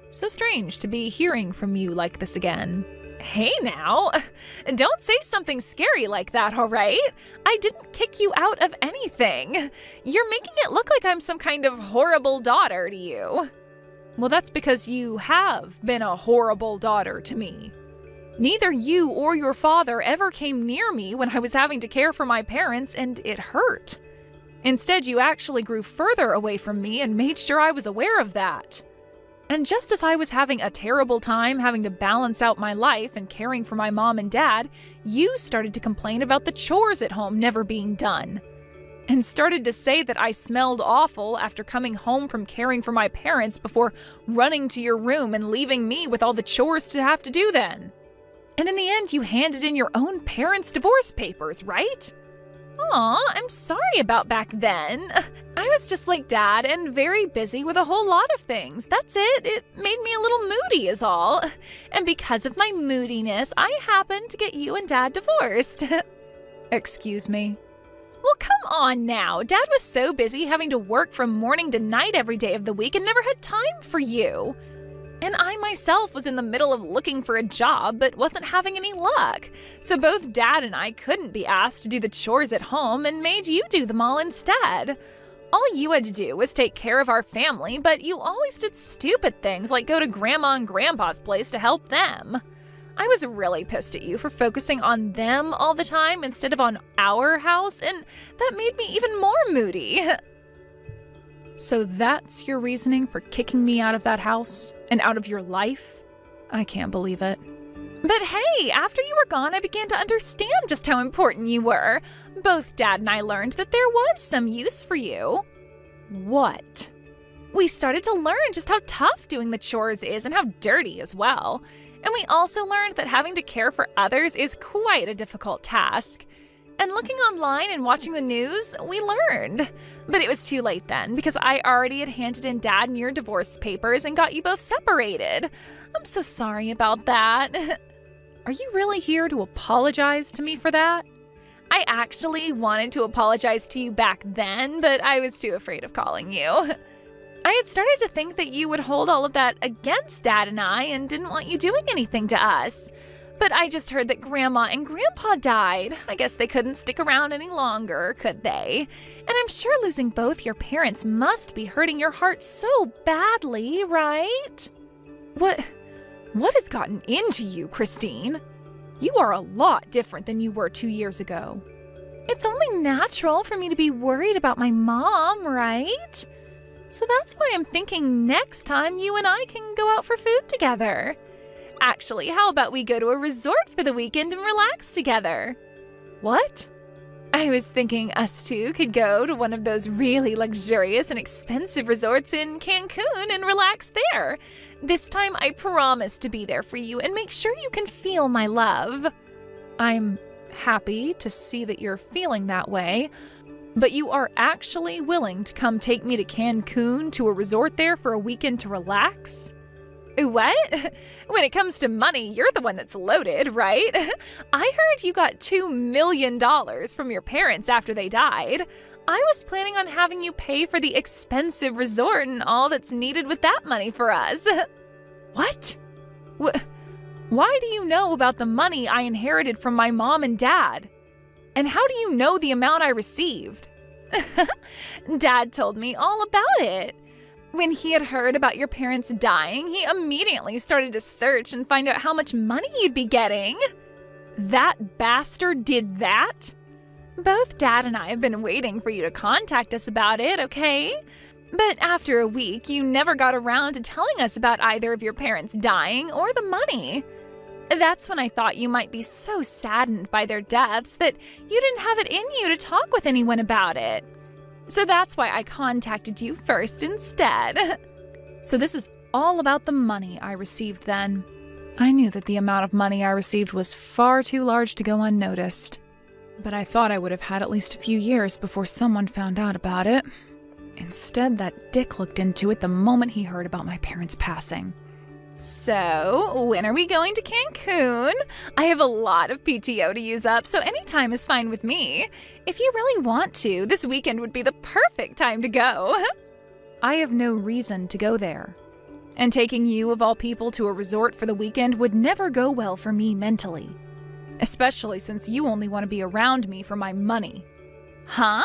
So strange to be hearing from you like this again. Hey now, don't say something scary like that, all right? I didn't kick you out of anything. You're making it look like I'm some kind of horrible daughter to you. Well, that's because you have been a horrible daughter to me. Neither you or your father ever came near me when I was having to care for my parents, and it hurt. Instead, you actually grew further away from me and made sure I was aware of that. And just as I was having a terrible time having to balance out my life and caring for my mom and dad, you started to complain about the chores at home never being done. And started to say that I smelled awful after coming home from caring for my parents before running to your room and leaving me with all the chores to have to do then. And in the end, you handed in your own parents' divorce papers, right? Aw, I'm sorry about back then. I was just like Dad and very busy with a whole lot of things. That's it. It made me a little moody is all. And because of my moodiness, I happened to get you and Dad divorced. Excuse me? Well, come on now. Dad was so busy having to work from morning to night every day of the week and never had time for you. And I myself was in the middle of looking for a job but wasn't having any luck. So both Dad and I couldn't be asked to do the chores at home and made you do them all instead. All you had to do was take care of our family, but you always did stupid things like go to Grandma and Grandpa's place to help them. I was really pissed at you for focusing on them all the time instead of on our house, and that made me even more moody. So that's your reasoning for kicking me out of that house and out of your life? I can't believe it. But hey, after you were gone, I began to understand just how important you were. Both Dad and I learned that there was some use for you. What? We started to learn just how tough doing the chores is and how dirty as well. And we also learned that having to care for others is quite a difficult task. And looking online and watching the news, we learned. But it was too late then, because I already had handed in Dad and your divorce papers and got you both separated. I'm so sorry about that. Are you really here to apologize to me for that? I actually wanted to apologize to you back then, but I was too afraid of calling you. I had started to think that you would hold all of that against Dad and I and didn't want you doing anything to us. But I just heard that Grandma and Grandpa died. I guess they couldn't stick around any longer, could they? And I'm sure losing both your parents must be hurting your heart so badly, right? What has gotten into you, Christine? You are a lot different than you were 2 years ago. It's only natural for me to be worried about my mom, right? So that's why I'm thinking next time you and I can go out for food together. Actually, how about we go to a resort for the weekend and relax together? What? I was thinking us two could go to one of those really luxurious and expensive resorts in Cancun and relax there. This time I promise to be there for you and make sure you can feel my love. I'm happy to see that you're feeling that way, but you are actually willing to come take me to Cancun to a resort there for a weekend to relax? What? When it comes to money, you're the one that's loaded, right? I heard you got $2 million from your parents after they died. I was planning on having you pay for the expensive resort and all that's needed with that money for us. What? Why do you know about the money I inherited from my mom and dad? And how do you know the amount I received? Dad told me all about it. When he had heard about your parents dying, he immediately started to search and find out how much money you'd be getting. That bastard did that? Both Dad and I have been waiting for you to contact us about it, okay? But after a week, you never got around to telling us about either of your parents dying or the money. That's when I thought you might be so saddened by their deaths that you didn't have it in you to talk with anyone about it. So that's why I contacted you first instead. So this is all about the money I received then. I knew that the amount of money I received was far too large to go unnoticed. But I thought I would have had at least a few years before someone found out about it. Instead, that dick looked into it the moment he heard about my parents' passing. So, when are we going to Cancun? I have a lot of PTO to use up, so any time is fine with me. If you really want to, this weekend would be the perfect time to go. I have no reason to go there. And taking you, of all people, to a resort for the weekend would never go well for me mentally. Especially since you only want to be around me for my money. Huh?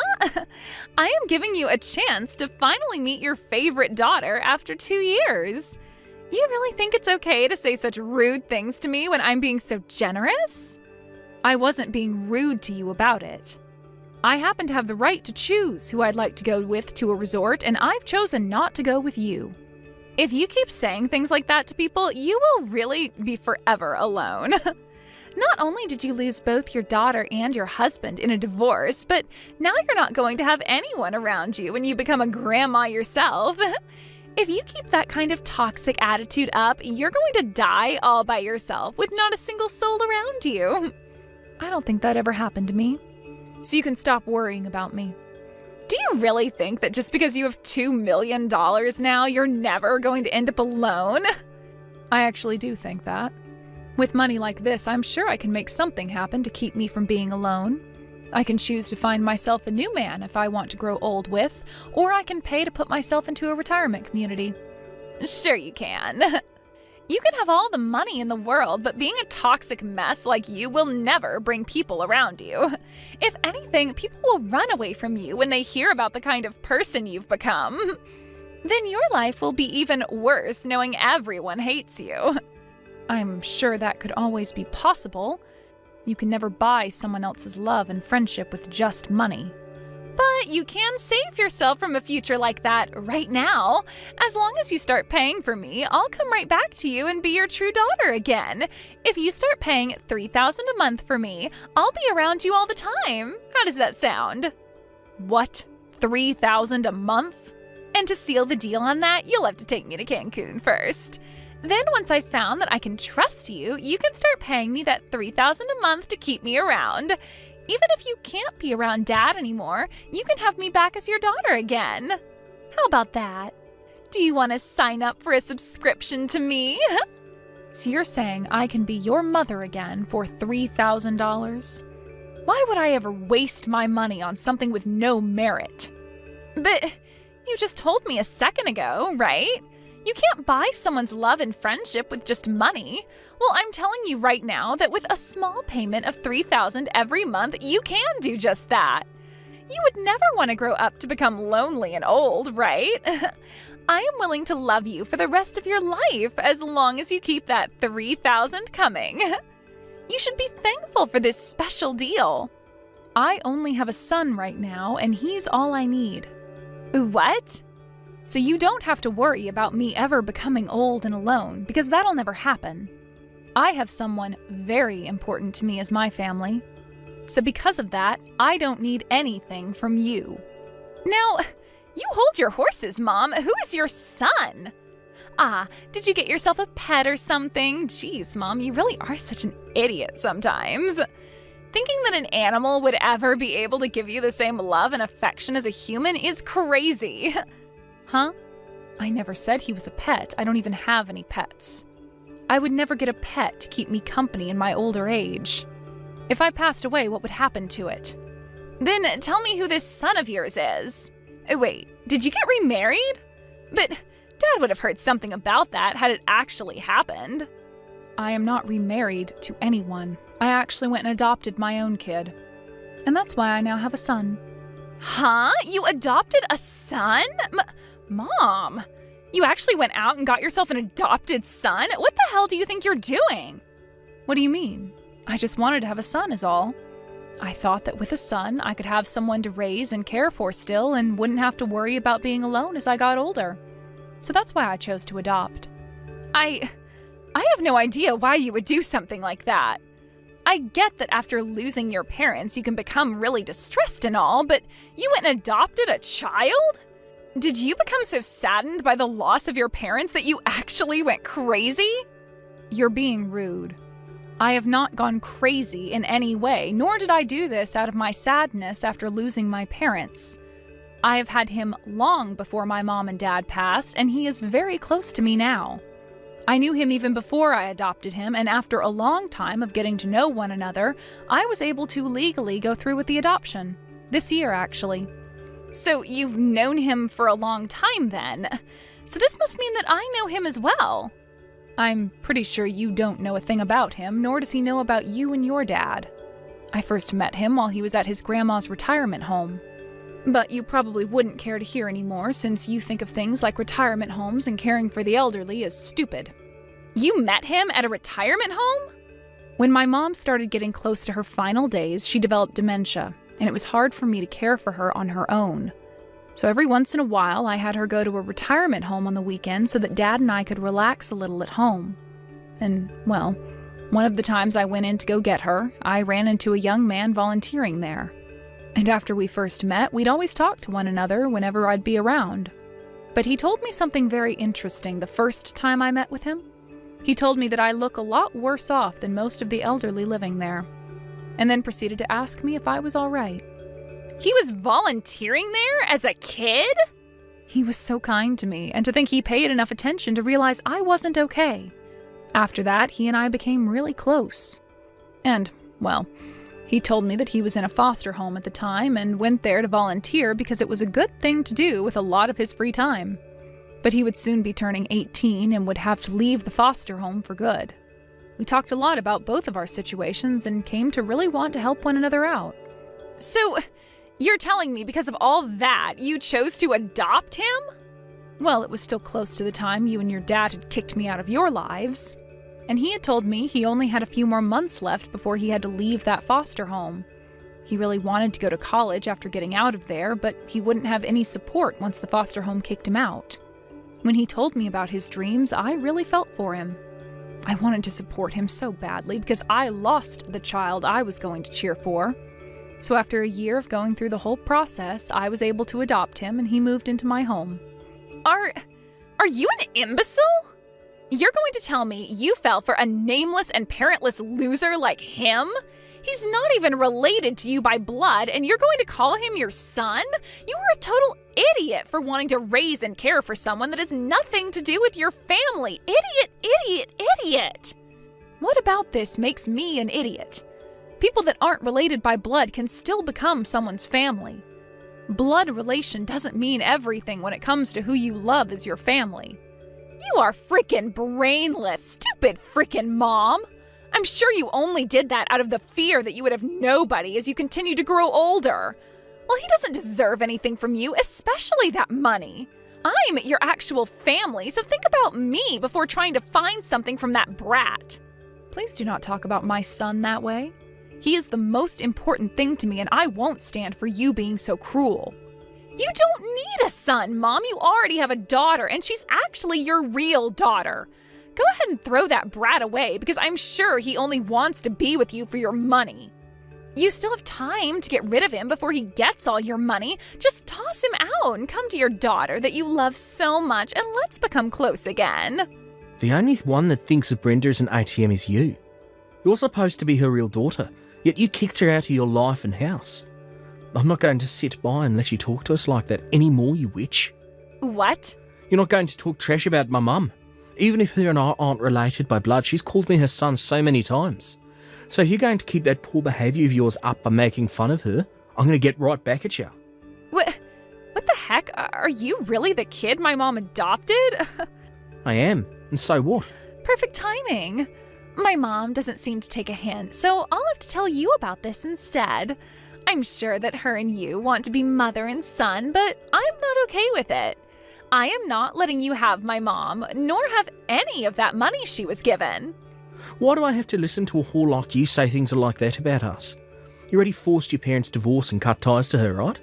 I am giving you a chance to finally meet your favorite daughter after 2 years. You really think it's okay to say such rude things to me when I'm being so generous? I wasn't being rude to you about it. I happen to have the right to choose who I'd like to go with to a resort, and I've chosen not to go with you. If you keep saying things like that to people, you will really be forever alone. Not only did you lose both your daughter and your husband in a divorce, but now you're not going to have anyone around you when you become a grandma yourself. If you keep that kind of toxic attitude up, you're going to die all by yourself with not a single soul around you. I don't think that ever happened to me. So you can stop worrying about me. Do you really think that just because you have $2 million now, you're never going to end up alone? I actually do think that. With money like this, I'm sure I can make something happen to keep me from being alone. I can choose to find myself a new man if I want to grow old with, or I can pay to put myself into a retirement community. Sure you can. You can have all the money in the world, but being a toxic mess like you will never bring people around you. If anything, people will run away from you when they hear about the kind of person you've become. Then your life will be even worse knowing everyone hates you. I'm sure that could always be possible. You can never buy someone else's love and friendship with just money. But you can save yourself from a future like that right now. As long as you start paying for me, I'll come right back to you and be your true daughter again. If you start paying $3,000 a month for me, I'll be around you all the time. How does that sound? What? $3,000 a month? And to seal the deal on that, you'll have to take me to Cancun first. Then once I've found that I can trust you, you can start paying me that $3,000 a month to keep me around. Even if you can't be around Dad anymore, you can have me back as your daughter again. How about that? Do you want to sign up for a subscription to me? So you're saying I can be your mother again for $3,000? Why would I ever waste my money on something with no merit? But you just told me a second ago, right? You can't buy someone's love and friendship with just money. Well, I'm telling you right now that with a small payment of $3,000 every month, you can do just that. You would never want to grow up to become lonely and old, right? I am willing to love you for the rest of your life as long as you keep that $3,000 coming. You should be thankful for this special deal. I only have a son right now, and he's all I need. What? So you don't have to worry about me ever becoming old and alone, because that'll never happen. I have someone very important to me as my family. So because of that, I don't need anything from you. Now, you hold your horses, Mom. Who is your son? Ah, did you get yourself a pet or something? Jeez, Mom, you really are such an idiot sometimes. Thinking that an animal would ever be able to give you the same love and affection as a human is crazy. Huh? I never said he was a pet. I don't even have any pets. I would never get a pet to keep me company in my older age. If I passed away, what would happen to it? Then tell me who this son of yours is. Wait, did you get remarried? But Dad would have heard something about that had it actually happened. I am not remarried to anyone. I actually went and adopted my own kid. And that's why I now have a son. Huh? You adopted a son? Mom, you actually went out and got yourself an adopted son? What the hell do you think you're doing? What do you mean? I just wanted to have a son is all. I thought that with a son, I could have someone to raise and care for still and wouldn't have to worry about being alone as I got older. So that's why I chose to adopt. I have no idea why you would do something like that. I get that after losing your parents, you can become really distressed and all, but you went and adopted a child? Did you become so saddened by the loss of your parents that you actually went crazy? You're being rude. I have not gone crazy in any way, nor did I do this out of my sadness after losing my parents. I have had him long before my mom and dad passed, and he is very close to me now. I knew him even before I adopted him, and after a long time of getting to know one another, I was able to legally go through with the adoption. This year, actually. So you've known him for a long time then. So this must mean that I know him as well. I'm pretty sure you don't know a thing about him, nor does he know about you and your dad. I first met him while he was at his grandma's retirement home. But you probably wouldn't care to hear anymore since you think of things like retirement homes and caring for the elderly as stupid. You met him at a retirement home? When my mom started getting close to her final days, she developed dementia, and it was hard for me to care for her on her own. So every once in a while, I had her go to a retirement home on the weekend so that Dad and I could relax a little at home. And, well, one of the times I went in to go get her, I ran into a young man volunteering there. And after we first met, we'd always talk to one another whenever I'd be around. But he told me something very interesting the first time I met with him. He told me that I look a lot worse off than most of the elderly living there, and then proceeded to ask me if I was all right. He was volunteering there as a kid? He was so kind to me, and to think he paid enough attention to realize I wasn't okay. After that, he and I became really close. And, well, he told me that he was in a foster home at the time and went there to volunteer because it was a good thing to do with a lot of his free time. But he would soon be turning 18 and would have to leave the foster home for good. We talked a lot about both of our situations and came to really want to help one another out. So, you're telling me because of all that, you chose to adopt him? Well, it was still close to the time you and your dad had kicked me out of your lives. And he had told me he only had a few more months left before he had to leave that foster home. He really wanted to go to college after getting out of there, but he wouldn't have any support once the foster home kicked him out. When he told me about his dreams, I really felt for him. I wanted to support him so badly because I lost the child I was going to cheer for. So after a year of going through the whole process, I was able to adopt him and he moved into my home. Are you an imbecile? You're going to tell me you fell for a nameless and parentless loser like him? He's not even related to you by blood, and you're going to call him your son? You are a total idiot for wanting to raise and care for someone that has nothing to do with your family. Idiot, idiot, idiot! What about this makes me an idiot? People that aren't related by blood can still become someone's family. Blood relation doesn't mean everything when it comes to who you love as your family. You are frickin' brainless, stupid frickin' mom! I'm sure you only did that out of the fear that you would have nobody as you continue to grow older. Well, he doesn't deserve anything from you, especially that money. I'm your actual family, so think about me before trying to find something from that brat. Please do not talk about my son that way. He is the most important thing to me, and I won't stand for you being so cruel. You don't need a son, Mom. You already have a daughter, and she's actually your real daughter. Go ahead and throw that brat away because I'm sure he only wants to be with you for your money. You still have time to get rid of him before he gets all your money. Just toss him out and come to your daughter that you love so much and let's become close again. The only one that thinks of Brenda as an ATM is you. You're supposed to be her real daughter, yet you kicked her out of your life and house. I'm not going to sit by and let you talk to us like that anymore, you witch. What? You're not going to talk trash about my mum. Even if her and I aren't related by blood, she's called me her son so many times. So if you're going to keep that poor behaviour of yours up by making fun of her, I'm going to get right back at you. What the heck? Are you really the kid my mom adopted? I am, and so what? Perfect timing. My mom doesn't seem to take a hint, so I'll have to tell you about this instead. I'm sure that her and you want to be mother and son, but I'm not okay with it. I am not letting you have my mom, nor have any of that money she was given. Why do I have to listen to a whore like you say things like that about us? You already forced your parents' divorce and cut ties to her, right?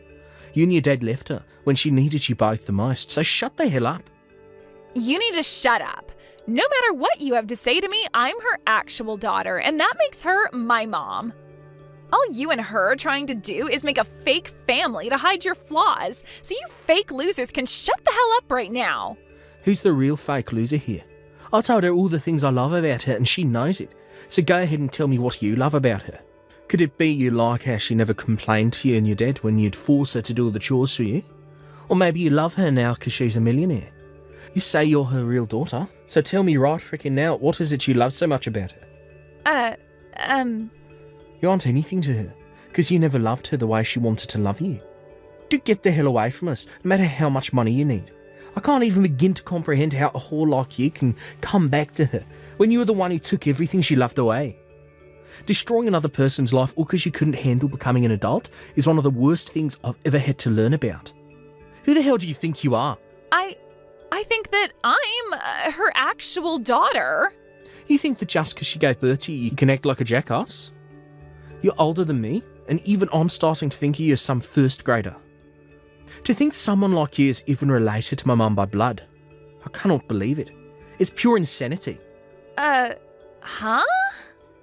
You and your dad left her when she needed you both the most, so shut the hell up. You need to shut up. No matter what you have to say to me, I'm her actual daughter, and that makes her my mom. All you and her are trying to do is make a fake family to hide your flaws, so you fake losers can shut the hell up right now. Who's the real fake loser here? I told her all the things I love about her and she knows it, so go ahead and tell me what you love about her. Could it be you like how she never complained to you and your dad when you'd force her to do all the chores for you? Or maybe you love her now because she's a millionaire. You say you're her real daughter, so tell me right frickin' now, what is it you love so much about her? You aren't anything to her, because you never loved her the way she wanted to love you. Do get the hell away from us, no matter how much money you need. I can't even begin to comprehend how a whore like you can come back to her when you were the one who took everything she loved away. Destroying another person's life all because you couldn't handle becoming an adult is one of the worst things I've ever had to learn about. Who the hell do you think you are? I think that I'm her actual daughter. You think that just because she gave birth to you, you can act like a jackass? You're older than me, and even I'm starting to think of you as some first grader. To think someone like you is even related to my mum by blood, I cannot believe it. It's pure insanity. Huh?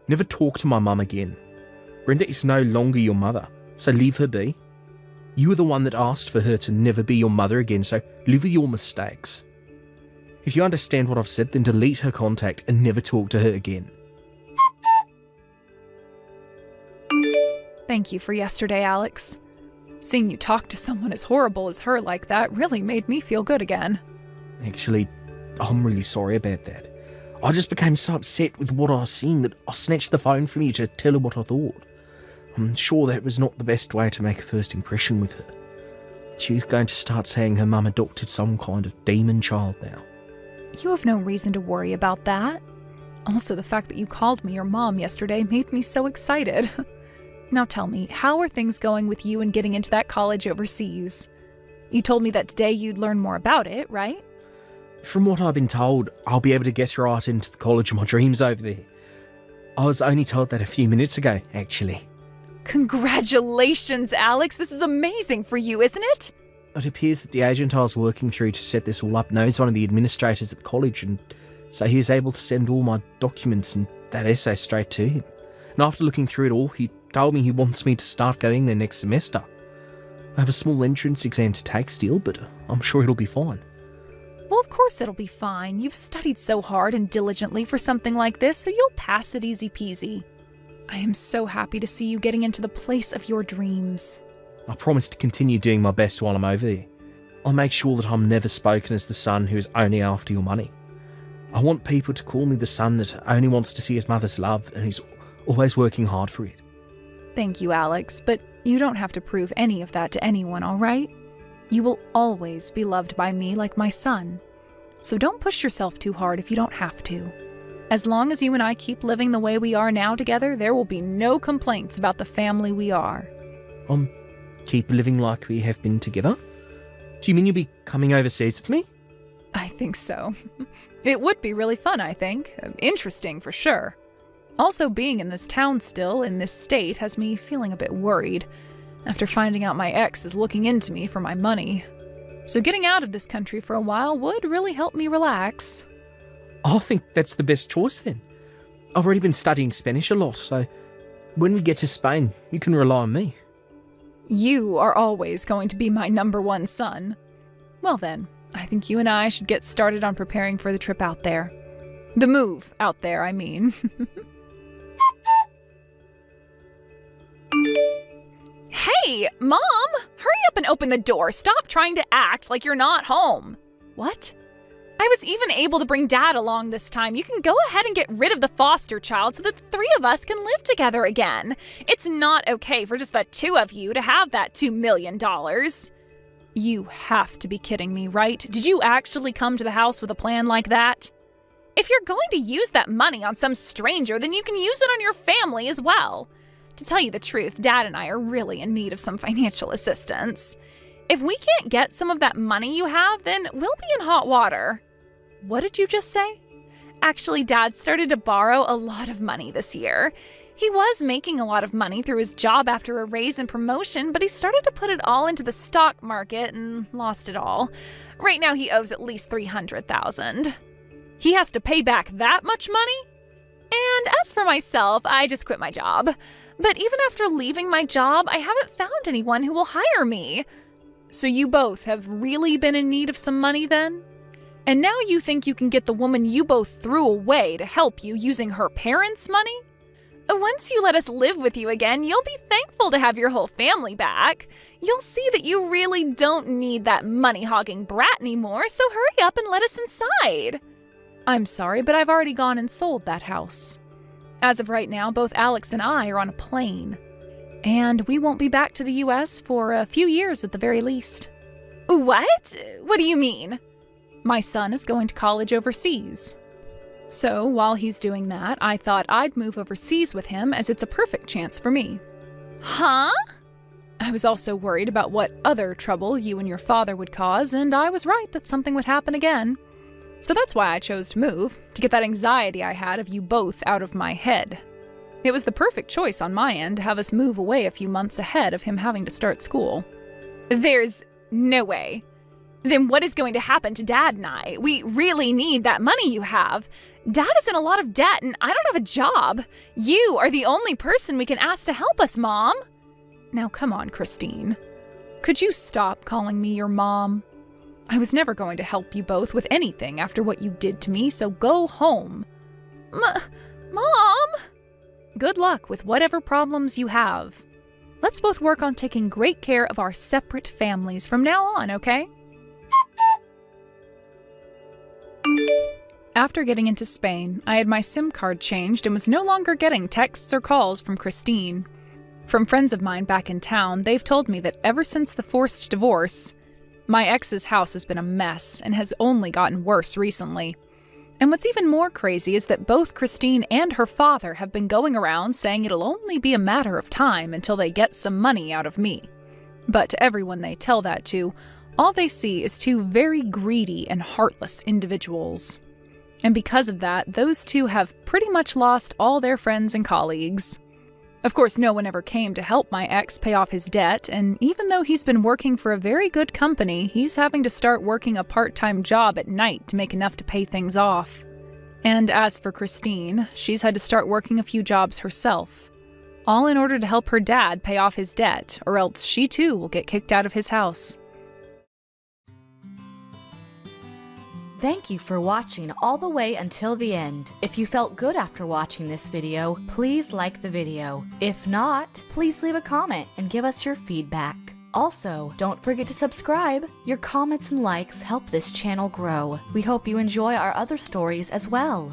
Never talk to my mum again. Brenda is no longer your mother, so leave her be. You were the one that asked for her to never be your mother again, so live with your mistakes. If you understand what I've said, then delete her contact and never talk to her again. Thank you for yesterday, Alex. Seeing you talk to someone as horrible as her like that really made me feel good again. Actually, I'm really sorry about that. I just became so upset with what I was seeing that I snatched the phone from you to tell her what I thought. I'm sure that was not the best way to make a first impression with her. She's going to start saying her mum adopted some kind of demon child now. You have no reason to worry about that. Also, the fact that you called me your mom yesterday made me so excited. Now tell me, how are things going with you and getting into that college overseas? You told me that today you'd learn more about it, right? From what I've been told, I'll be able to get right into the college of my dreams over there. I was only told that a few minutes ago, actually. Congratulations, Alex! This is amazing for you, isn't it? It appears that the agent I was working through to set this all up knows one of the administrators at the college, and so he was able to send all my documents and that essay straight to him. And after looking through it all, he told me he wants me to start going there next semester. I have a small entrance exam to take still, but I'm sure it'll be fine. Well, of course it'll be fine. You've studied so hard and diligently for something like this, so you'll pass it easy peasy. I am so happy to see you getting into the place of your dreams. I promise to continue doing my best while I'm over there. I'll make sure that I'm never spoken as the son who is only after your money. I want people to call me the son that only wants to see his mother's love and he's always working hard for it. Thank you, Alex, but you don't have to prove any of that to anyone, all right? You will always be loved by me like my son. So don't push yourself too hard if you don't have to. As long as you and I keep living the way we are now together, there will be no complaints about the family we are. Keep living like we have been together? Do you mean you'll be coming overseas with me? I think so. It would be really fun, I think. Interesting, for sure. Also, being in this town still, in this state, has me feeling a bit worried, after finding out my ex is looking into me for my money. So getting out of this country for a while would really help me relax. I think that's the best choice then. I've already been studying Spanish a lot, so when we get to Spain, you can rely on me. You are always going to be my number one son. Well then, I think you and I should get started on preparing for the trip out there. The move out there, I mean. Hey, Mom! Hurry up and open the door. Stop trying to act like you're not home. What? I was even able to bring Dad along this time. You can go ahead and get rid of the foster child so that the three of us can live together again. It's not okay for just the two of you to have that $2 million. You have to be kidding me, right? Did you actually come to the house with a plan like that? If you're going to use that money on some stranger, then you can use it on your family as well. To tell you the truth, Dad and I are really in need of some financial assistance. If we can't get some of that money you have, then we'll be in hot water. What did you just say? Actually, Dad started to borrow a lot of money this year. He was making a lot of money through his job after a raise and promotion, but he started to put it all into the stock market and lost it all. Right now he owes at least $300,000. He has to pay back that much money? And as for myself, I just quit my job. But even after leaving my job, I haven't found anyone who will hire me. So you both have really been in need of some money then? And now you think you can get the woman you both threw away to help you using her parents' money? Once you let us live with you again, you'll be thankful to have your whole family back. You'll see that you really don't need that money-hogging brat anymore, so hurry up and let us inside. I'm sorry, but I've already gone and sold that house. As of right now, both Alex and I are on a plane. And we won't be back to the US for a few years at the very least. What? What do you mean? My son is going to college overseas. So while he's doing that, I thought I'd move overseas with him as it's a perfect chance for me. Huh? I was also worried about what other trouble you and your father would cause, and I was right that something would happen again. So that's why I chose to move, to get that anxiety I had of you both out of my head. It was the perfect choice on my end to have us move away a few months ahead of him having to start school. There's no way. Then what is going to happen to Dad and I? We really need that money you have. Dad is in a lot of debt and I don't have a job. You are the only person we can ask to help us, Mom. Now come on, Christine. Could you stop calling me your mom? I was never going to help you both with anything after what you did to me, so go home. Mom! Good luck with whatever problems you have. Let's both work on taking great care of our separate families from now on, okay? After getting into Spain, I had my SIM card changed and was no longer getting texts or calls from Christine. From friends of mine back in town, they've told me that ever since the forced divorce, my ex's house has been a mess and has only gotten worse recently. And what's even more crazy is that both Christine and her father have been going around saying it'll only be a matter of time until they get some money out of me. But to everyone they tell that to, all they see is two very greedy and heartless individuals. And because of that, those two have pretty much lost all their friends and colleagues. Of course, no one ever came to help my ex pay off his debt, and even though he's been working for a very good company, he's having to start working a part-time job at night to make enough to pay things off. And as for Christine, she's had to start working a few jobs herself, all in order to help her dad pay off his debt, or else she too will get kicked out of his house. Thank you for watching all the way until the end. If you felt good after watching this video, please like the video. If not, please leave a comment and give us your feedback. Also, don't forget to subscribe. Your comments and likes help this channel grow. We hope you enjoy our other stories as well.